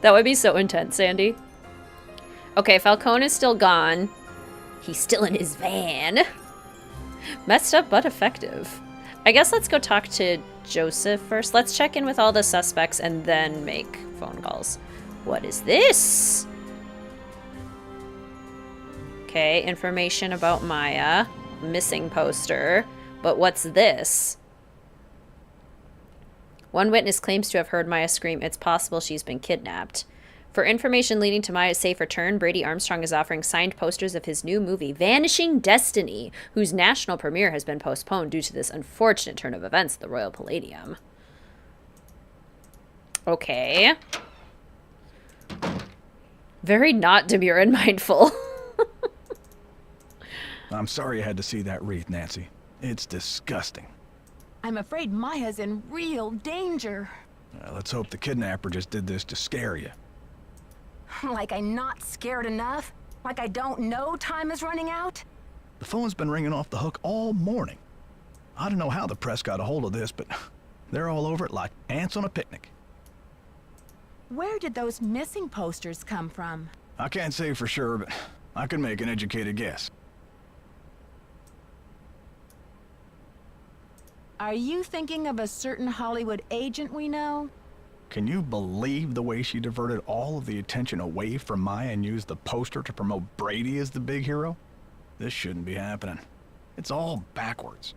That would be so intense, Sandy. Okay, Falcone is still gone. He's still in his van. Messed up but effective. I guess let's go talk to Joseph first. Let's check in with all the suspects and then make phone calls. What is this? Okay, information about Maya. Missing poster. But what's this? One witness claims to have heard Maya scream, "It's possible she's been kidnapped." For information leading to Maya's safe return, Brady Armstrong is offering signed posters of his new movie, Vanishing Destiny, whose national premiere has been postponed due to this unfortunate turn of events at the Royal Palladium. Okay. Very not demure and mindful. I'm sorry you had to see that wreath, Nancy. It's disgusting. I'm afraid Maya's in real danger. Let's hope the kidnapper just did this to scare you. Like I'm not scared enough? Like I don't know time is running out? The phone's been ringing off the hook all morning. I don't know how the press got a hold of this, but they're all over it like ants on a picnic. Where did those missing posters come from? I can't say for sure, but I can make an educated guess. Are you thinking of a certain Hollywood agent we know? Can you believe the way she diverted all of the attention away from Maya and used the poster to promote Brady as the big hero? This shouldn't be happening. It's all backwards.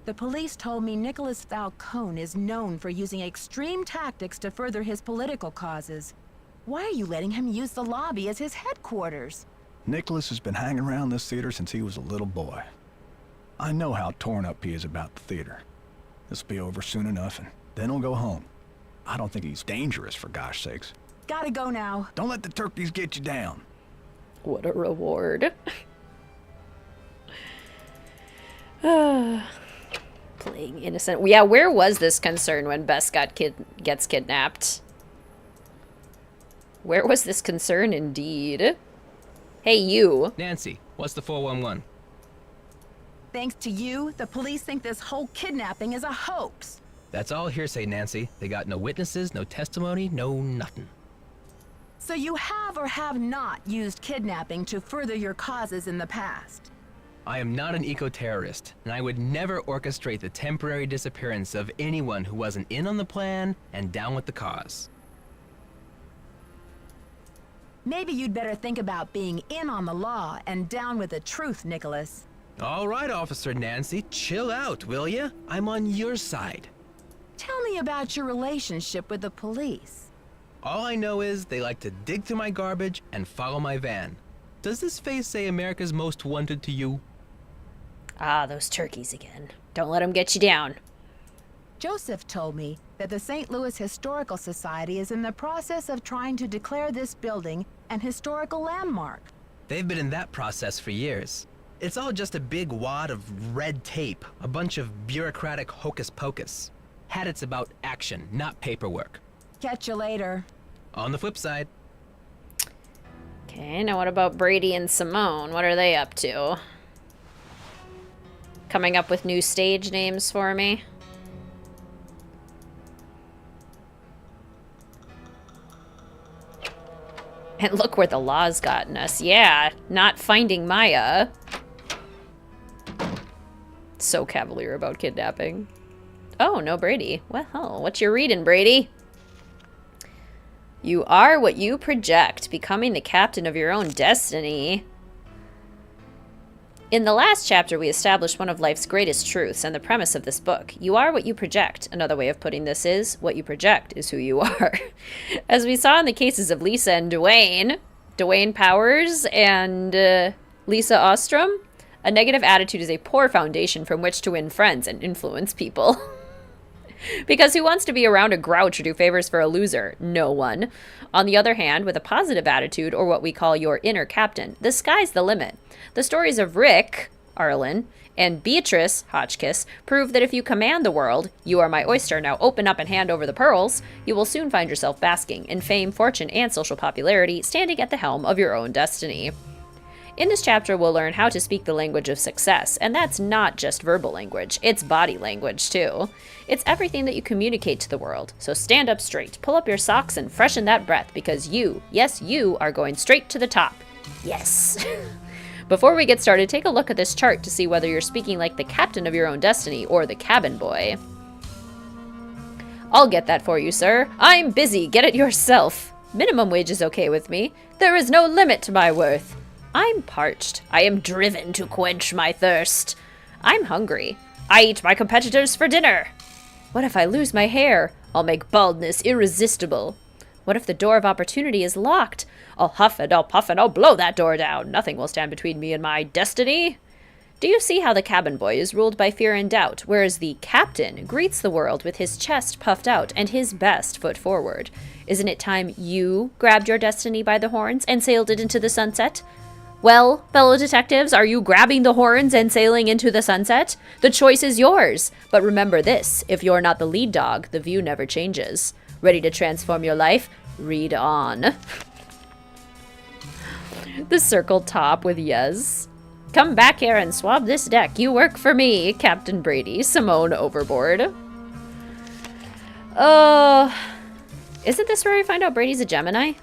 The police told me Nicholas Falcone is known for using extreme tactics to further his political causes. Why are you letting him use the lobby as his headquarters? Nicholas has been hanging around this theater since he was a little boy. I know how torn up he is about the theater. This'll be over soon enough, and then he'll go home. I don't think he's dangerous, for gosh sakes. Gotta go now. Don't let the turkeys get you down. What a reward. Playing innocent. Yeah, where was this concern when Bess gets kidnapped? Where was this concern indeed? Hey, you. Nancy, what's the 411? Thanks to you, the police think this whole kidnapping is a hoax. That's all hearsay, Nancy. They got no witnesses, no testimony, no nothing. So you have or have not used kidnapping to further your causes in the past? I am not an eco-terrorist, and I would never orchestrate the temporary disappearance of anyone who wasn't in on the plan and down with the cause. Maybe you'd better think about being in on the law and down with the truth, Nicholas. All right, Officer Nancy, chill out, will ya? I'm on your side. Tell me about your relationship with the police. All I know is they like to dig through my garbage and follow my van. Does this face say America's Most Wanted to you? Ah, those turkeys again. Don't let them get you down. Joseph told me that the St. Louis Historical Society is in the process of trying to declare this building an historical landmark. They've been in that process for years. It's all just a big wad of red tape, a bunch of bureaucratic hocus pocus. Had it's about action, not paperwork. Catch you later. On the flip side. Okay, now what about Brady and Simone? What are they up to? Coming up with new stage names for me? And look where the law's gotten us. Yeah, not finding Maya. So cavalier about kidnapping. Oh, no Brady. Well, what you reading, Brady? You are what you project, becoming the captain of your own destiny. In the last chapter, we established one of life's greatest truths and the premise of this book. You are what you project. Another way of putting this is, what you project is who you are. As we saw in the cases of Lisa and Dwayne Powers and Lisa Ostrom, a negative attitude is a poor foundation from which to win friends and influence people. Because who wants to be around a grouch or do favors for a loser? No one. On the other hand, with a positive attitude, or what we call your inner captain, the sky's the limit. The stories of Rick, Arlen, and Beatrice, Hotchkiss, prove that if you command the world, you are my oyster, now open up and hand over the pearls, you will soon find yourself basking in fame, fortune, and social popularity, standing at the helm of your own destiny. In this chapter, we'll learn how to speak the language of success, and that's not just verbal language, it's body language too. It's everything that you communicate to the world, so stand up straight, pull up your socks, and freshen that breath, because you, yes you, are going straight to the top. Yes. Before we get started, take a look at this chart to see whether you're speaking like the captain of your own destiny or the cabin boy. I'll get that for you, sir. I'm busy, get it yourself. Minimum wage is okay with me. There is no limit to my worth. I'm parched. I am driven to quench my thirst. I'm hungry. I eat my competitors for dinner. What if I lose my hair? I'll make baldness irresistible. What if the door of opportunity is locked? I'll huff and I'll puff and I'll blow that door down. Nothing will stand between me and my destiny. Do you see how the cabin boy is ruled by fear and doubt, whereas the captain greets the world with his chest puffed out and his best foot forward? Isn't it time you grabbed your destiny by the horns and sailed it into the sunset? Well, fellow detectives, are you grabbing the horns and sailing into the sunset? The choice is yours. But remember this, if you're not the lead dog, the view never changes. Ready to transform your life? Read on. The circled top with yes. Come back here and swab this deck. You work for me, Captain Brady. Simone overboard. Isn't this where we find out Brady's a Gemini?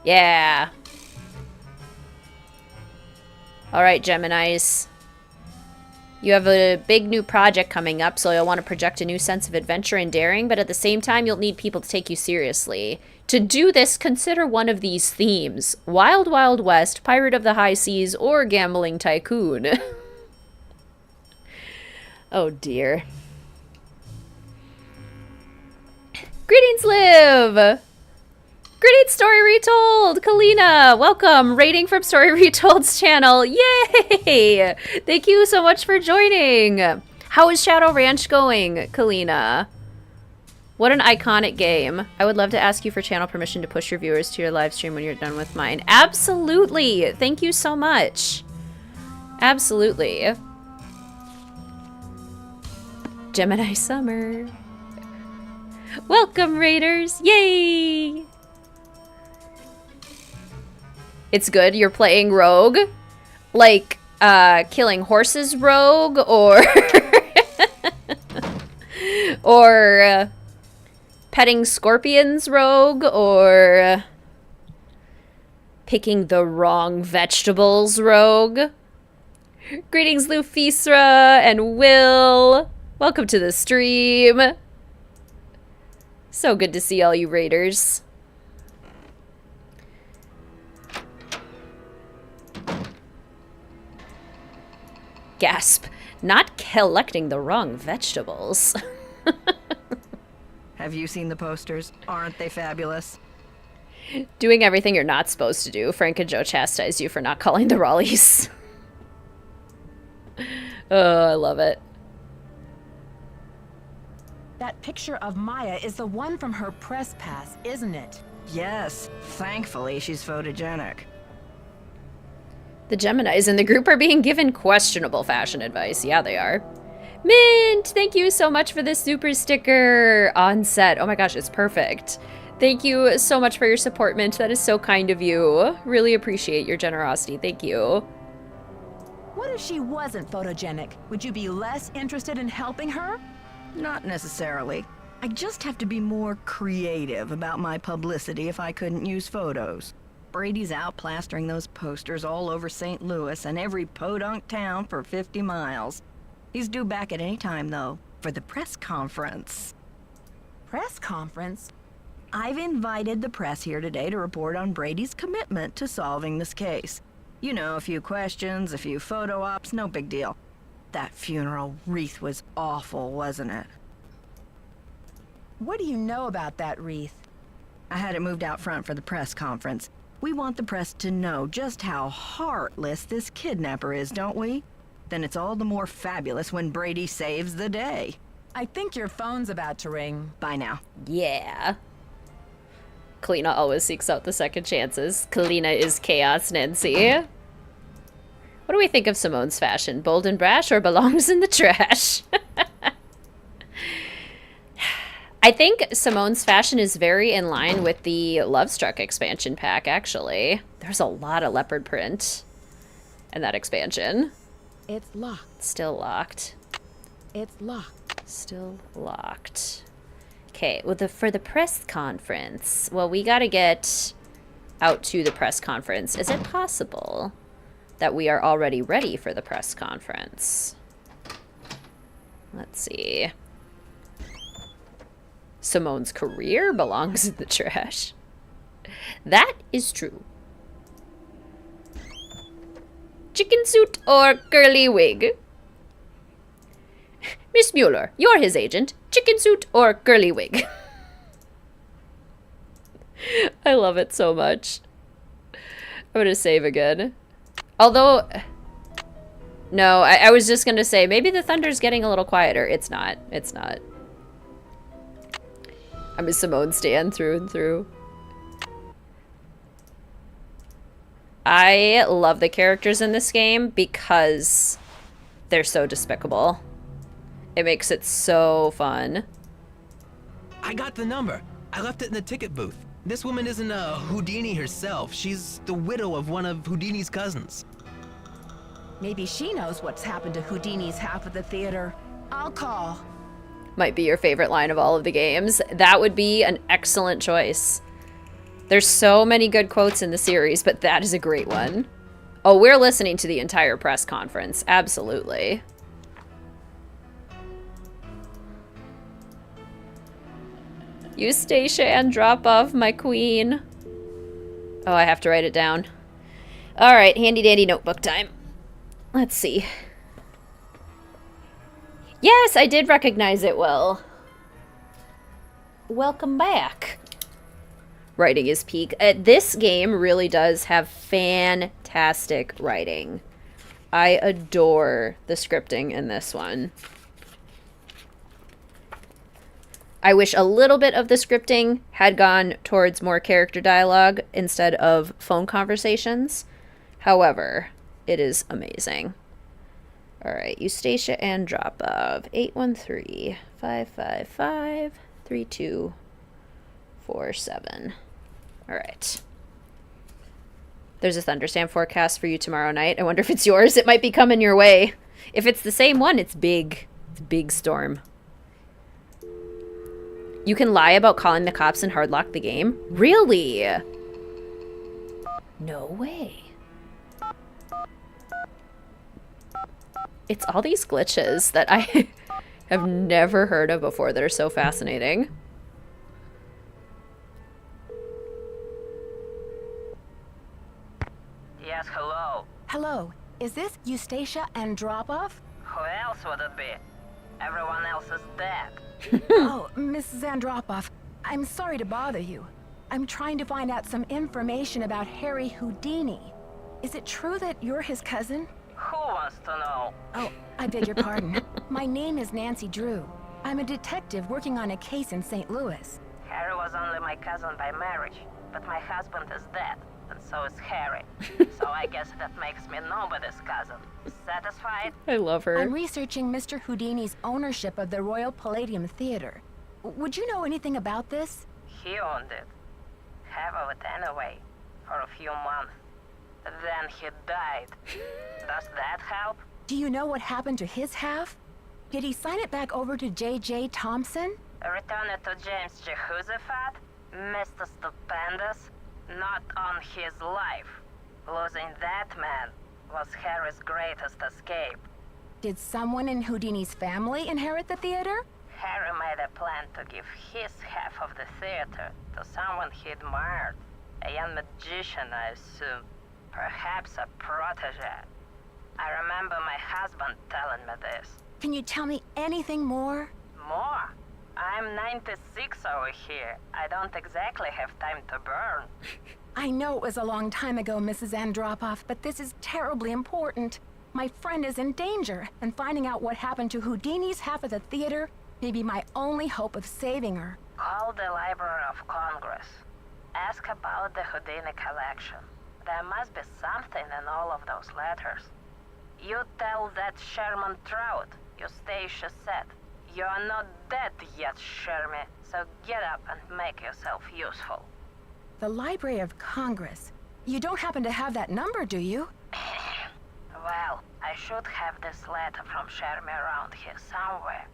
Yeah. Alright, Geminis. You have a big new project coming up, so you'll want to project a new sense of adventure and daring, but at the same time, you'll need people to take you seriously. To do this, consider one of these themes. Wild Wild West, Pirate of the High Seas, or Gambling Tycoon. Oh dear. Greetings, Liv! Greetings, Story Retold! Kalina, welcome! Rating from Story Retold's channel. Yay! Thank you so much for joining! How is Shadow Ranch going, Kalina? What an iconic game. I would love to ask you for channel permission to push your viewers to your live stream when you're done with mine. Absolutely! Thank you so much. Absolutely. Gemini Summer. Welcome, Raiders! Yay! It's good you're playing rogue? Like, killing horses rogue, or... or... petting scorpions rogue, or... picking the wrong vegetables rogue? Greetings, Lufisra and Will! Welcome to the stream! So good to see all you raiders. Gasp. Not collecting the wrong vegetables. Have you seen the posters? Aren't they fabulous? Doing everything you're not supposed to do. Frank and Joe chastise you for not calling the Raleighs. Oh, I love it. That picture of Maya is the one from her press pass, isn't it? Yes. Thankfully, she's photogenic. The Geminis in the group are being given questionable fashion advice. Yeah, they are. Mint, thank you so much for this super sticker on set. Oh my gosh, it's perfect. Thank you so much for your support, Mint. That is so kind of you. Really appreciate your generosity. Thank you. What if she wasn't photogenic? Would you be less interested in helping her? Not necessarily. I just have to be more creative about my publicity if I couldn't use photos. Brady's out plastering those posters all over St. Louis and every podunk town for 50 miles. He's due back at any time, though, for the press conference. Press conference? I've invited the press here today to report on Brady's commitment to solving this case. You know, a few questions, a few photo ops, no big deal. That funeral wreath was awful, wasn't it? What do you know about that wreath? I had it moved out front for the press conference. We want the press to know just how heartless this kidnapper is, don't we? Then it's all the more fabulous when Brady saves the day. I think your phone's about to ring. Bye now. Yeah. Kalina always seeks out the second chances. Kalina is Chaos Nancy. What do we think of Simone's fashion? Bold and brash or belongs in the trash? I think Simone's fashion is very in line with the Lovestruck expansion pack, actually. There's a lot of leopard print in that expansion. It's locked. Still locked. It's locked. Still locked. Okay, well, for the press conference, well, we gotta get out to the press conference. Is it possible that we are already ready for the press conference? Let's see. Simone's career belongs in the trash. That is true. chicken suit or curly wig? Miss Mueller, you're his agent. Chicken suit or curly wig? I love it so much. I'm gonna save again. Although, no, I was just gonna say, maybe the thunder's getting a little quieter. It's not. It's not. I'm a Simone stan through and through. I love the characters in this game because they're so despicable. It makes it so fun. I got the number. I left it in the ticket booth. This woman isn't Houdini herself. She's the widow of one of Houdini's cousins. Maybe she knows what's happened to Houdini's half of the theater. I'll call. Might be your favorite line of all of the games. That would be an excellent choice. There's so many good quotes in the series, but that is a great one. Oh, we're listening to the entire press conference. Absolutely. Eustacia Andropov, my queen. Oh, I have to write it down. All right, handy dandy notebook time. Let's see. Yes, I did recognize it well. Welcome back. Writing is peak. This game really does have fantastic writing. I adore the scripting in this one. I wish a little bit of the scripting had gone towards more character dialogue instead of phone conversations. However, it is amazing. All right, Eustacia Andropov, 813-555-3247. All right. There's a thunderstorm forecast for you tomorrow night. I wonder if it's yours. It might be coming your way. If it's the same one, it's big. It's a big storm. You can lie about calling the cops and hardlock the game? Really? No way. It's all these glitches that I have never heard of before that are so fascinating. Yes, hello. Hello, is this Eustacia Andropov? Who else would it be? Everyone else is dead. Oh, Mrs. Andropov, I'm sorry to bother you. I'm trying to find out some information about Harry Houdini. Is it true that you're his cousin? Who wants to know? Oh, I beg your pardon. My name is Nancy Drew. I'm a detective working on a case in St. Louis. Harry was only my cousin by marriage, but my husband is dead, and so is Harry. So I guess that makes me nobody's cousin. Satisfied? I love her. I'm researching Mr. Houdini's ownership of the Royal Palladium Theater. Would you know anything about this? He owned it. Half of it anyway, for a few months. Then he died. Does that help? Do you know what happened to his half? Did he sign it back over to J.J. Thompson? Return it to James Jehoshaphat? Mr. Stupendous? Not on his life. Losing that man was Harry's greatest escape. Did someone in Houdini's family inherit the theater? Harry made a plan to give his half of the theater to someone he admired. A young magician, I assume. Perhaps a protege. I remember my husband telling me this. Can you tell me anything more? More? I'm 96 over here. I don't exactly have time to burn. I know it was a long time ago, Mrs. Andropov, but this is terribly important. My friend is in danger, and finding out what happened to Houdini's half of the theater may be my only hope of saving her. Call the Library of Congress. Ask about the Houdini collection. There must be something in all of those letters. You tell that Sherman Trout, Eustacia said. You're not dead yet, Shermy, so get up and make yourself useful. The Library of Congress. You don't happen to have that number, do you? Well, I should have this letter from Shermy around here somewhere.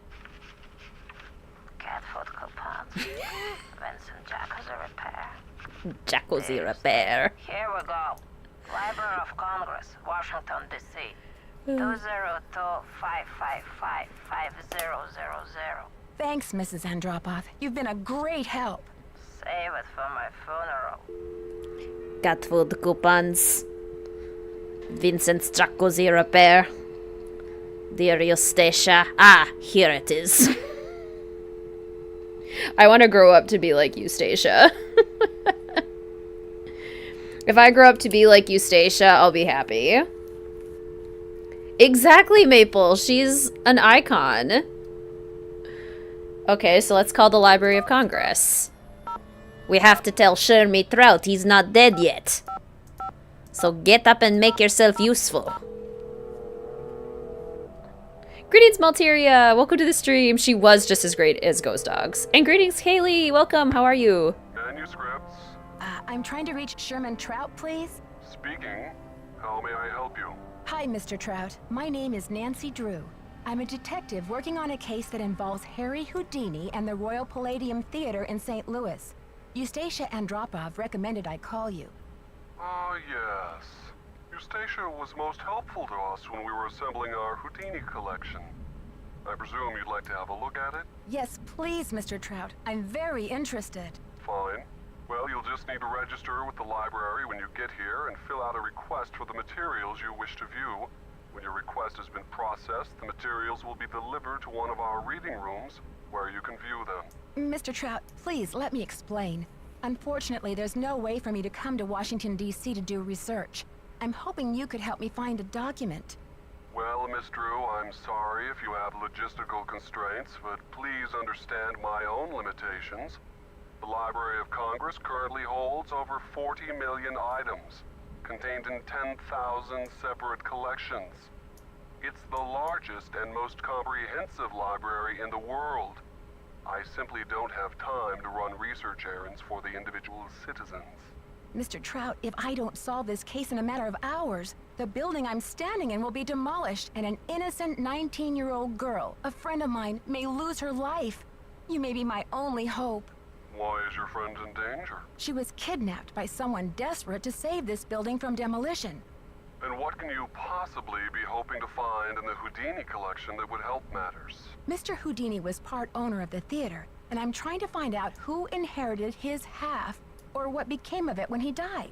Cat food coupons. Vincent Jacuzzi repair. Jacuzzi repair. Here we go. Library of Congress, Washington, D.C. 202-555-5000. Thanks, Mrs. Andropov. You've been a great help. Save it for my funeral. Cat food coupons. Vincent's Jacuzzi repair. Dear Eustacia. Ah, here it is. I want to grow up to be like Eustacia. If I grow up to be like Eustacia, I'll be happy. Exactly, Maple. She's an icon. Okay, so let's call the Library of Congress. We have to tell Shermy Trout he's not dead yet. So get up and make yourself useful. Greetings, Malteria. Welcome to the stream. She was just as great as Ghost Dogs. And greetings, Kaylee. Welcome. How are you? Manuscripts. I'm trying to reach Sherman Trout, please. Speaking. How may I help you? Hi, Mr. Trout. My name is Nancy Drew. I'm a detective working on a case that involves Harry Houdini and the Royal Palladium Theater in St. Louis. Eustacia Andropov recommended I call you. Ah, yes. Eustacia was most helpful to us when we were assembling our Houdini collection. I presume you'd like to have a look at it? Yes, please, Mr. Trout. I'm very interested. Fine. Well, you'll just need to register with the library when you get here and fill out a request for the materials you wish to view. When your request has been processed, the materials will be delivered to one of our reading rooms where you can view them. Mr. Trout, please let me explain. Unfortunately, there's no way for me to come to Washington, D.C. to do research. I'm hoping you could help me find a document. Well, Miss Drew, I'm sorry if you have logistical constraints, but please understand my own limitations. The Library of Congress currently holds over 40 million items, contained in 10,000 separate collections. It's the largest and most comprehensive library in the world. I simply don't have time to run research errands for the individual citizens. Mr. Trout, if I don't solve this case in a matter of hours, the building I'm standing in will be demolished and an innocent 19-year-old girl, a friend of mine, may lose her life. You may be my only hope. Why is your friend in danger? She was kidnapped by someone desperate to save this building from demolition. And what can you possibly be hoping to find in the Houdini collection that would help matters? Mr. Houdini was part owner of the theater, and I'm trying to find out who inherited his half or what became of it when he died.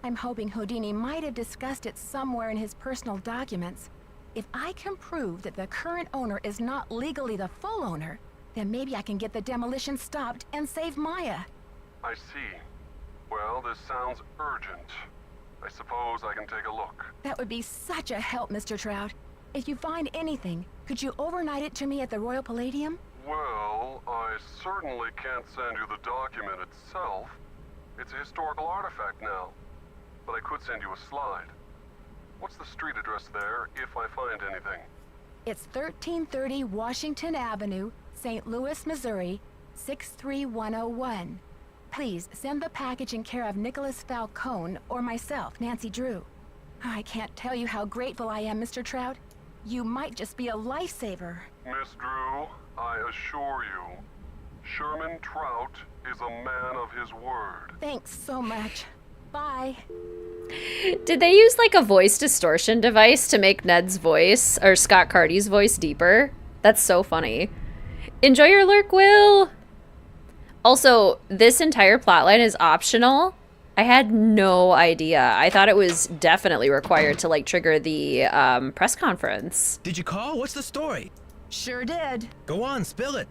I'm hoping Houdini might have discussed it somewhere in his personal documents. If I can prove that the current owner is not legally the full owner, then maybe I can get the demolition stopped and save Maya. I see. Well, this sounds urgent. I suppose I can take a look. That would be such a help, Mr. Trout. If you find anything, could you overnight it to me at the Royal Palladium? Well, I certainly can't send you the document itself. It's a historical artifact now. But I could send you a slide. What's the street address there, if I find anything? It's 1330 Washington Avenue, St. Louis, Missouri, 63101. Please send the package in care of Nicholas Falcone or myself, Nancy Drew. I can't tell you how grateful I am, Mr. Trout. You might just be a lifesaver. Miss Drew, I assure you, Sherman Trout is a man of his word. Thanks so much. Bye. Did they use like a voice distortion device to make Ned's voice or Scott Carty's voice deeper? That's so funny. Enjoy your lurk, Will. Also, this entire plotline is optional. I had no idea. I thought it was definitely required to like trigger the press conference. Did you call? What's the story? Sure did. Go on, spill it.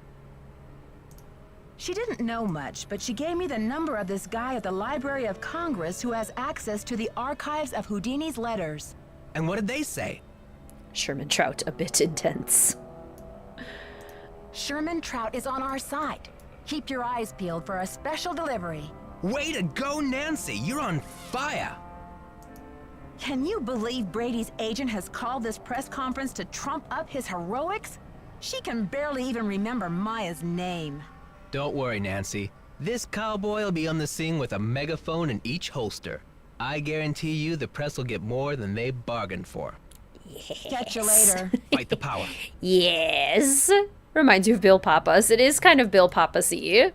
She didn't know much, but she gave me the number of this guy at the Library of Congress who has access to the archives of Houdini's letters. And what did they say? Sherman Trout, a bit intense. Sherman Trout is on our side. Keep your eyes peeled for a special delivery. Way to go, Nancy! You're on fire! Can you believe Brady's agent has called this press conference to trump up his heroics? She can barely even remember Maya's name. Don't worry, Nancy. This cowboy will be on the scene with a megaphone in each holster. I guarantee you the press will get more than they bargained for. Yes. Catch you later. Fight the power. Yes. Reminds you of Bill Pappas. It is kind of Bill Pappas-y.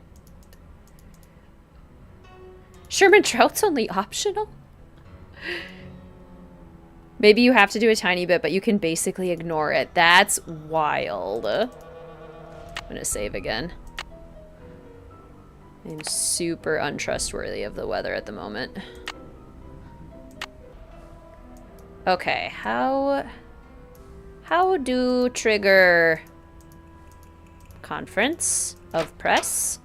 Sherman Trout's only optional? Maybe you have to do a tiny bit, but you can basically ignore it. That's wild. I'm gonna save again. I'm super untrustworthy of the weather at the moment. Okay, how do trigger conference of press?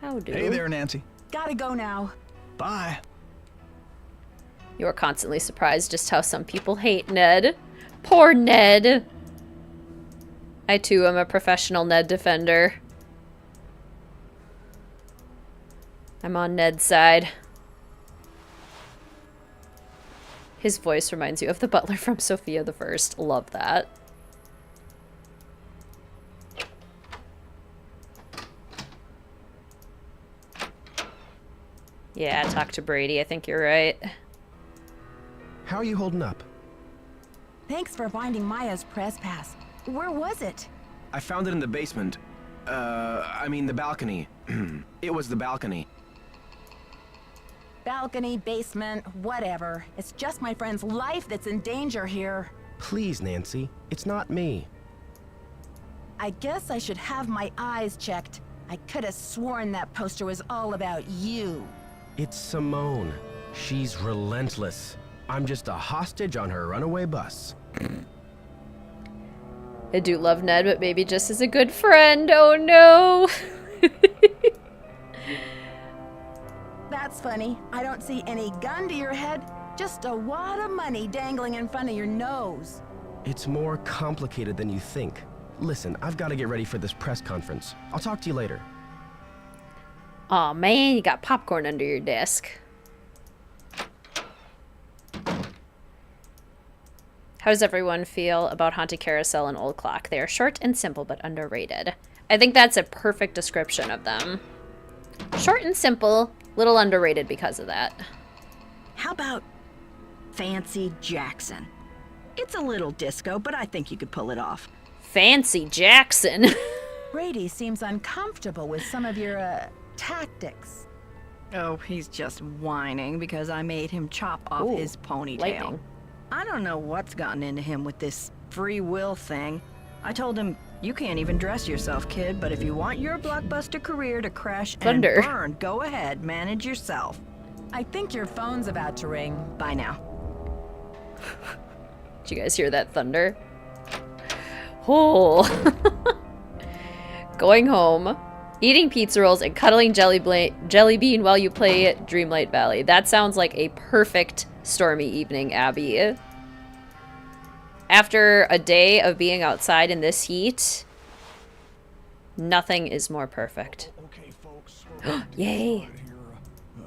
How do? Hey there, Nancy. Gotta go now. Bye. You are constantly surprised just how some people hate Ned. Poor Ned. I too am a professional Ned defender. I'm on Ned's side. His voice reminds you of the butler from Sophia the First. Love that. Yeah, talk to Brady. I think you're right. How are you holding up? Thanks for finding Maya's press pass. Where was it? I found it in the basement. I mean the balcony. It was the balcony. Balcony, basement, whatever. It's just my friend's life that's in danger here. Please, Nancy. It's not me. I guess I should have my eyes checked. I could have sworn that poster was all about you. It's Simone. She's relentless. I'm just a hostage on her runaway bus. I do love Ned, but maybe just as a good friend. Oh no! That's funny. I don't see any gun to your head, just a wad of money dangling in front of your nose. It's more complicated than you think. Listen, I've got to get ready for this press conference. I'll talk to you later. Aw, man, you got popcorn under your desk. How does everyone feel about Haunted Carousel and Old Clock? They are short and simple, but underrated. I think that's a perfect description of them. Short and simple, little underrated because of that. How about Fancy Jackson? It's a little disco, but I think you could pull it off. Fancy Jackson. Brady seems uncomfortable with some of your, tactics. Oh, he's just whining because I made him chop off his ponytail. Lightning. I don't know what's gotten into him with this free will thing. I told him, you can't even dress yourself, kid, but if you want your blockbuster career to crash and burn, go ahead, manage yourself. I think your phone's about to ring. Bye now. Did you guys hear that thunder? Oh. Going home, eating pizza rolls, and cuddling Jelly Bean while you play Dreamlight Valley. That sounds like a perfect stormy evening, Abby. After a day of being outside in this heat, nothing is more perfect. Okay, folks. Yay.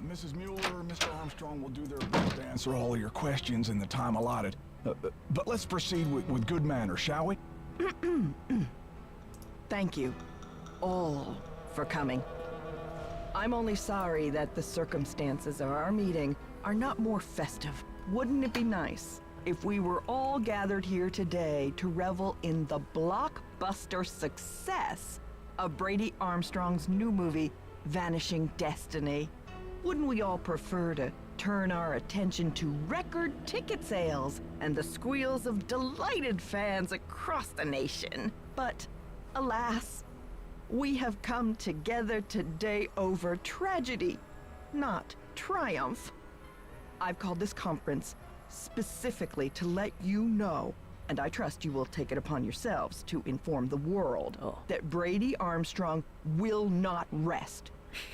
Mrs. Mueller, Mr. Armstrong will do their best to answer all of your questions in the time allotted. But let's proceed with good manners, shall we? Thank you, all, for coming. I'm only sorry that the circumstances of our meeting are not more festive. Wouldn't it be nice if we were all gathered here today to revel in the blockbuster success of Brady Armstrong's new movie, Vanishing Destiny? Wouldn't we all prefer to turn our attention to record ticket sales and the squeals of delighted fans across the nation? But, alas, we have come together today over tragedy, not triumph. I've called this conference specifically to let you know, and I trust you will take it upon yourselves to inform the world, that Brady Armstrong will not rest.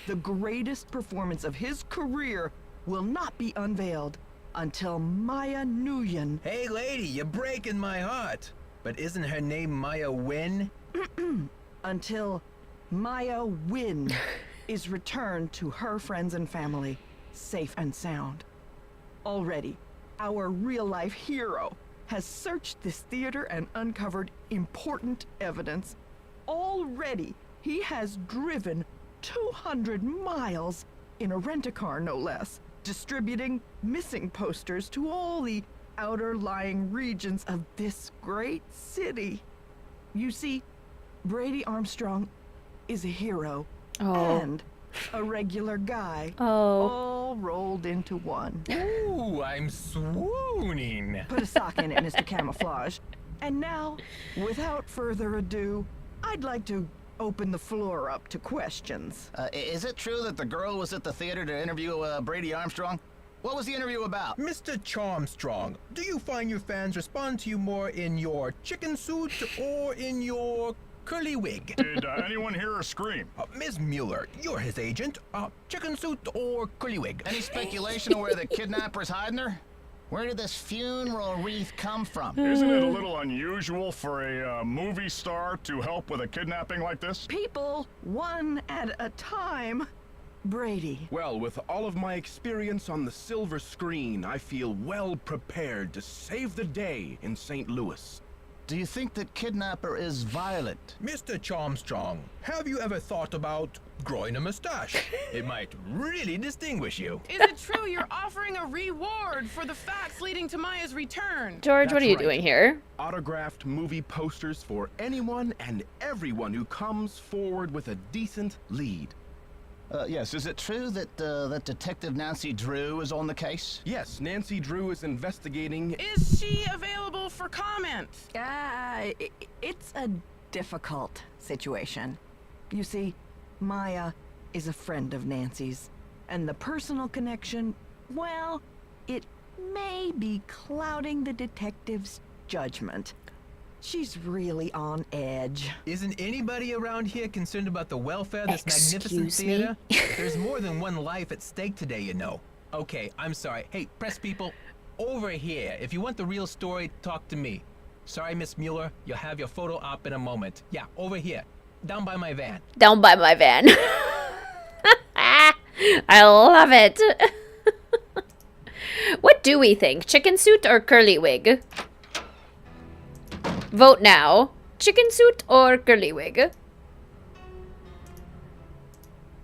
The greatest performance of his career will not be unveiled until Maya Nguyen. Hey lady, you're breaking my heart. But isn't her name Maya Wynn? Until Maya Wynn is returned to her friends and family, safe and sound. Already, our real-life hero has searched this theater and uncovered important evidence. Already, he has driven 200 miles in a rent-a-car, no less, distributing missing posters to all the outer-lying regions of this great city. You see, Brady Armstrong is a hero and a regular guy, all rolled into one. Ooh, I'm swooning. Put a sock in it, Mr. Camouflage. And now, without further ado, I'd like to open the floor up to questions. Is it true that the girl was at the theater to interview Brady Armstrong? What was the interview about? Mr. Charmstrong, do you find your fans respond to you more in your chicken suit or in your curly wig? Did anyone hear her scream? Ms. Mueller, you're his agent. Chicken suit or curly wig? Any speculation of where the kidnapper's hiding her? Where did this funeral wreath come from? Isn't it a little unusual for a movie star to help with a kidnapping like this? People, one at a time. Brady. Well, with all of my experience on the silver screen, I feel well prepared to save the day in St. Louis. Do you think that kidnapper is violent? Mr. Charmstrong, have you ever thought about growing a mustache? It might really distinguish you. Is it true you're offering a reward for the facts leading to Maya's return? George, what That's are you right. doing here? Autographed movie posters for anyone and everyone who comes forward with a decent lead. Yes, is it true that that Detective Nancy Drew is on the case? Yes, Nancy Drew is investigating. Is she available for comment? It's a difficult situation. You see, Maya is a friend of Nancy's, and the personal connection, well, it may be clouding the detective's judgment. She's really on edge. Isn't anybody around here concerned about the welfare of this magnificent Excuse theater? me? There's more than one life at stake today, you know. Okay, I'm sorry. Hey, press people, over here. If you want the real story, talk to me. Sorry, Miss Mueller, you'll have your photo op in a moment. Yeah, over here, down by my van. Down by my van. I love it. What do we think? Chicken suit or curly wig? Vote now. Chicken suit or curly wig?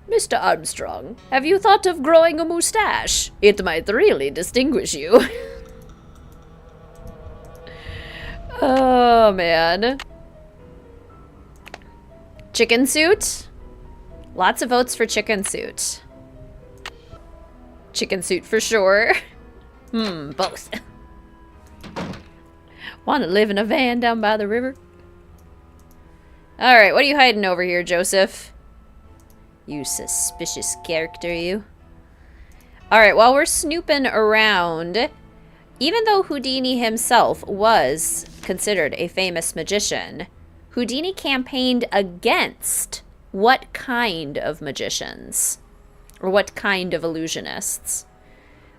Mr. Armstrong, have you thought of growing a mustache? It might really distinguish you. Oh, man. Chicken suit? Lots of votes for chicken suit. Chicken suit for sure. Both. Want to live in a van down by the river? Alright, what are you hiding over here, Joseph? You suspicious character, you. Alright, while we're snooping around, even though Houdini himself was considered a famous magician, Houdini campaigned against what kind of magicians? Or what kind of illusionists?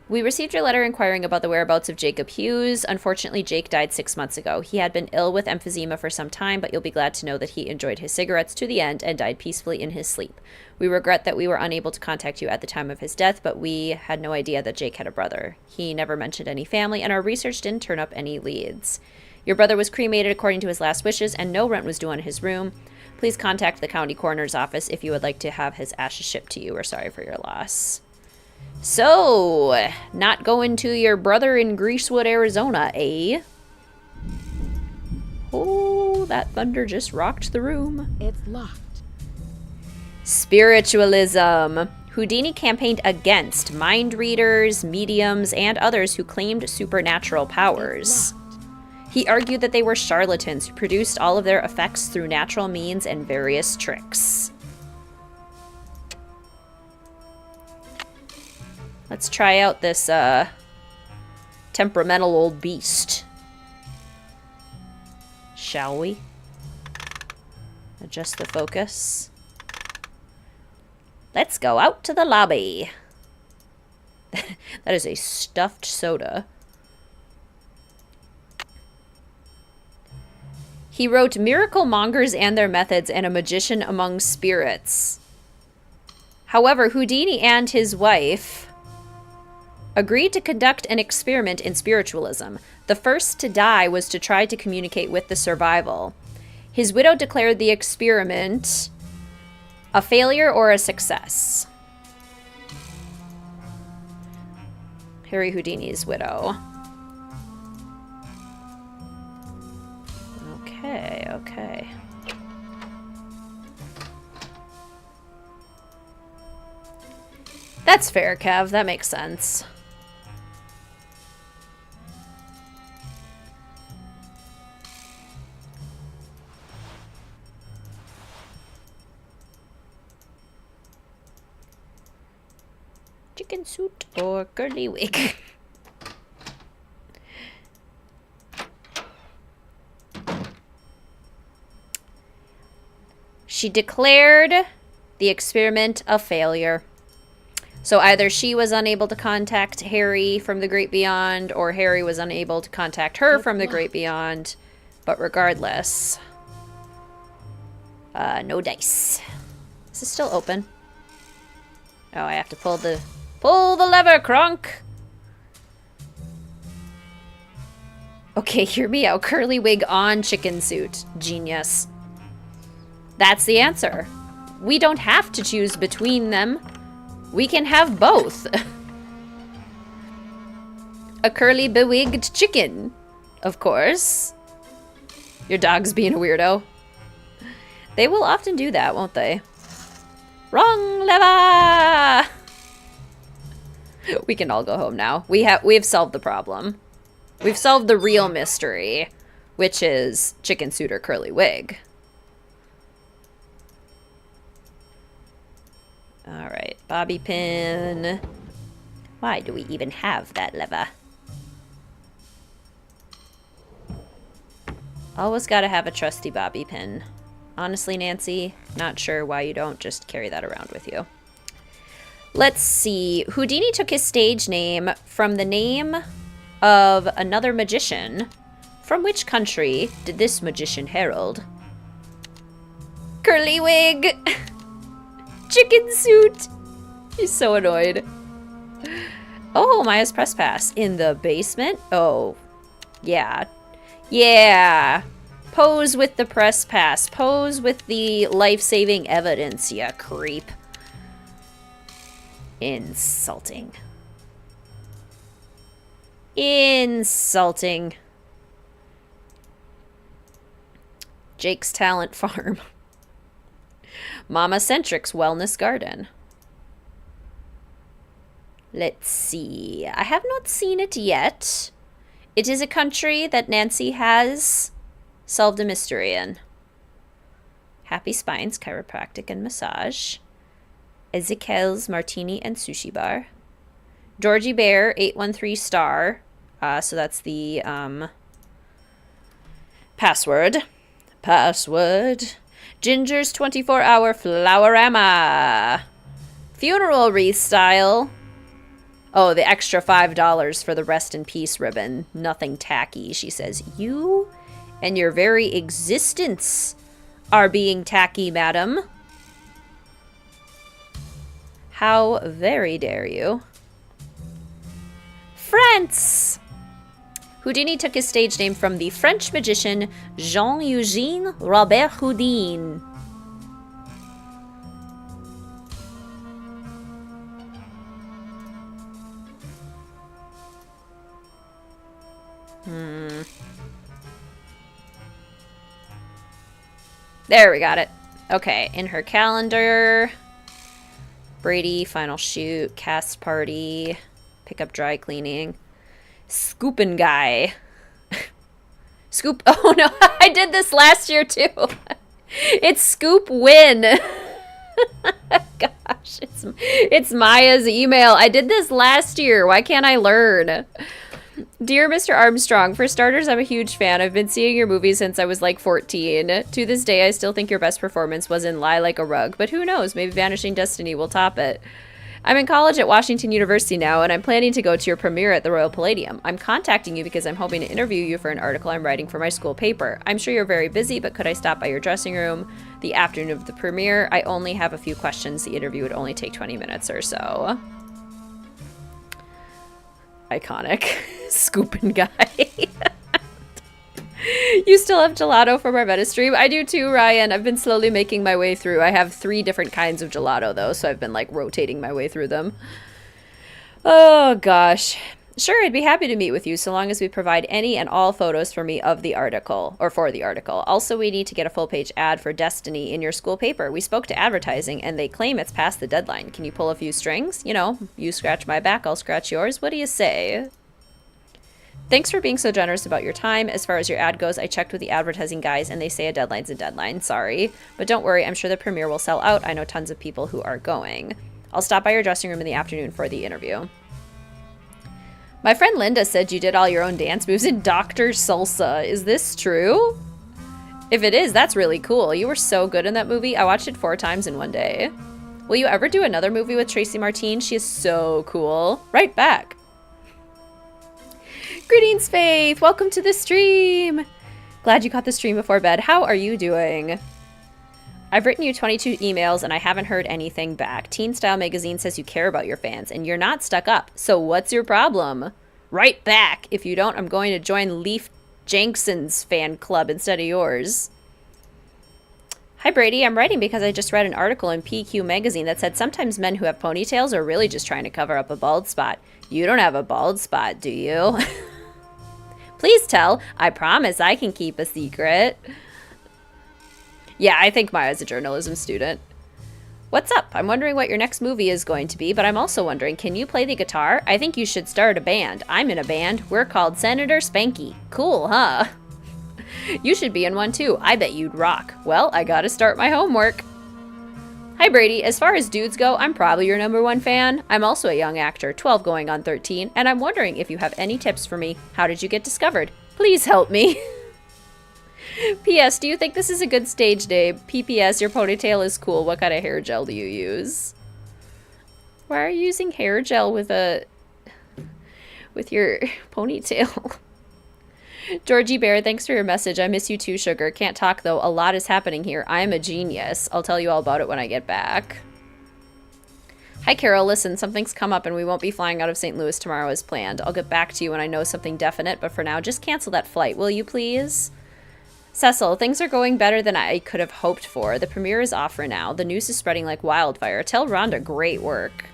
We received your letter inquiring about the whereabouts of Jacob Hughes. Unfortunately, Jake died 6 months ago. He had been ill with emphysema for some time, but you'll be glad to know that he enjoyed his cigarettes to the end and died peacefully in his sleep. We regret that we were unable to contact you at the time of his death, but we had no idea that Jake had a brother. He never mentioned any family, and our research didn't turn up any leads. Your brother was cremated according to his last wishes, and no rent was due on his room. Please contact the county coroner's office if you would like to have his ashes shipped to you. We're sorry for your loss. So, not going to your brother in Greasewood, Arizona, eh? Oh, that thunder just rocked the room. It's locked. Spiritualism. Houdini campaigned against mind readers, mediums, and others who claimed supernatural powers. He argued that they were charlatans who produced all of their effects through natural means and various tricks. Let's try out this temperamental old beast. Shall we? Adjust the focus. Let's go out to the lobby. That is a stuffed soda. He wrote Miracle Mongers and Their Methods and A Magician Among Spirits. However, Houdini and his wife agreed to conduct an experiment in spiritualism. The first to die was to try to communicate with the survival. His widow declared the experiment a failure or a success. Harry Houdini's widow. Okay, okay. That's fair, Kev. That makes sense. Chicken suit or curly wig? She declared the experiment a failure. So either she was unable to contact Harry from the Great Beyond, or Harry was unable to contact her from the Great Beyond. But regardless, no dice. Is this still open? Oh, I have to pull the lever, Kronk. Okay, hear me out. Curly wig on chicken suit. Genius. That's the answer. We don't have to choose between them. We can have both. A curly bewigged chicken, of course. Your dog's being a weirdo. They will often do that, won't they? Wrong lever! We can all go home now. We have solved the problem. We've solved the real mystery, which is chicken suit or curly wig. All right, bobby pin. Why do we even have that lever? Always gotta have a trusty bobby pin. Honestly, Nancy, not sure why you don't just carry that around with you. Let's see. Houdini took his stage name from the name of another magician. From which country did this magician herald? Curly wig! Chicken suit! He's so annoyed. Oh, Maya's press pass. In the basement? Oh, yeah. Yeah. Pose with the press pass. Pose with the life-saving evidence, ya creep. Insulting. Insulting. Jake's Talent Farm. Mama Centric's Wellness Garden. Let's see. I have not seen it yet. It is a country that Nancy has solved a mystery in. Happy Spines Chiropractic and Massage. Ezekiel's Martini and Sushi Bar. Georgie Bear 813 star. So that's the password. Password. Ginger's 24-hour Flowerama. Funeral wreath style. Oh, the extra $5 for the rest in peace ribbon. Nothing tacky, she says. You and your very existence are being tacky, madam. How very dare you. France! Houdini took his stage name from the French magician Jean-Eugène Robert Houdin. There, we got it. Okay, in her calendar. Brady, final shoot, cast party, pick up dry cleaning. Scoopin' guy. Scoop. Oh no, I did this last year too. It's Scoop Win. Gosh, it's Maya's email. I did this last year. Why can't I learn? Dear Mr. Armstrong, for starters, I'm a huge fan. I've been seeing your movies since I was like 14. To this day, I still think your best performance was in Lie Like a Rug, but who knows? Maybe Vanishing Destiny will top it. I'm in college at Washington University now, and I'm planning to go to your premiere at the Royal Palladium. I'm contacting you because I'm hoping to interview you for an article I'm writing for my school paper. I'm sure you're very busy, but could I stop by your dressing room the afternoon of the premiere? I only have a few questions. The interview would only take 20 minutes or so. Iconic. Scoopin' guy. You still have gelato from our Meta stream? I do too, Ryan. I've been slowly making my way through. I have 3 different kinds of gelato, though, so I've been, like, rotating my way through them. Oh, gosh. Sure, I'd be happy to meet with you, so long as we provide any and all photos for me of the article, or for the article. Also, we need to get a full-page ad for Destiny in your school paper. We spoke to advertising, and they claim it's past the deadline. Can you pull a few strings? You know, you scratch my back, I'll scratch yours. What do you say? Thanks for being so generous about your time. As far as your ad goes, I checked with the advertising guys and they say a deadline's a deadline. Sorry. But don't worry, I'm sure the premiere will sell out. I know tons of people who are going. I'll stop by your dressing room in the afternoon for the interview. My friend Linda said you did all your own dance moves in Dr. Salsa. Is this true? If it is, that's really cool. You were so good in that movie. I watched it 4 times in one day. Will you ever do another movie with Tracy Martin? She is so cool. Right back. Greetings, Faith. Welcome to the stream. Glad you caught the stream before bed. How are you doing? I've written you 22 emails and I haven't heard anything back. Teen Style Magazine says you care about your fans and you're not stuck up. So what's your problem? Right back. If you don't, I'm going to join Leaf Jenkson's fan club instead of yours. Hi, Brady. I'm writing because I just read an article in PQ Magazine that said sometimes men who have ponytails are really just trying to cover up a bald spot. You don't have a bald spot, do you? Please tell. I promise I can keep a secret. Yeah, I think Maya's a journalism student. What's up? I'm wondering what your next movie is going to be, but I'm also wondering, can you play the guitar? I think you should start a band. I'm in a band. We're called Senator Spanky. Cool, huh? You should be in one too. I bet you'd rock. Well, I gotta start my homework. Hi, Brady. As far as dudes go, I'm probably your #1 fan. I'm also a young actor, 12 going on 13, and I'm wondering if you have any tips for me. How did you get discovered? Please help me. P.S. Do you think this is a good stage name? P.P.S. Your ponytail is cool. What kind of hair gel do you use? Why are you using hair gel with your ponytail? Georgie Bear, thanks for your message. I miss you too, sugar. Can't talk though. A lot is happening here. I am a genius. I'll tell you all about it when I get back. Hi, Carol. Listen, something's come up and we won't be flying out of St. Louis tomorrow as planned. I'll get back to you when I know something definite, but for now, just cancel that flight, will you please? Cecil, things are going better than I could have hoped for. The premiere is off for now. The news is spreading like wildfire. Tell Rhonda great work.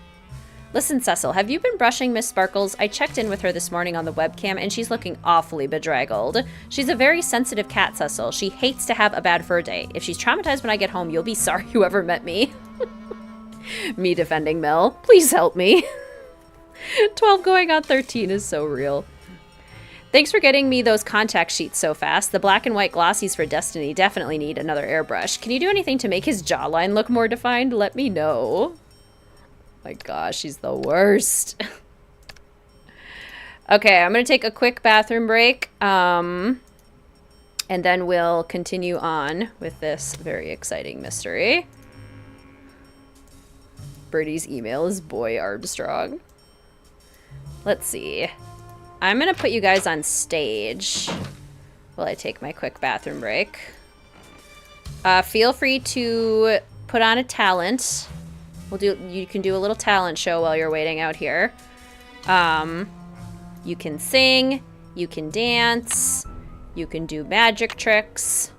Listen, Cecil, have you been brushing Miss Sparkles? I checked in with her this morning on the webcam, and she's looking awfully bedraggled. She's a very sensitive cat, Cecil. She hates to have a bad fur day. If she's traumatized when I get home, you'll be sorry you ever met me. Me defending Mel. Please help me. 12 going on 13 is so real. Thanks for getting me those contact sheets so fast. The black and white glossies for Destiny definitely need another airbrush. Can you do anything to make his jawline look more defined? Let me know. My gosh, he's the worst. Okay, I'm going to take a quick bathroom break. And then we'll continue on with this very exciting mystery. Brady's email is Boy Armstrong. Let's see. I'm going to put you guys on stage while I take my quick bathroom break. Feel free to put on a talent. You can do a little talent show while you're waiting out here. You can sing, you can dance, you can do magic tricks,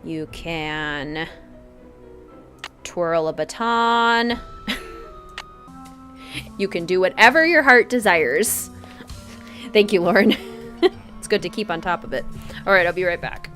you can twirl a baton. You can do whatever your heart desires. Thank you, Lauren. It's good to keep on top of it. All right, I'll be right back.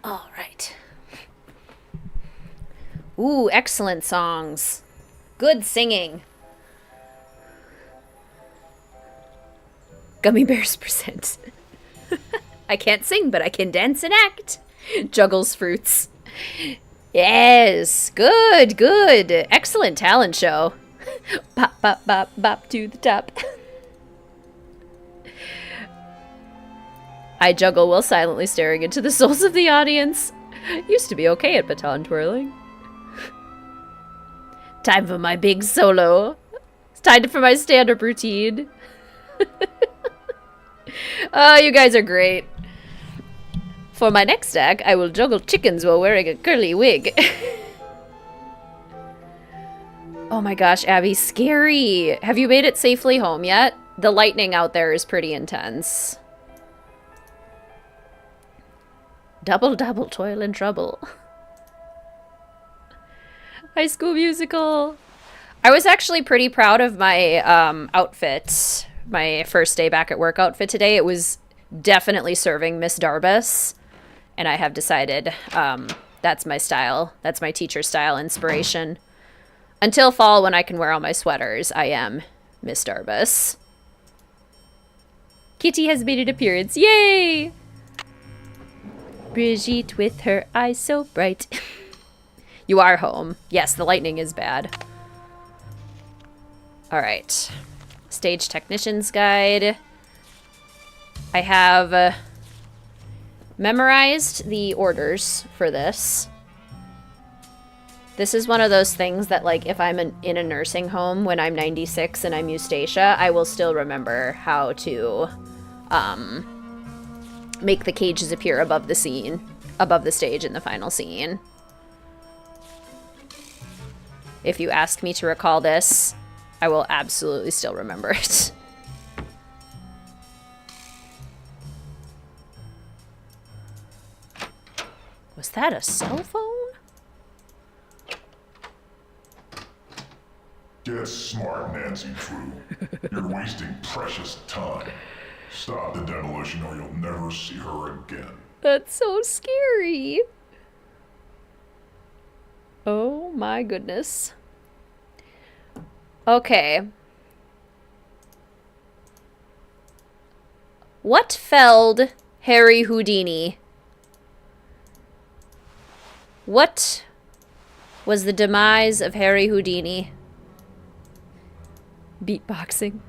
All right. Ooh, excellent songs. Good singing. Gummy Bears present. I can't sing, but I can dance and act. Juggles fruits. Yes, good, good. Excellent talent show. Bop, bop, bop, bop to the top. I juggle while silently staring into the souls of the audience. Used to be okay at baton twirling. Time for my big solo. It's time for my stand-up routine. Oh, you guys are great. For my next act, I will juggle chickens while wearing a curly wig. Oh my gosh, Abby, scary. Have you made it safely home yet? The lightning out there is pretty intense. Double, double, toil and trouble. High School Musical. I was actually pretty proud of my outfit. My first day back at work outfit today. It was definitely serving Miss Darbus. And I have decided that's my style. That's my teacher style inspiration. Until fall when I can wear all my sweaters, I am Miss Darbus. Kitty has made an appearance. Yay! Brigitte with her eyes so bright. You are home. Yes, the lightning is bad. All right. Stage Technician's Guide. I have memorized the orders for this. This is one of those things that, like, if I'm in a nursing home when I'm 96 and I'm Eustacia, I will still remember how to make the cages appear above the scene, above the stage in the final scene. If you ask me to recall this, I will absolutely still remember it. Was that a cell phone? Get smart, Nancy Drew. You're wasting precious time. Stop the demolition or you'll never see her again. That's so scary. Oh my goodness. Okay. What felled Harry Houdini? What was the demise of Harry Houdini? Beatboxing.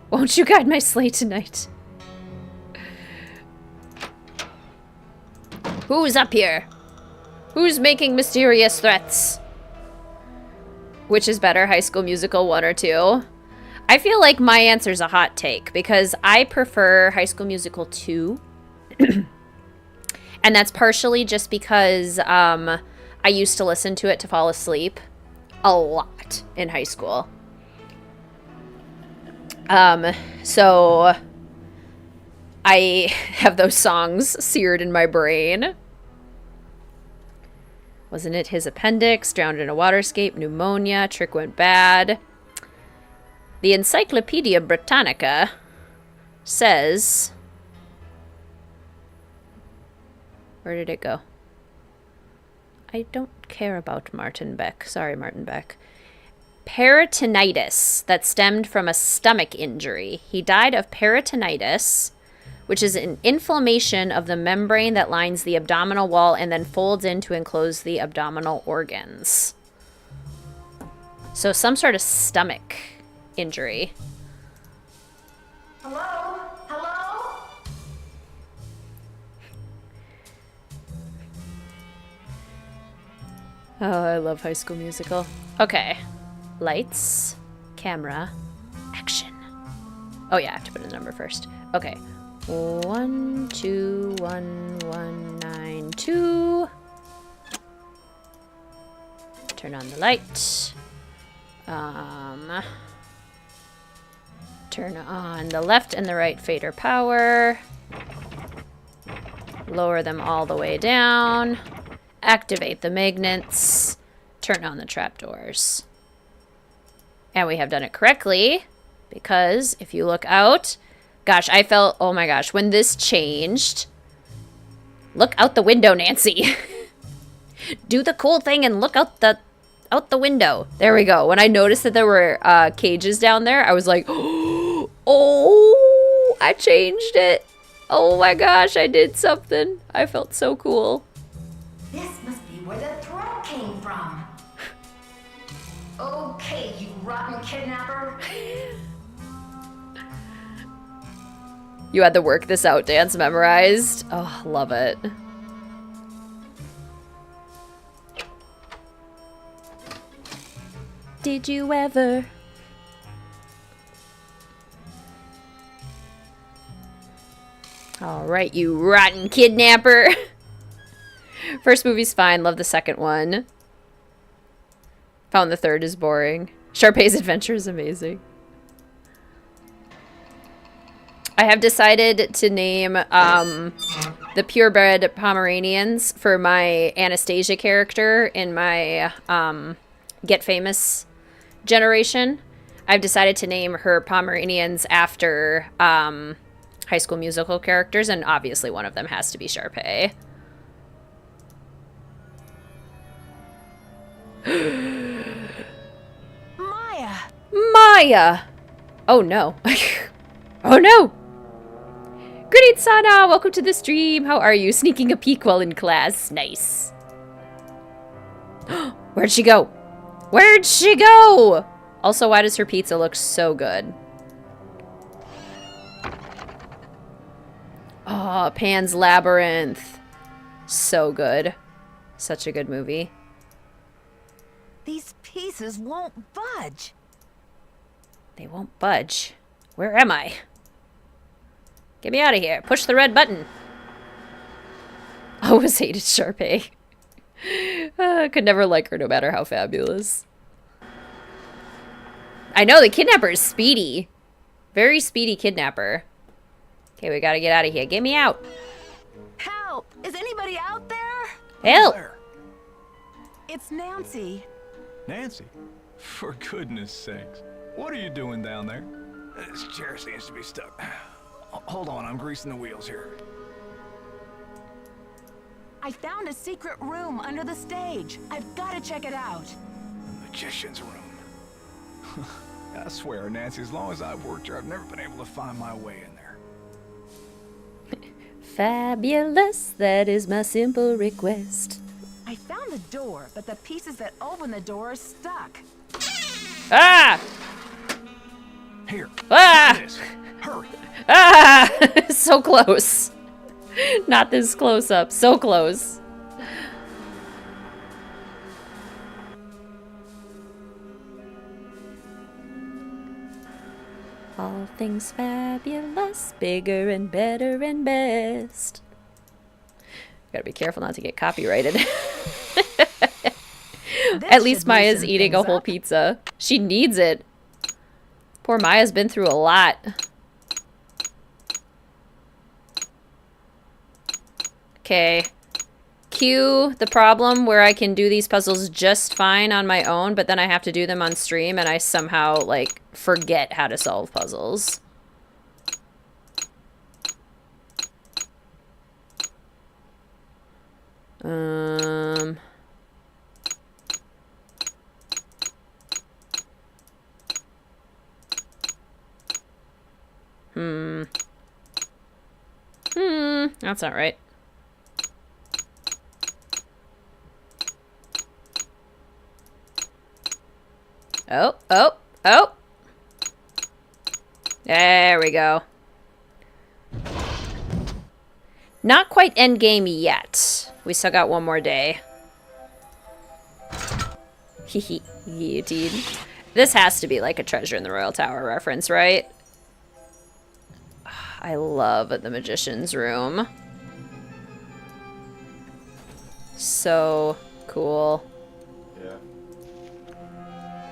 Won't you guide my sleigh tonight? Who's up here? Who's making mysterious threats? Which is better, High School Musical 1 or 2? I feel like my answer's a hot take because I prefer High School Musical 2. And that's partially just because I used to listen to it to fall asleep a lot in high school. So I have those songs seared in my brain. Wasn't it his appendix? Drowned in a waterscape, pneumonia, trick went bad. The Encyclopedia Britannica says... Where did it go? I don't care about Martin Beck. Sorry, Martin Beck. Peritonitis that stemmed from a stomach injury. He died of peritonitis, which is an inflammation of the membrane that lines the abdominal wall and then folds in to enclose the abdominal organs. So some sort of stomach injury. Hello? Hello? Oh, I love High School Musical. Okay. Lights, camera, action. Oh yeah, I have to put a number first. Okay. 121192. Turn on the light. Turn on the left and the right fader power. Lower them all the way down. Activate the magnets. Turn on the trapdoors. And we have done it correctly, because if you look out, gosh, I felt, oh my gosh, when this changed, Look out the window, Nancy. Do the cool thing and look out the window. There we go. When I noticed that there were cages down there, I was like, oh, I changed it. Oh my gosh, I did something. I felt so cool. This must be where the throat came from. Okay, you rotten kidnapper. You had the work this out dance memorized. Oh, love it. Did you ever? All right, you rotten kidnapper. First movie's fine. Love the second one. Found the third is boring. Sharpay's adventure is amazing. I have decided to name the purebred Pomeranians for my Anastasia character in my Get Famous generation. I've decided to name her Pomeranians after High School Musical characters, and obviously one of them has to be Sharpay. Maya! Maya! Oh no. Oh no! Greetings, Sana! Welcome to the stream. How are you? Sneaking a peek while in class. Nice. Where'd she go? Where'd she go? Also, why does her pizza look so good? Oh, Pan's Labyrinth. So good. Such a good movie. These pieces won't budge. They won't budge. Where am I? Get me out of here. Push the red button. I always hated Sharpay. I could never like her no matter how fabulous. I know, the kidnapper is speedy. Very speedy kidnapper. Okay, we gotta get out of here. Get me out. Help! Is anybody out there? Help! It's Nancy. Nancy? For goodness sakes. What are you doing down there? This chair seems to be stuck. Hold on, I'm greasing the wheels here. I found a secret room under the stage. I've got to check it out. The magician's room. I swear, Nancy, as long as I've worked here, I've never been able to find my way in there. Fabulous, that is my simple request. I found the door, but the pieces that open the door are stuck. Ah! Here. Ah! Hurry. Ah! So close. Not this close up. So close. All things fabulous, bigger and better and best. Gotta be careful not to get copyrighted. At least Maya's eating a whole pizza. She needs it. Poor Maya's been through a lot. Okay. Cue the problem where I can do these puzzles just fine on my own, but then I have to do them on stream and I somehow, like, forget how to solve puzzles. That's not right. Oh, oh, oh. There we go. Not quite endgame yet. We still got one more day. Hehe, guillotine. This has to be like a Treasure in the Royal Tower reference, right? I love the Magician's Room. So cool. Yeah.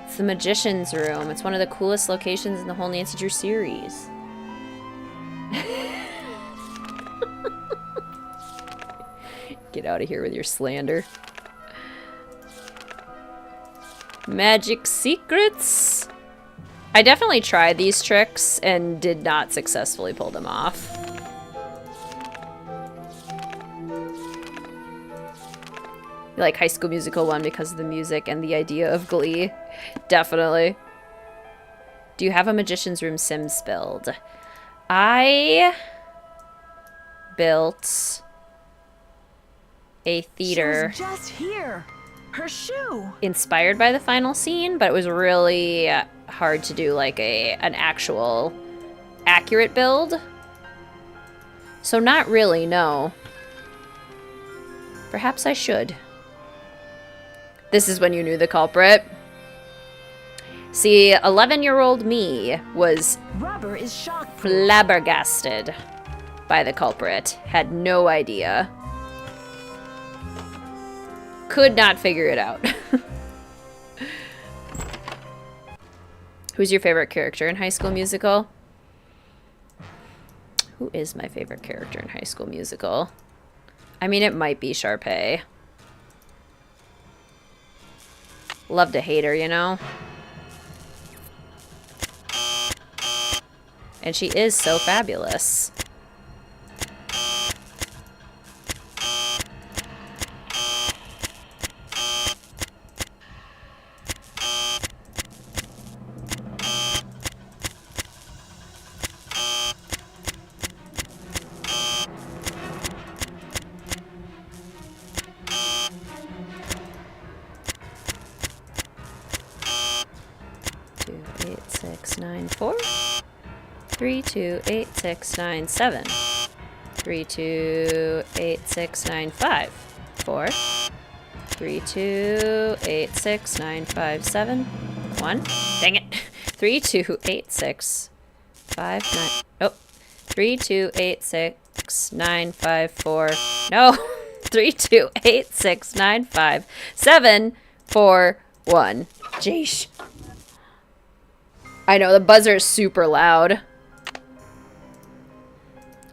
It's the Magician's Room. It's one of the coolest locations in the whole Nancy Drew series. Get out of here with your slander. Magic secrets. I definitely tried these tricks and did not successfully pull them off. You like High School Musical 1 because of the music and the idea of Glee. Definitely. Do you have a Magician's Room Sims build? I built a theater. She was just here. Her shoe. Inspired by the final scene, but it was really hard to do like an actual accurate build. So not really, no. Perhaps I should. This is when you knew the culprit. See, 11-year-old me was Rubber is shocked. flabbergasted by the culprit. Had no idea. Could not figure it out. Who's your favorite character in High School Musical? Who is my favorite character in High School Musical? I mean, it might be Sharpay. Love to hate her, you know? And she is so fabulous. Three, two, 8, 6, 9, 7. 3, 2, 8, 6, 9, 5. 4. 3, 2, 8, 6, 9, 5, 7. 1. Dang it. 3, 2, 8, 6, 5, 9. Oh. 3, 2, 8, 6, 9, 5, 4. No. 3, 2, 8, 6, 9, 5, 7, 4, 1. Jeesh. I know, the buzzer is super loud.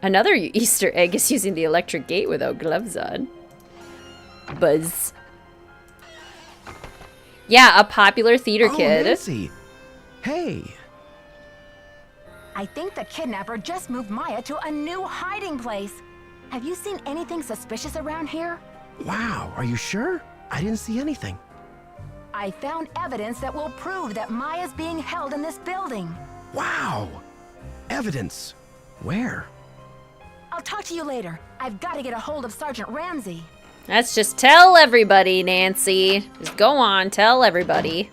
Another Easter egg is using the electric gate without gloves on. Buzz. Yeah, a popular theater kid. Nancy. Hey. I think the kidnapper just moved Maya to a new hiding place. Have you seen anything suspicious around here? Wow, are you sure? I didn't see anything. I found evidence that will prove that Maya's being held in this building. Wow. Evidence. Where? I'll talk to you later. I've got to get a hold of Sergeant Ramsey. Let's just tell everybody, Nancy. Just go on, tell everybody.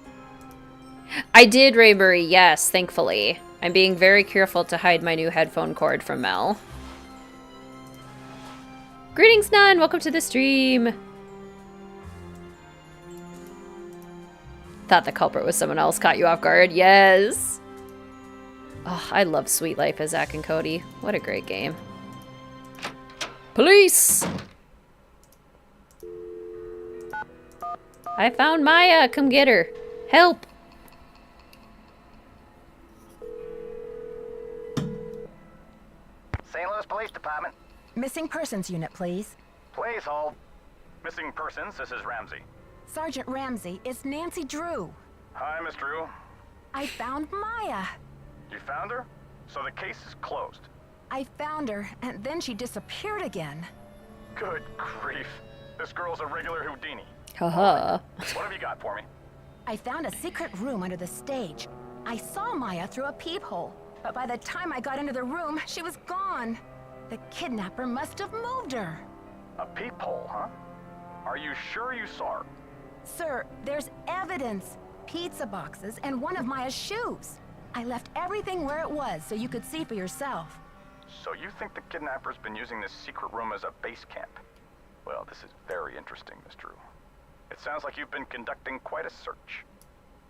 I did, Raybury, yes, thankfully. I'm being very careful to hide my new headphone cord from Mel. Greetings, Nun. Welcome to the stream. Thought the culprit was someone else. Caught you off guard. Yes. Oh, I love Sweet Life as Zack and Cody. What a great game. Police! I found Maya. Come get her. Help! St. Louis Police Department. Missing persons unit, please. Please hold. Missing persons, this is Ramsey. Sergeant Ramsey, it's Nancy Drew. Hi, Miss Drew. I found Maya. You found her? So the case is closed. I found her, and then she disappeared again. Good grief. This girl's a regular Houdini. Haha. What have you got for me? I found a secret room under the stage. I saw Maya through a peephole, but by the time I got into the room, she was gone. The kidnapper must have moved her. A peephole, huh? Are you sure you saw her? Sir, there's evidence. Pizza boxes and one of Maya's shoes. I left everything where it was so you could see for yourself. So you think the kidnapper's been using this secret room as a base camp? Well, this is very interesting, Miss Drew. It sounds like you've been conducting quite a search.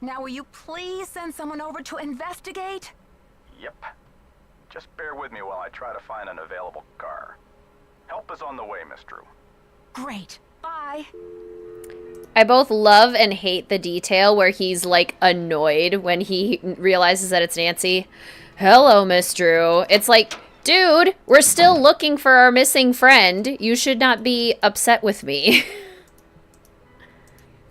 Now will you please send someone over to investigate? Yep. Just bear with me while I try to find an available car. Help is on the way, Miss Drew. Great. Bye. I both love and hate the detail where he's like annoyed when he realizes that it's Nancy. Hello, Miss Drew. It's like, dude, we're still looking for our missing friend. You should not be upset with me.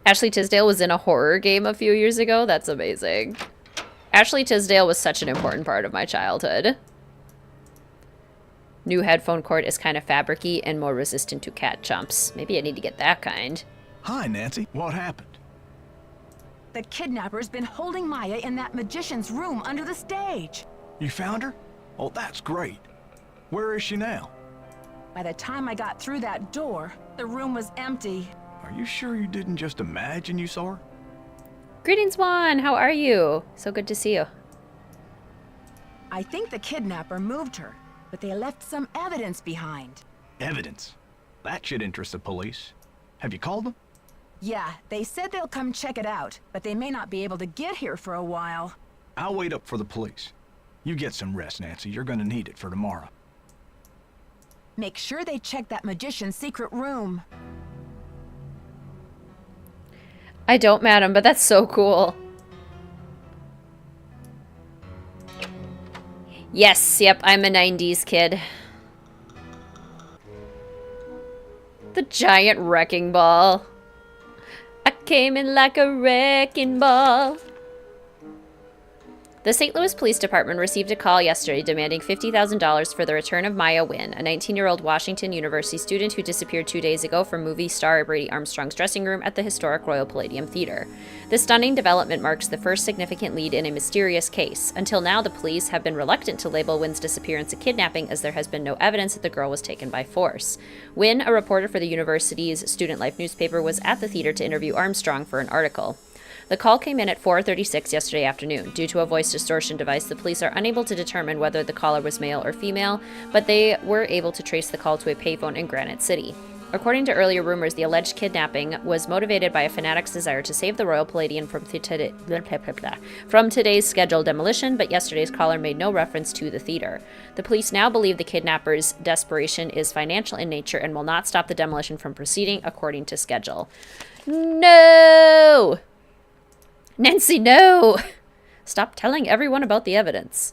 Ashley Tisdale was in a horror game a few years ago. That's amazing. Ashley Tisdale was such an important part of my childhood. New headphone cord is kind of fabricy and more resistant to cat chomps. Maybe I need to get that kind. Hi, Nancy. What happened? The kidnapper's been holding Maya in that magician's room under the stage. You found her? Oh, that's great. Where is she now? By the time I got through that door, the room was empty. Are you sure you didn't just imagine you saw her? Greetings, Juan. How are you? So good to see you. I think the kidnapper moved her, but they left some evidence behind. Evidence? That should interest the police. Have you called them? Yeah, they said they'll come check it out, but they may not be able to get here for a while. I'll wait up for the police. You get some rest, Nancy. You're gonna need it for tomorrow. Make sure they check that magician's secret room. I don't, madam, but that's so cool. Yes, yep, I'm a 90s kid. The giant wrecking ball. I came in like a wrecking ball. The St. Louis Police Department received a call yesterday demanding $50,000 for the return of Maya Wynn, a 19-year-old Washington University student who disappeared 2 days ago from movie star Brady Armstrong's dressing room at the historic Royal Palladium Theater. This stunning development marks the first significant lead in a mysterious case. Until now, the police have been reluctant to label Wynn's disappearance a kidnapping, as there has been no evidence that the girl was taken by force. Wynn, a reporter for the university's Student Life newspaper, was at the theater to interview Armstrong for an article. The call came in at 4:36 yesterday afternoon. Due to a voice distortion device, the police are unable to determine whether the caller was male or female, but they were able to trace the call to a payphone in Granite City. According to earlier rumors, the alleged kidnapping was motivated by a fanatic's desire to save the Royal Palladium from today's scheduled demolition, but yesterday's caller made no reference to the theater. The police now believe the kidnapper's desperation is financial in nature and will not stop the demolition from proceeding according to schedule. No! Nancy, no! Stop telling everyone about the evidence.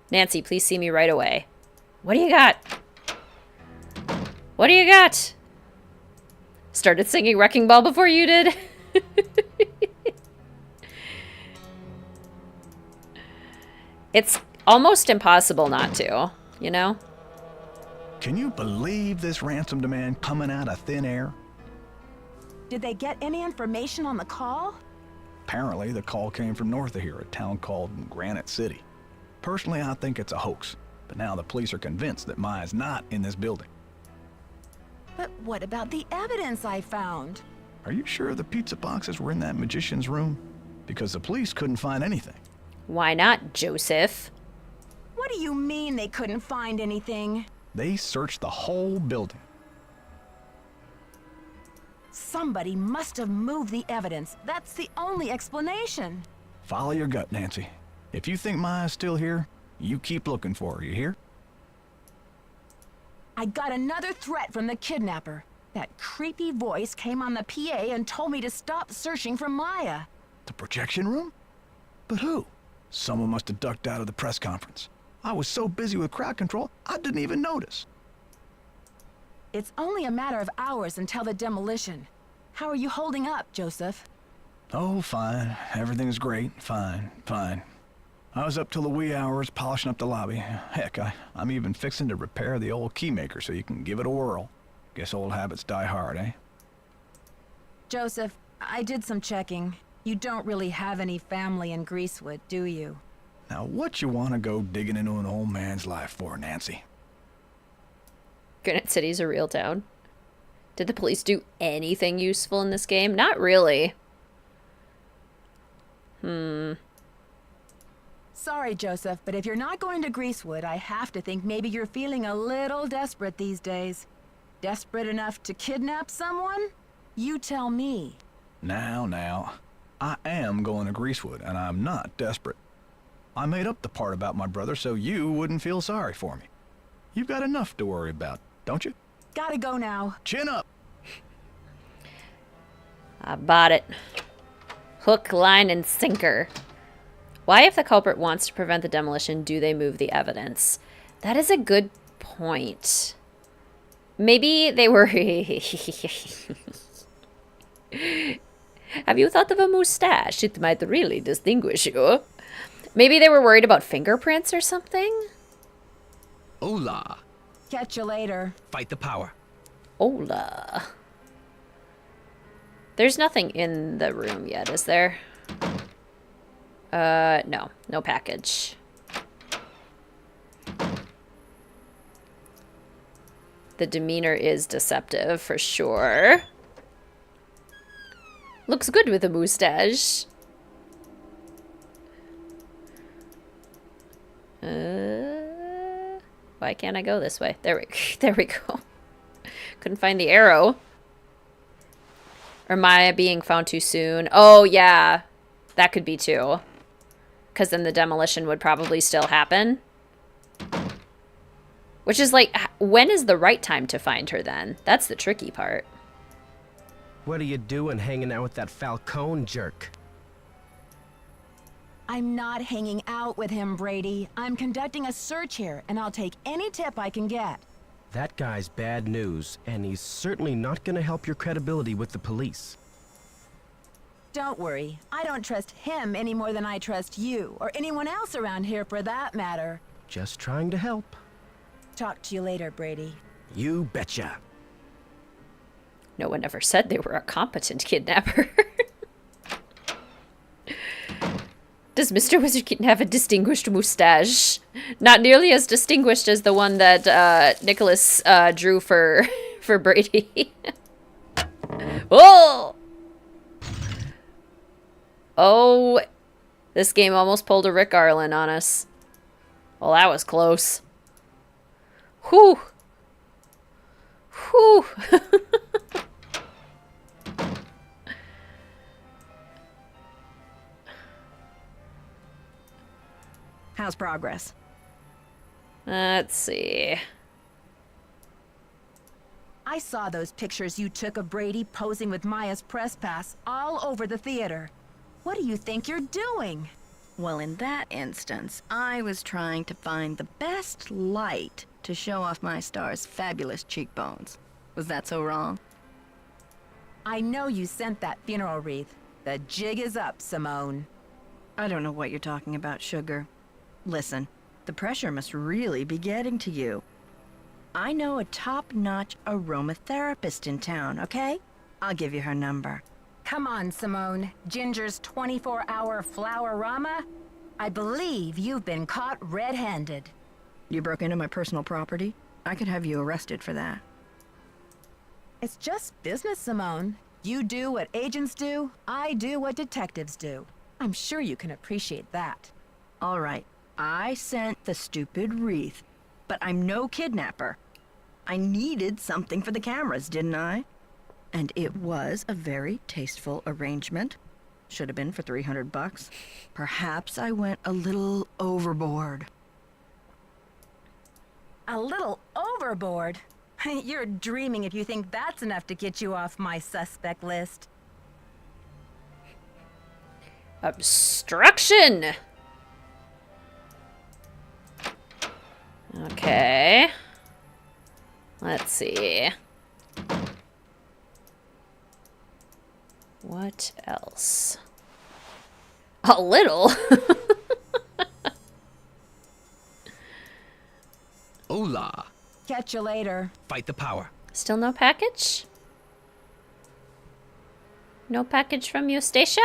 Nancy, please see me right away. What do you got? What do you got? Started singing Wrecking Ball before you did? It's almost impossible not to, you know? Can you believe this ransom demand coming out of thin air? Did they get any information on the call? Apparently, the call came from north of here, a town called Granite City. Personally, I think it's a hoax, but now the police are convinced that Maya's not in this building. But what about the evidence I found? Are you sure the pizza boxes were in that magician's room? Because the police couldn't find anything. Why not, Joseph? What do you mean they couldn't find anything? They searched the whole building. Somebody must have moved the evidence. That's the only explanation. Follow your gut, Nancy. If you think Maya's still here, you keep looking for her, you hear? I got another threat from the kidnapper. That creepy voice came on the PA and told me to stop searching for Maya. The projection room? But who? Someone must have ducked out of the press conference. I was so busy with crowd control, I didn't even notice. It's only a matter of hours until the demolition. How are you holding up, Joseph? Oh, fine. Everything's great. Fine. I was up till the wee hours polishing up the lobby. Heck, I'm even fixing to repair the old keymaker so you can give it a whirl. Guess old habits die hard, eh? Joseph, I did some checking. You don't really have any family in Greasewood, do you? Now, what you want to go digging into an old man's life for, Nancy? Granite City's a real town. Did the police do anything useful in this game? Not really. Sorry, Joseph, but if you're not going to Greasewood, I have to think maybe you're feeling a little desperate these days. Desperate enough to kidnap someone? You tell me. Now. I am going to Greasewood, and I'm not desperate. I made up the part about my brother so you wouldn't feel sorry for me. You've got enough to worry about, don't you? Gotta go now. Chin up! I bought it. Hook, line, and sinker. Why, if the culprit wants to prevent the demolition, do they move the evidence? That is a good point. Maybe they were... Have you thought of a mustache? It might really distinguish you. Maybe they were worried about fingerprints or something? Hola. Catch you later. Fight the power. Hola. There's nothing in the room yet, is there? No. No package. The demeanor is deceptive, for sure. Looks good with a mustache. Why can't I go this way? There we go. Couldn't find the arrow. Or am I being found too soon? Oh, yeah. That could be too. Because then the demolition would probably still happen. Which is like, when is the right time to find her then? That's the tricky part. What are you doing hanging out with that Falcone jerk? I'm not hanging out with him, Brady. I'm conducting a search here, and I'll take any tip I can get. That guy's bad news, and he's certainly not gonna help your credibility with the police. Don't worry. I don't trust him any more than I trust you, or anyone else around here for that matter. Just trying to help. Talk to you later, Brady. You betcha. No one ever said they were a competent kidnapper. Does Mr. Wizardkin have a distinguished mustache? Not nearly as distinguished as the one that Nicholas drew for Brady. Oh! Oh, this game almost pulled a Rick Garland on us. Well, that was close. Whew. Whew. How's progress? Let's see. I saw those pictures you took of Brady posing with Maya's press pass all over the theater. What do you think you're doing? Well, in that instance, I was trying to find the best light to show off my star's fabulous cheekbones. Was that so wrong? I know you sent that funeral wreath. The jig is up, Simone. I don't know what you're talking about, Sugar. Listen, the pressure must really be getting to you. I know a top-notch aromatherapist in town, okay? I'll give you her number. Come on, Simone. Ginger's 24-hour flower-rama? I believe you've been caught red-handed. You broke into my personal property? I could have you arrested for that. It's just business, Simone. You do what agents do, I do what detectives do. I'm sure you can appreciate that. All right, I sent the stupid wreath, but I'm no kidnapper. I needed something for the cameras, didn't I? And it was a very tasteful arrangement. Should have been for $300. Perhaps I went a little overboard. A little overboard? You're dreaming if you think that's enough to get you off my suspect list. Obstruction! Okay. Let's see. What else? A little? Hola. Catch you later. Fight the power. Still no package? No package from Eustacia?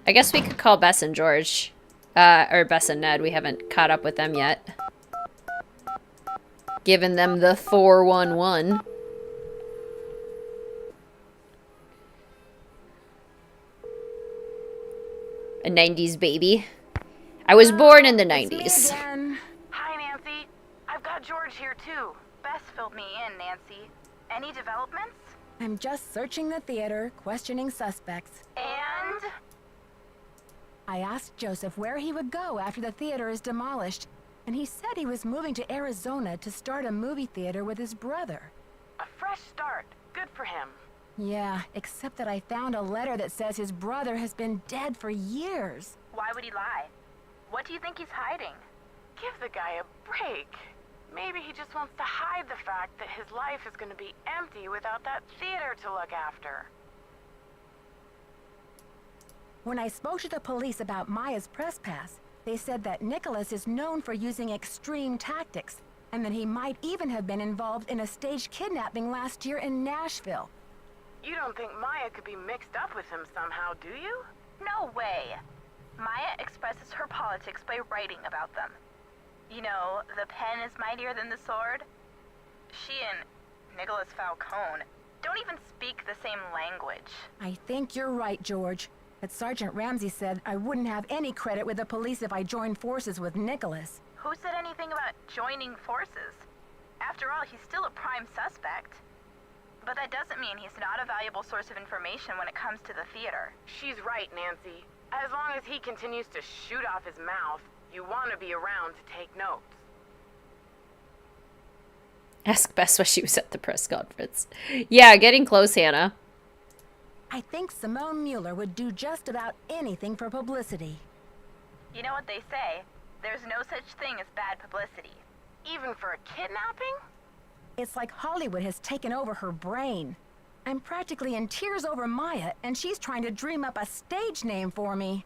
I guess we could call Bess and George. Or Bess and Ned. We haven't caught up with them yet. Given them the 411. A 90s baby. I was born in the 90s. Hi, Nancy. I've got George here, too. Bess filled me in, Nancy. Any developments? I'm just searching the theater, questioning suspects. And? I asked Joseph where he would go after the theater is demolished, and he said he was moving to Arizona to start a movie theater with his brother. A fresh start. Good for him. Yeah, except that I found a letter that says his brother has been dead for years. Why would he lie? What do you think he's hiding? Give the guy a break. Maybe he just wants to hide the fact that his life is going to be empty without that theater to look after. When I spoke to the police about Maya's press pass, they said that Nicholas is known for using extreme tactics, and that he might even have been involved in a staged kidnapping last year in Nashville. You don't think Maya could be mixed up with him somehow, do you? No way. Maya expresses her politics by writing about them. You know, the pen is mightier than the sword. She and Nicholas Falcone don't even speak the same language. I think you're right, George. But Sergeant Ramsey said I wouldn't have any credit with the police if I joined forces with Nicholas. Who said anything about joining forces? After all, he's still a prime suspect. But that doesn't mean he's not a valuable source of information when it comes to the theater. She's right, Nancy. As long as he continues to shoot off his mouth, you want to be around to take notes. Ask Bess why she was at the press conference. Yeah, getting close, Hannah. I think Simone Mueller would do just about anything for publicity. You know what they say? There's no such thing as bad publicity. Even for a kidnapping? It's like Hollywood has taken over her brain. I'm practically in tears over Maya, and she's trying to dream up a stage name for me.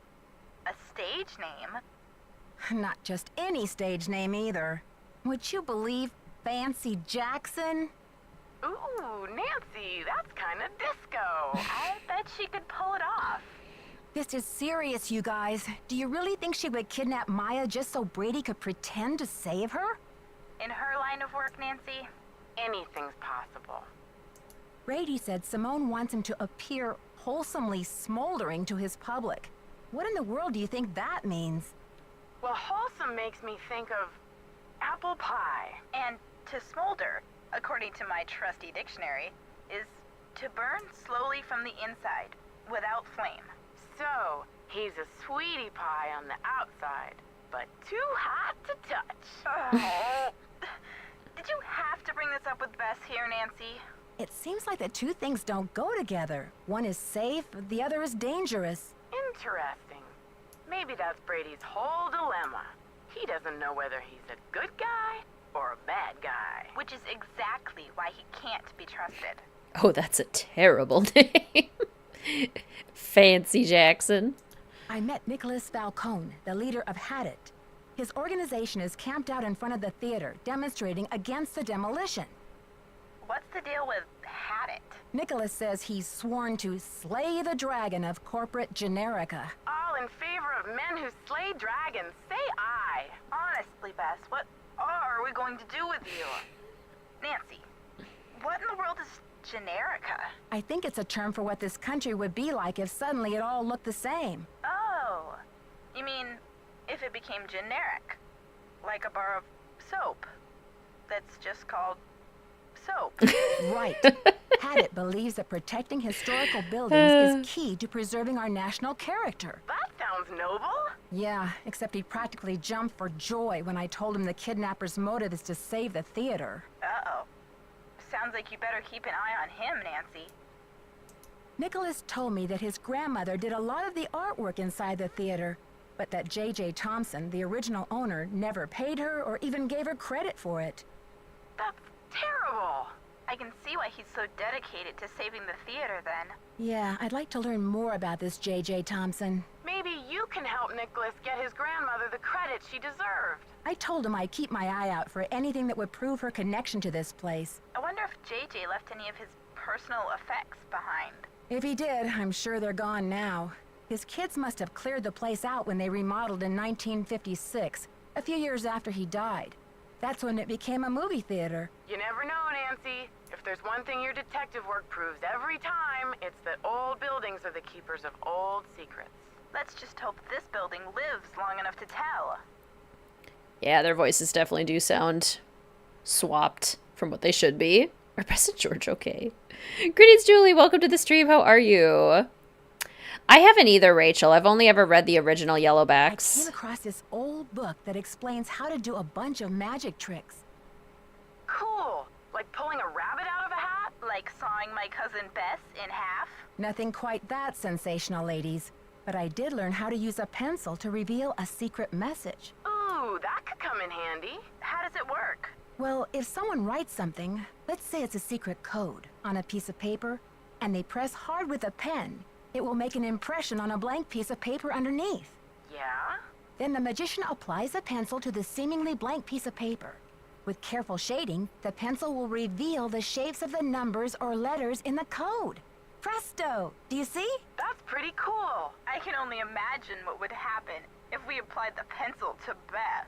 A stage name? Not just any stage name either. Would you believe Fancy Jackson? Ooh, Nancy, that's kind of disco. I bet she could pull it off. This is serious, you guys. Do you really think she would kidnap Maya just so Brady could pretend to save her? In her line of work, Nancy, anything's possible. Brady said Simone wants him to appear wholesomely smoldering to his public. What in the world do you think that means? Well, wholesome makes me think of apple pie. And to smolder, according to my trusty dictionary, is to burn slowly from the inside, without flame. So, he's a sweetie pie on the outside, but too hot to touch. Did you have to bring this up with Bess here, Nancy? It seems like the two things don't go together. One is safe, the other is dangerous. Interesting. Maybe that's Brady's whole dilemma. He doesn't know whether he's a good guy or a bad guy. Which is exactly why he can't be trusted. Oh, that's a terrible name. Fancy Jackson. I met Nicholas Falcone, the leader of Hadit. His organization is camped out in front of the theater, demonstrating against the demolition. What's the deal with Hadit? Nicholas says he's sworn to slay the dragon of corporate generica. All in favor of men who slay dragons. Say aye. Honestly, Bess, what are we going to do with you? Nancy, what in the world is generica? I think it's a term for what this country would be like if suddenly it all looked the same. Oh, you mean if it became generic? Like a bar of soap that's just called soap. Right. Hadit believes that protecting historical buildings is key to preserving our national character. That sounds noble. Yeah, except he practically jumped for joy when I told him the kidnapper's motive is to save the theater. Uh-oh. Sounds like you better keep an eye on him, Nancy. Nicholas told me that his grandmother did a lot of the artwork inside the theater, but that J.J. Thompson, the original owner, never paid her or even gave her credit for it. That's terrible. I can see why he's so dedicated to saving the theater, then. Yeah, I'd like to learn more about this J.J. Thompson. Maybe you can help Nicholas get his grandmother the credit she deserved. I told him I'd keep my eye out for anything that would prove her connection to this place. I wonder if JJ left any of his personal effects behind. If he did, I'm sure they're gone now. His kids must have cleared the place out when they remodeled in 1956, a few years after he died. That's when it became a movie theater. You never know, Nancy. If there's one thing your detective work proves every time, it's that old buildings are the keepers of old secrets. Let's just hope this building lives long enough to tell. Yeah, their voices definitely do sound swapped from what they should be. Are Bess and George okay? Greetings, Julie. Welcome to the stream. How are you? I haven't either, Rachel. I've only ever read the original Yellowbacks. I came across this old book that explains how to do a bunch of magic tricks. Cool. Like pulling a rabbit out of a hat? Like sawing my cousin Bess in half? Nothing quite that sensational, ladies. But I did learn how to use a pencil to reveal a secret message. Ooh, that could come in handy. How does it work? Well, if someone writes something, let's say it's a secret code, on a piece of paper, and they press hard with a pen, it will make an impression on a blank piece of paper underneath. Yeah? Then the magician applies a pencil to the seemingly blank piece of paper. With careful shading, the pencil will reveal the shapes of the numbers or letters in the code. Presto! Do you see? That's pretty cool. I can only imagine what would happen if we applied the pencil to Bess.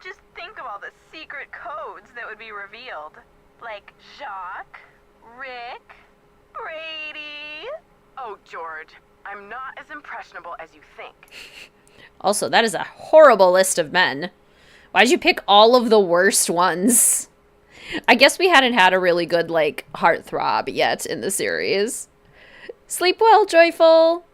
Just think of all the secret codes that would be revealed. Like Jacques, Rick, Brady. Oh, George, I'm not as impressionable as you think. Also, that is a horrible list of men. Why'd you pick all of the worst ones? I guess we hadn't had a really good, like, heartthrob yet in the series. Sleep well, Joyful.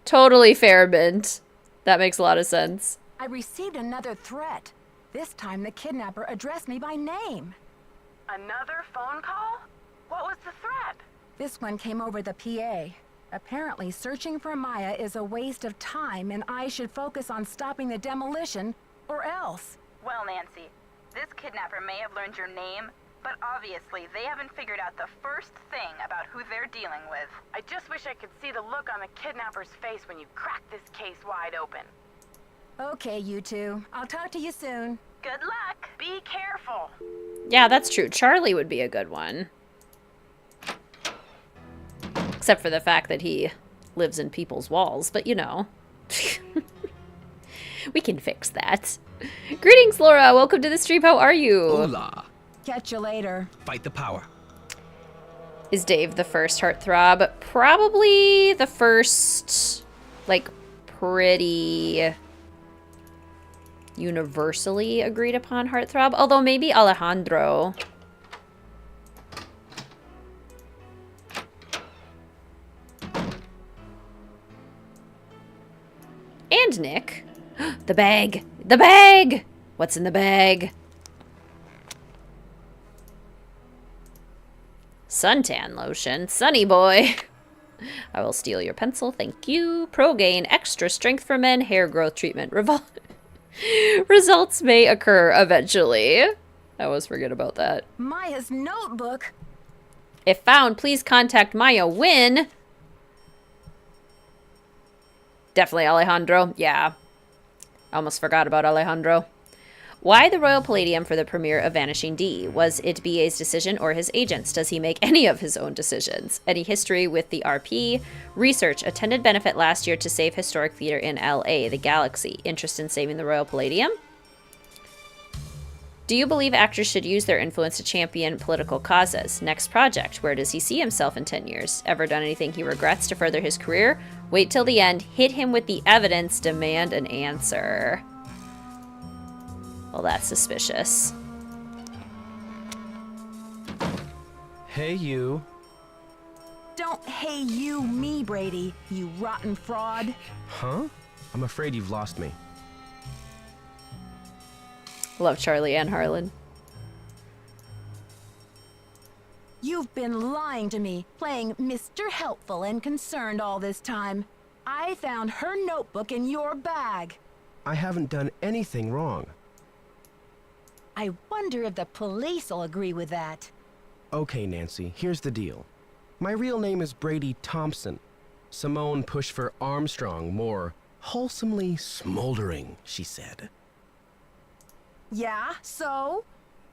Totally Fairmint. That makes a lot of sense. I received another threat. This time the kidnapper addressed me by name. Another phone call? What was the threat? This one came over the PA. Apparently, searching for Maya is a waste of time and I should focus on stopping the demolition, or else. Well, Nancy, this kidnapper may have learned your name, but obviously they haven't figured out the first thing about who they're dealing with. I just wish I could see the look on the kidnapper's face when you crack this case wide open. Okay, you two. I'll talk to you soon. Good luck. Be careful. Yeah, that's true. Charlie would be a good one. Except for the fact that he lives in people's walls, but you know. We can fix that. Greetings, Laura. Welcome to the stream. How are you? Hola. Catch you later. Fight the power. Is Dave the first heartthrob? Probably the first, like, pretty universally agreed upon heartthrob. Although maybe Alejandro. And Nick. The bag! The bag! What's in the bag? Suntan lotion. Sunny boy. I will steal your pencil. Thank you. Progain. Extra strength for men. Hair growth treatment. Results may occur eventually. I always forget about that. Maya's notebook. If found, please contact Maya when... Definitely Alejandro. Yeah. I almost forgot about Alejandro. Why the Royal Palladium for the premiere of Vanishing D? Was it BA's decision or his agent's? Does he make any of his own decisions? Any history with the RP? Research. Attended benefit last year to save historic theater in LA, the Galaxy. Interest in saving the Royal Palladium? Do you believe actors should use their influence to champion political causes? Next project. Where does he see himself in 10 years? Ever done anything he regrets to further his career? Wait till the end. Hit him with the evidence. Demand an answer. Well, that's suspicious. Hey, you. Don't hey you me, Brady, you rotten fraud. Huh? I'm afraid you've lost me. Love Charlie and Harlan. You've been lying to me, playing Mr. Helpful and Concerned all this time. I found her notebook in your bag. I haven't done anything wrong. I wonder if the police will agree with that. Okay, Nancy, here's the deal. My real name is Brady Thompson. Simone pushed for Armstrong, more wholesomely smoldering, she said. Yeah, so?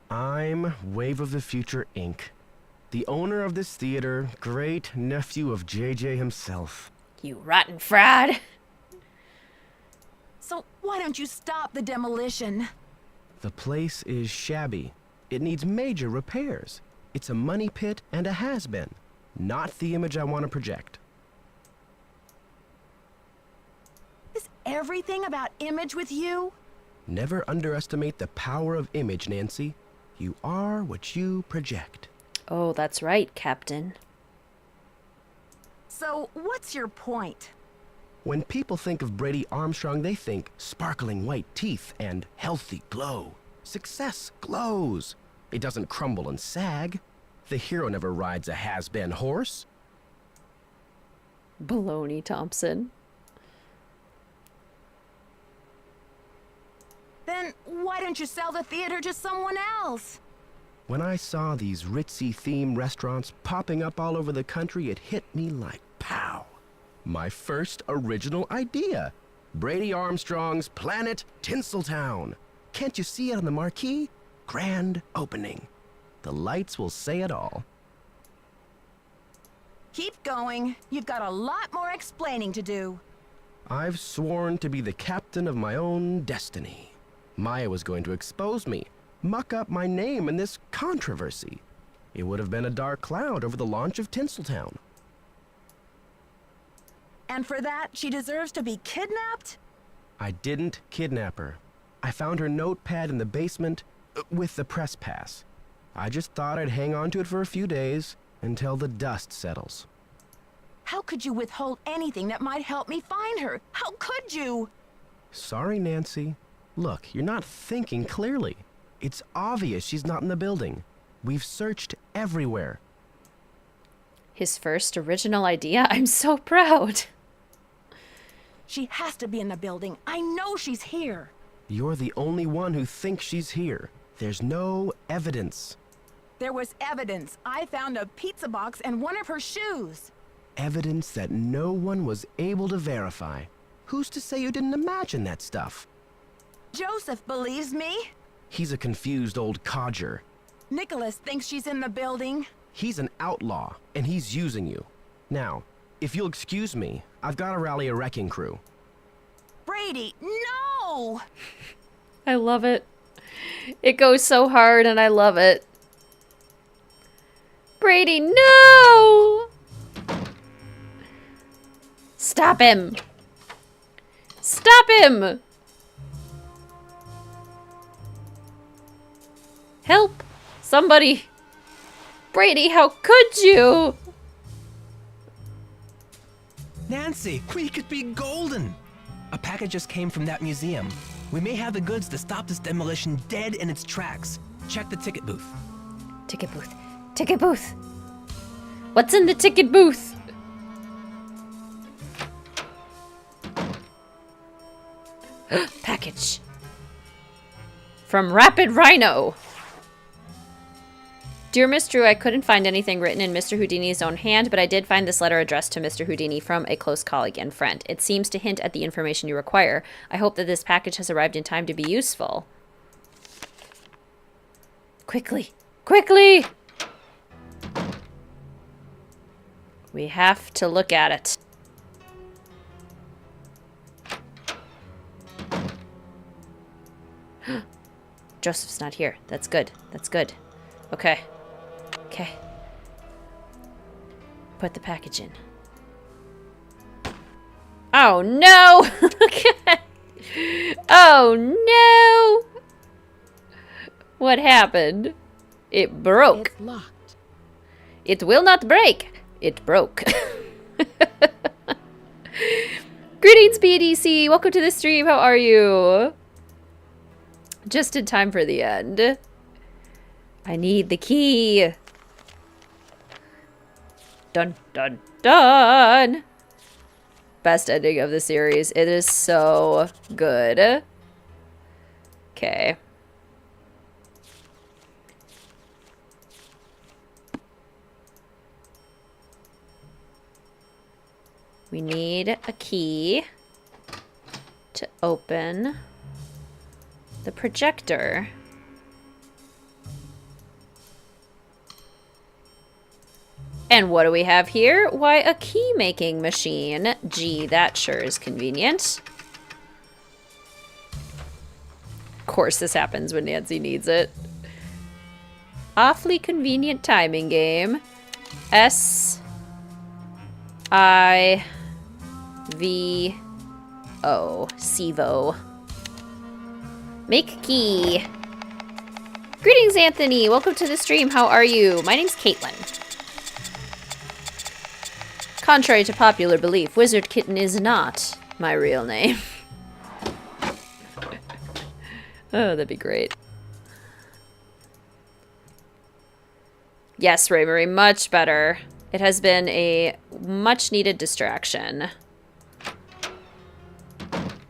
I'm Wave of the Future, Inc., the owner of this theater, great nephew of JJ himself. You rotten fraud. So why don't you stop the demolition? The place is shabby. It needs major repairs. It's a money pit and a has-been. Not the image I want to project. Is everything about image with you? Never underestimate the power of image, Nancy. You are what you project. Oh, that's right, Captain. So, what's your point? When people think of Brady Armstrong, they think sparkling white teeth and healthy glow. Success glows. It doesn't crumble and sag. The hero never rides a has-been horse. Baloney, Thompson. Then why don't you sell the theater to someone else? When I saw these ritzy theme restaurants popping up all over the country, it hit me like pow. My first original idea. Brady Armstrong's Planet Tinseltown. Can't you see it on the marquee? Grand opening. The lights will say it all. Keep going. You've got a lot more explaining to do. I've sworn to be the captain of my own destiny. Maya was going to expose me, muck up my name in this controversy. It would have been a dark cloud over the launch of Tinseltown. And for that, she deserves to be kidnapped? I didn't kidnap her. I found her notepad in the basement with the press pass. I just thought I'd hang on to it for a few days until the dust settles. How could you withhold anything that might help me find her? How could you? Sorry, Nancy. Look, you're not thinking clearly. It's obvious she's not in the building. We've searched everywhere. His first original idea? I'm so proud. She has to be in the building. I know she's here. You're the only one who thinks she's here. There's no evidence. There was evidence. I found a pizza box and one of her shoes. Evidence that no one was able to verify. Who's to say you didn't imagine that stuff? Joseph believes me. He's a confused old codger. Nicholas thinks she's in the building. He's an outlaw, and he's using you. Now, if you'll excuse me, I've got to rally a wrecking crew. Brady, no! I love it. It goes so hard, and I love it. Brady, no! Stop him! Stop him! Help! Somebody! Brady, how could you? Nancy, we could be golden. A package just came from that museum. We may have the goods to stop this demolition dead in its tracks. Check the ticket booth. Ticket booth. Ticket booth. What's in the ticket booth? Package. From Rapid Rhino. Dear Miss Drew, I couldn't find anything written in Mr. Houdini's own hand, but I did find this letter addressed to Mr. Houdini from a close colleague and friend. It seems to hint at the information you require. I hope that this package has arrived in time to be useful. Quickly! Quickly! We have to look at it. Joseph's not here. That's good. That's good. Okay. Okay. Put the package in. Oh no! Oh no! What happened? It broke. It's locked. It will not break. It broke. Greetings, BDC. Welcome to the stream. How are you? Just in time for the end. I need the key. Dun, dun, dun. Best ending of the series. It is so good. Okay. We need a key to open the projector. And what do we have here? Why, a key-making machine. Gee, that sure is convenient. Of course this happens when Nancy needs it. Awfully convenient timing game. S-I-V-O. Sivo. Make key. Greetings, Anthony. Welcome to the stream. How are you? My name's Caitlin. Contrary to popular belief, Wizard Kitten is not my real name. Oh, that'd be great. Yes, Raymarie, much better. It has been a much-needed distraction.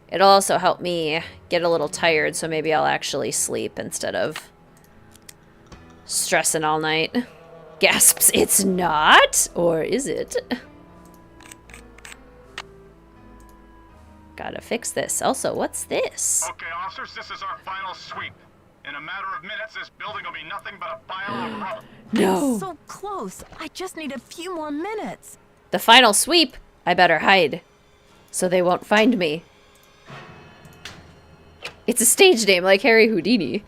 It'll also help me get a little tired, so maybe I'll actually sleep instead of stressing all night. Gasps, it's not? Or is it? Gotta fix this. Also, what's this? Okay, officers, this is our final sweep. In In a matter of minutes, this building will be nothing but a pile of rubble. No. So close. I just need a few more minutes. The final sweep. I better hide. So they won't find me. It's a stage name like Harry Houdini.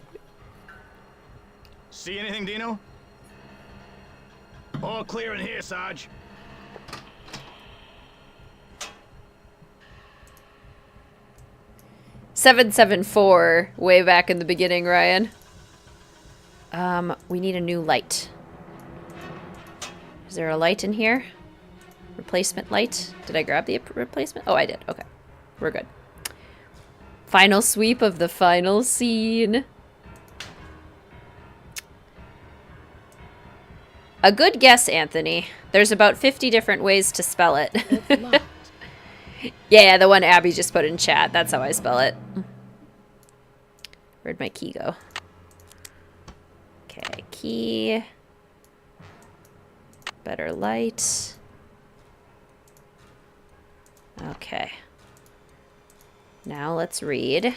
See anything, Dino? All clear in here, Sarge. "774" way back in the beginning, Ryan. We need a new light. Is there a light in here? Replacement light? Did I grab the replacement? Oh, I did. Okay. We're good. Final sweep of the final scene. A good guess, Anthony. There's about 50 different ways to spell it. Yeah, the one Abby just put in chat. That's how I spell it. Where'd my key go? Okay, key. Better light. Okay. Now let's read.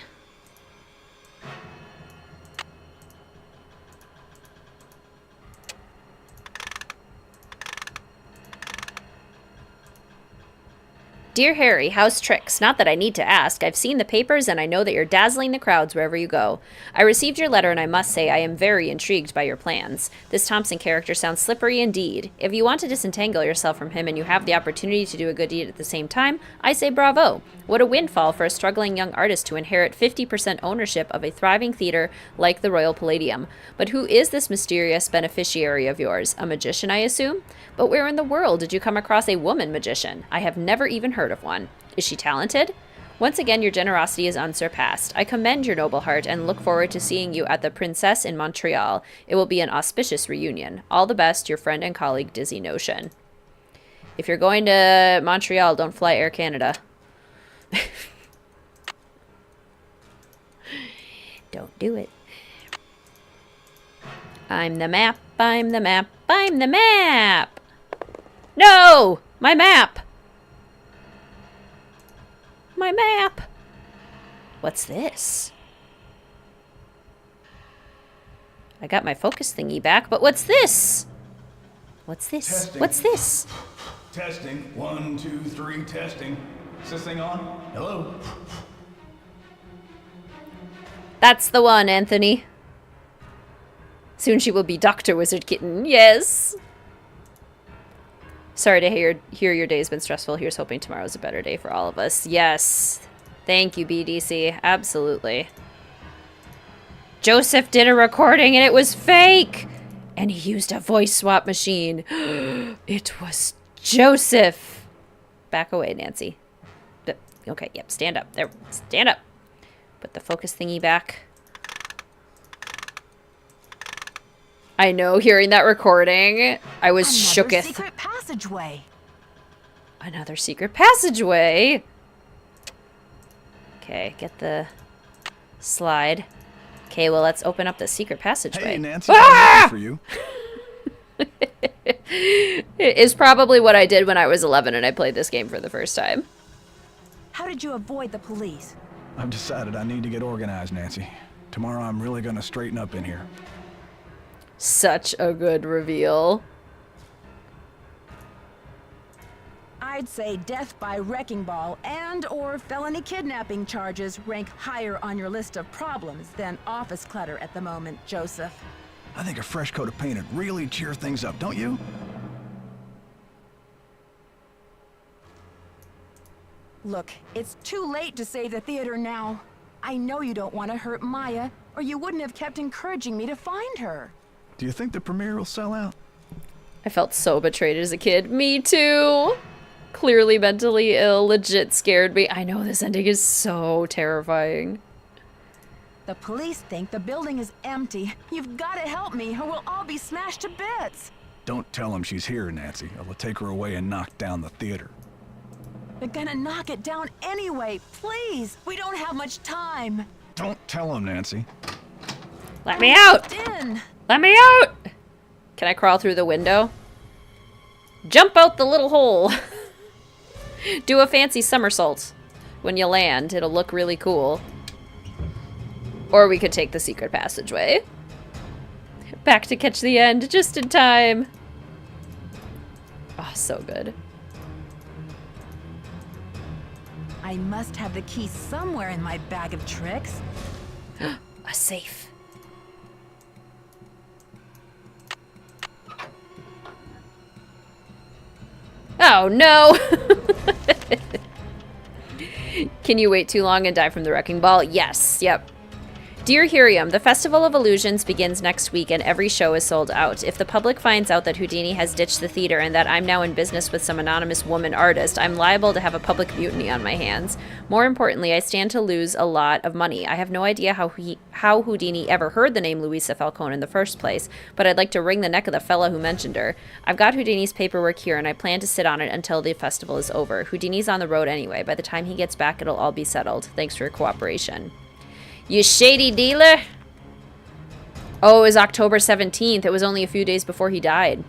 Dear Harry, how's tricks? Not that I need to ask. I've seen the papers and I know that you're dazzling the crowds wherever you go. I received your letter and I must say I am very intrigued by your plans. This Thompson character sounds slippery indeed. If you want to disentangle yourself from him and you have the opportunity to do a good deed at the same time, I say bravo. What a windfall for a struggling young artist to inherit 50% ownership of a thriving theater like the Royal Palladium. But who is this mysterious beneficiary of yours? A magician, I assume? But where in the world did you come across a woman magician? I have never even heard of one. Is she talented? Once again, your generosity is unsurpassed. I commend your noble heart and look forward to seeing you at the Princess in Montreal. It will be an auspicious reunion. All the best, your friend and colleague, Dizzy Notion. If you're going to Montreal, don't fly Air Canada. Don't do it. I'm the map, I'm the map, I'm the map! No! My map! My map! What's this? I got my focus thingy back, but what's this? What's this? Testing. What's this? Testing. 1, 2, 3, testing. Is this thing on? Hello? That's the one, Anthony. Soon she will be Dr. Wizard Kitten. Yes! Sorry to hear your day's been stressful. Here's hoping tomorrow's a better day for all of us. Yes. Thank you, BDC. Absolutely. Joseph did a recording and it was fake! And he used a voice swap machine. It was Joseph! Back away, Nancy. Okay, yep, stand up. There, stand up. Put the focus thingy back. I know, hearing that recording, I was shooketh. Another secret passageway. Another secret passageway. Okay, get the slide. Okay, well, let's open up the secret passageway. Hey, Nancy, I'm looking for you. It is probably what I did when I was 11 and I played this game for the first time. How did you avoid the police? I've decided I need to get organized, Nancy. Tomorrow I'm really gonna straighten up in here. Such a good reveal. I'd say death by wrecking ball and or felony kidnapping charges rank higher on your list of problems than office clutter at the moment, Joseph. I think a fresh coat of paint would really cheer things up, don't you? Look, it's too late to save the theater now. I know you don't want to hurt Maya, or you wouldn't have kept encouraging me to find her. Do you think the premiere will sell out? I felt so betrayed as a kid. Me too! Clearly mentally ill, legit scared me. I know this ending is so terrifying. The police think the building is empty. You've got to help me, or we'll all be smashed to bits. Don't tell him she's here, Nancy. I'll take her away and knock down the theater. They're gonna knock it down anyway. Please, we don't have much time. Don't tell him, Nancy. Let me out! In. Let me out! Can I crawl through the window? Jump out the little hole! Do a fancy somersault when you land. It'll look really cool. Or we could take the secret passageway. Back to catch the end just in time. Oh, so good. I must have the key somewhere in my bag of tricks. A safe. Oh, no! Can you wait too long and die from the wrecking ball? Yes, yep. Dear Hirium, the Festival of Illusions begins next week and every show is sold out. If the public finds out that Houdini has ditched the theater and that I'm now in business with some anonymous woman artist, I'm liable to have a public mutiny on my hands. More importantly, I stand to lose a lot of money. I have no idea how Houdini ever heard the name Luisa Falcone in the first place, but I'd like to wring the neck of the fella who mentioned her. I've got Houdini's paperwork here and I plan to sit on it until the festival is over. Houdini's on the road anyway. By the time he gets back, it'll all be settled. Thanks for your cooperation. You shady dealer? Oh, it was October 17th. It was only a few days before he died.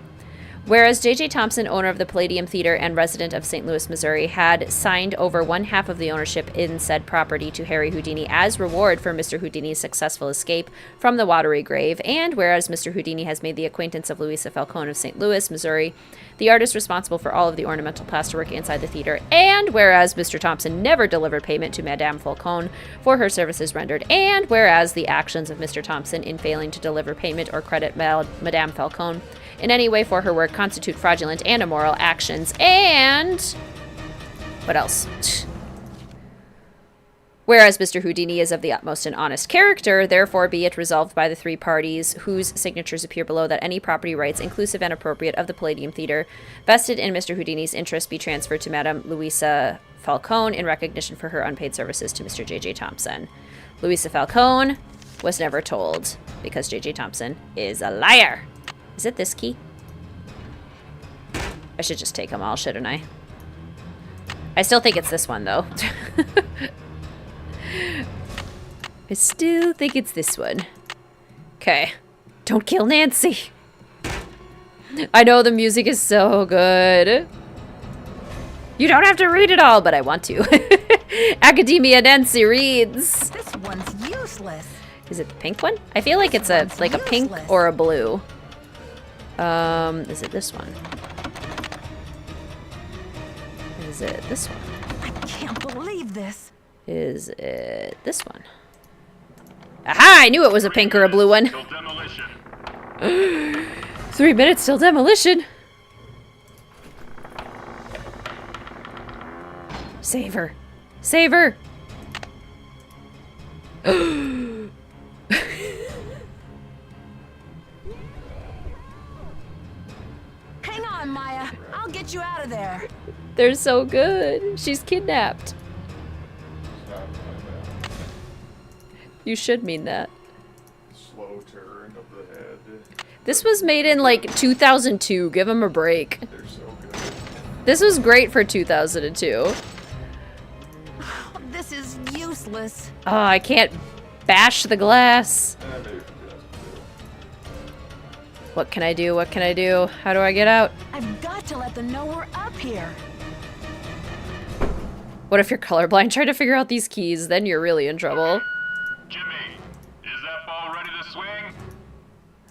Whereas J.J. Thompson, owner of the Palladium Theater and resident of St. Louis, Missouri, had signed over 1/2 of the ownership in said property to Harry Houdini as reward for Mr. Houdini's successful escape from the watery grave, and whereas Mr. Houdini has made the acquaintance of Luisa Falcone of St. Louis, Missouri, the artist responsible for all of the ornamental plasterwork inside the theater, and whereas Mr. Thompson never delivered payment to Madame Falcone for her services rendered, and whereas the actions of Mr. Thompson in failing to deliver payment or credit Madame Falcone in any way for her work constitute fraudulent and immoral actions, and what else? Whereas Mr. Houdini is of the utmost and honest character, therefore be it resolved by the three parties whose signatures appear below that any property rights, inclusive and appropriate, of the Palladium Theater vested in Mr. Houdini's interest be transferred to Madame Luisa Falcone in recognition for her unpaid services to Mr. J.J. Thompson. Luisa Falcone was never told, because J.J. Thompson is a liar. Is it this key? I should just take them all, shouldn't I? I still think it's this one, though. I still think it's this one. Okay. Don't kill Nancy. I know the music is so good. You don't have to read it all, but I want to. Academia Nancy reads. This one's useless. Is it the pink one? I feel like it's a pink or a blue. Is it this one? Is it this one? I can't believe this. Is it this one? Aha! I knew it was a pink or a blue one. 3 minutes till demolition. Save her. Save her. Hang on, Maya. I'll get you out of there. They're so good. She's kidnapped. You should mean that. Slow turn of the head. This was made in like 2002. Give them a break. They're so good. This was great for 2002. This is useless. Oh, I can't bash the glass. What can I do? What can I do? How do I get out? I've got to let them know we're up here. What if you're colorblind? Try to figure out these keys, then you're really in trouble. Jimmy, is that ball ready to swing?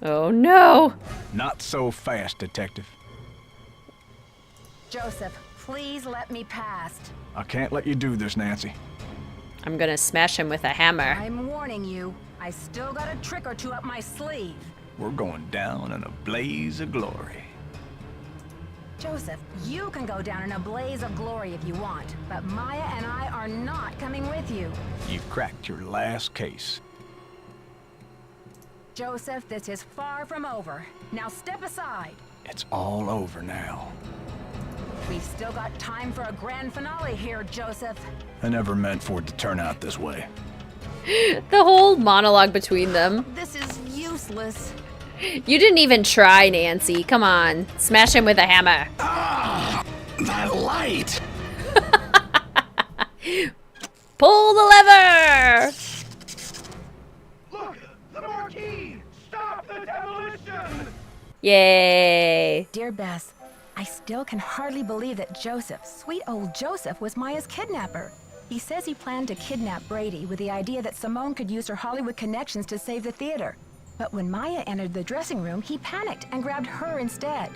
Oh no! Not so fast, Detective. Joseph, please let me past. I can't let you do this, Nancy. I'm gonna smash him with a hammer. I'm warning you. I still got a trick or two up my sleeve. We're going down in a blaze of glory. Joseph, you can go down in a blaze of glory if you want, but Maya and I are not coming with you. You've cracked your last case. Joseph, this is far from over. Now step aside. It's all over now. We've still got time for a grand finale here, Joseph. I never meant for it to turn out this way. The whole monologue between them. This is useless. You didn't even try, Nancy. Come on. Smash him with a hammer. Ah, that light! Pull the lever! Look, the marquee! Stop the demolition! Yay! Dear Bess, I still can hardly believe that Joseph, sweet old Joseph, was Maya's kidnapper. He says he planned to kidnap Brady with the idea that Simone could use her Hollywood connections to save the theater. But when Maya entered the dressing room, he panicked and grabbed her instead.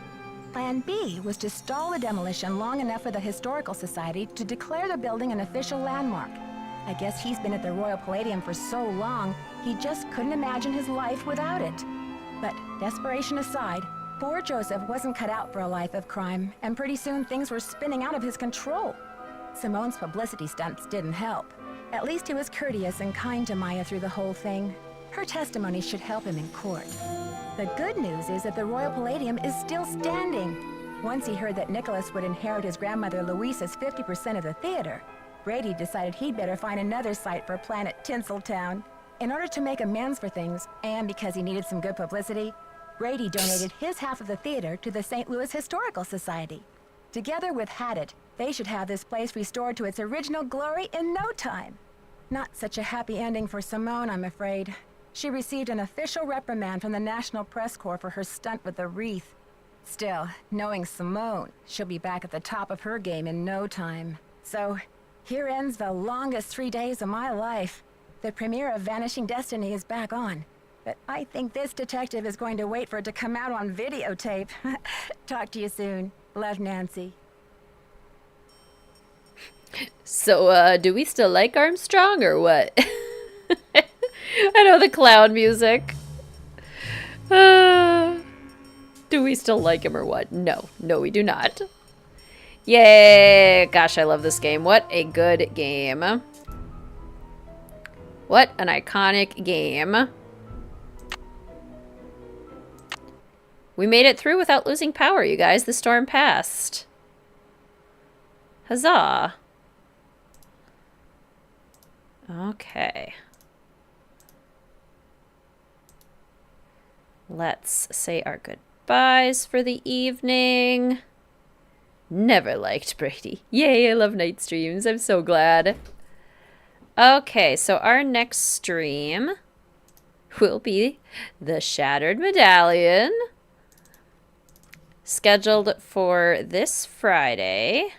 Plan B was to stall the demolition long enough for the Historical Society to declare the building an official landmark. I guess he's been at the Royal Palladium for so long, he just couldn't imagine his life without it. But desperation aside, poor Joseph wasn't cut out for a life of crime, and pretty soon things were spinning out of his control. Simone's publicity stunts didn't help. At least he was courteous and kind to Maya through the whole thing. Her testimony should help him in court. The good news is that the Royal Palladium is still standing. Once he heard that Nicholas would inherit his grandmother Louisa's 50% of the theater, Brady decided he'd better find another site for Planet Tinseltown. In order to make amends for things, and because he needed some good publicity, Brady donated his half of the theater to the St. Louis Historical Society. Together with Haddett, they should have this place restored to its original glory in no time. Not such a happy ending for Simone, I'm afraid. She received an official reprimand from the National Press Corps for her stunt with the wreath. Still, knowing Simone, she'll be back at the top of her game in no time. So, here ends the longest 3 days of my life. The premiere of Vanishing Destiny is back on, but I think this detective is going to wait for it to come out on videotape. Talk to you soon. Love, Nancy. So, do we still like Armstrong or what? I know the clown music. Do we still like him or what? No. No, we do not. Yay! Gosh, I love this game. What a good game. What an iconic game. We made it through without losing power, you guys. The storm passed. Huzzah. Okay. Let's say our goodbyes for the evening. Never liked Brady. Yay, I love night streams. I'm so glad. Okay, so our next stream will be the Shattered Medallion. Scheduled for this Friday.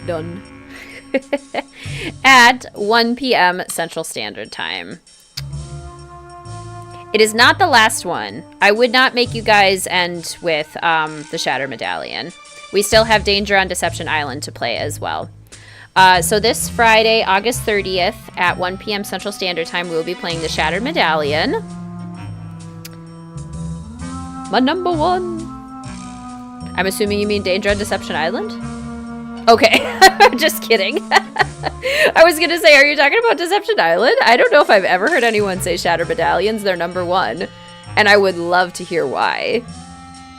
Done. At 1 p.m. Central Standard Time. It is not the last one. I would not make you guys end with the Shattered Medallion. We still have Danger on Deception Island to play as well. So this Friday, August 30th at 1 p.m. Central Standard Time, we will be playing the Shattered Medallion. My number one. I'm assuming you mean Danger on Deception Island? Okay, just kidding. I was going to say, are you talking about Deception Island? I don't know if I've ever heard anyone say Shattered Medallion's their number one, and I would love to hear why.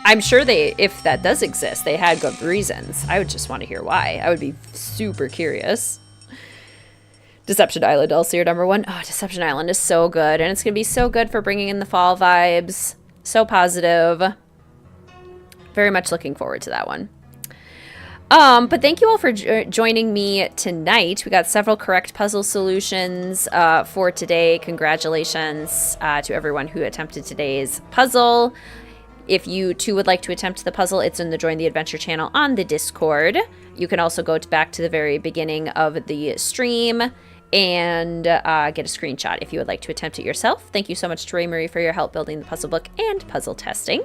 I'm sure if that does exist, they had good reasons. I would just want to hear why. I would be super curious. Deception Island also your number one. Oh, Deception Island is so good, and it's going to be so good for bringing in the fall vibes. So positive. Very much looking forward to that one. But thank you all for joining me tonight. We got several correct puzzle solutions for today. Congratulations to everyone who attempted today's puzzle. If you too would like to attempt the puzzle, it's in the Join the Adventure channel on the Discord. You can also go back to the very beginning of the stream and get a screenshot if you would like to attempt it yourself. Thank you so much to Ray Marie for your help building the puzzle book and puzzle testing.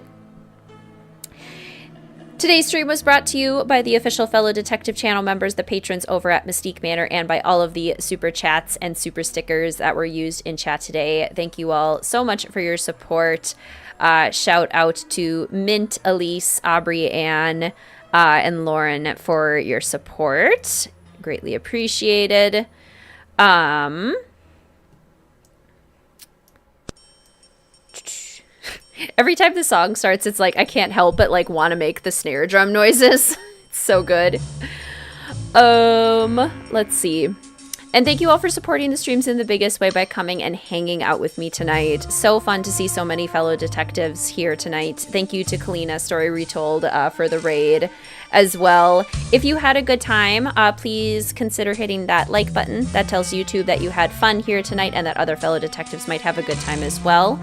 Today's stream was brought to you by the official fellow detective channel members, the patrons over at Mystique Manor, and by all of the super chats and super stickers that were used in chat today. Thank you all so much for your support. Shout out to Mint, Elise, Aubrey, Ann, and Lauren for your support. Greatly appreciated. Every time the song starts, it's like I can't help but like want to make the snare drum noises. It's so good. Let's see. And thank you all for supporting the streams in the biggest way by coming and hanging out with me tonight. So fun to see so many fellow detectives here tonight. Thank you to Kalina, Story Retold, for the raid, as well. If you had a good time, please consider hitting that like button. That tells YouTube that you had fun here tonight and that other fellow detectives might have a good time as well.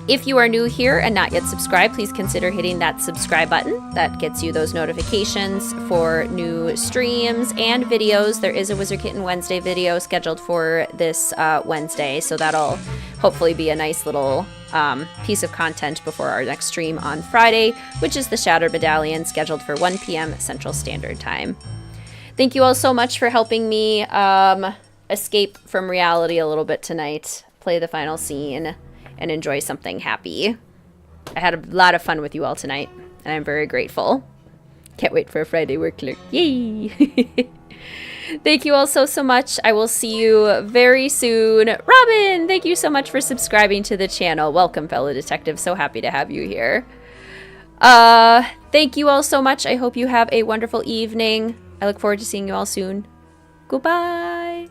If you are new here and not yet subscribed, please consider hitting that subscribe button. That gets you those notifications for new streams and videos. There is a Wizard Kitten Wednesday video scheduled for this Wednesday, so that'll hopefully be a nice little piece of content before our next stream on Friday, which is the Shattered Medallion, scheduled for 1 p.m. Central Standard Time. Thank you all so much for helping me escape from reality a little bit tonight, play the final scene, and enjoy something happy. I had a lot of fun with you all tonight, and I'm very grateful. Can't wait for a Friday work clerk. Yay! Thank you all so much. I will see you very soon. Robin, thank you so much for subscribing to the channel. Welcome, fellow detective. So happy to have you here. Thank you all so much. I hope you have a wonderful evening. I look forward to seeing you all soon. Goodbye.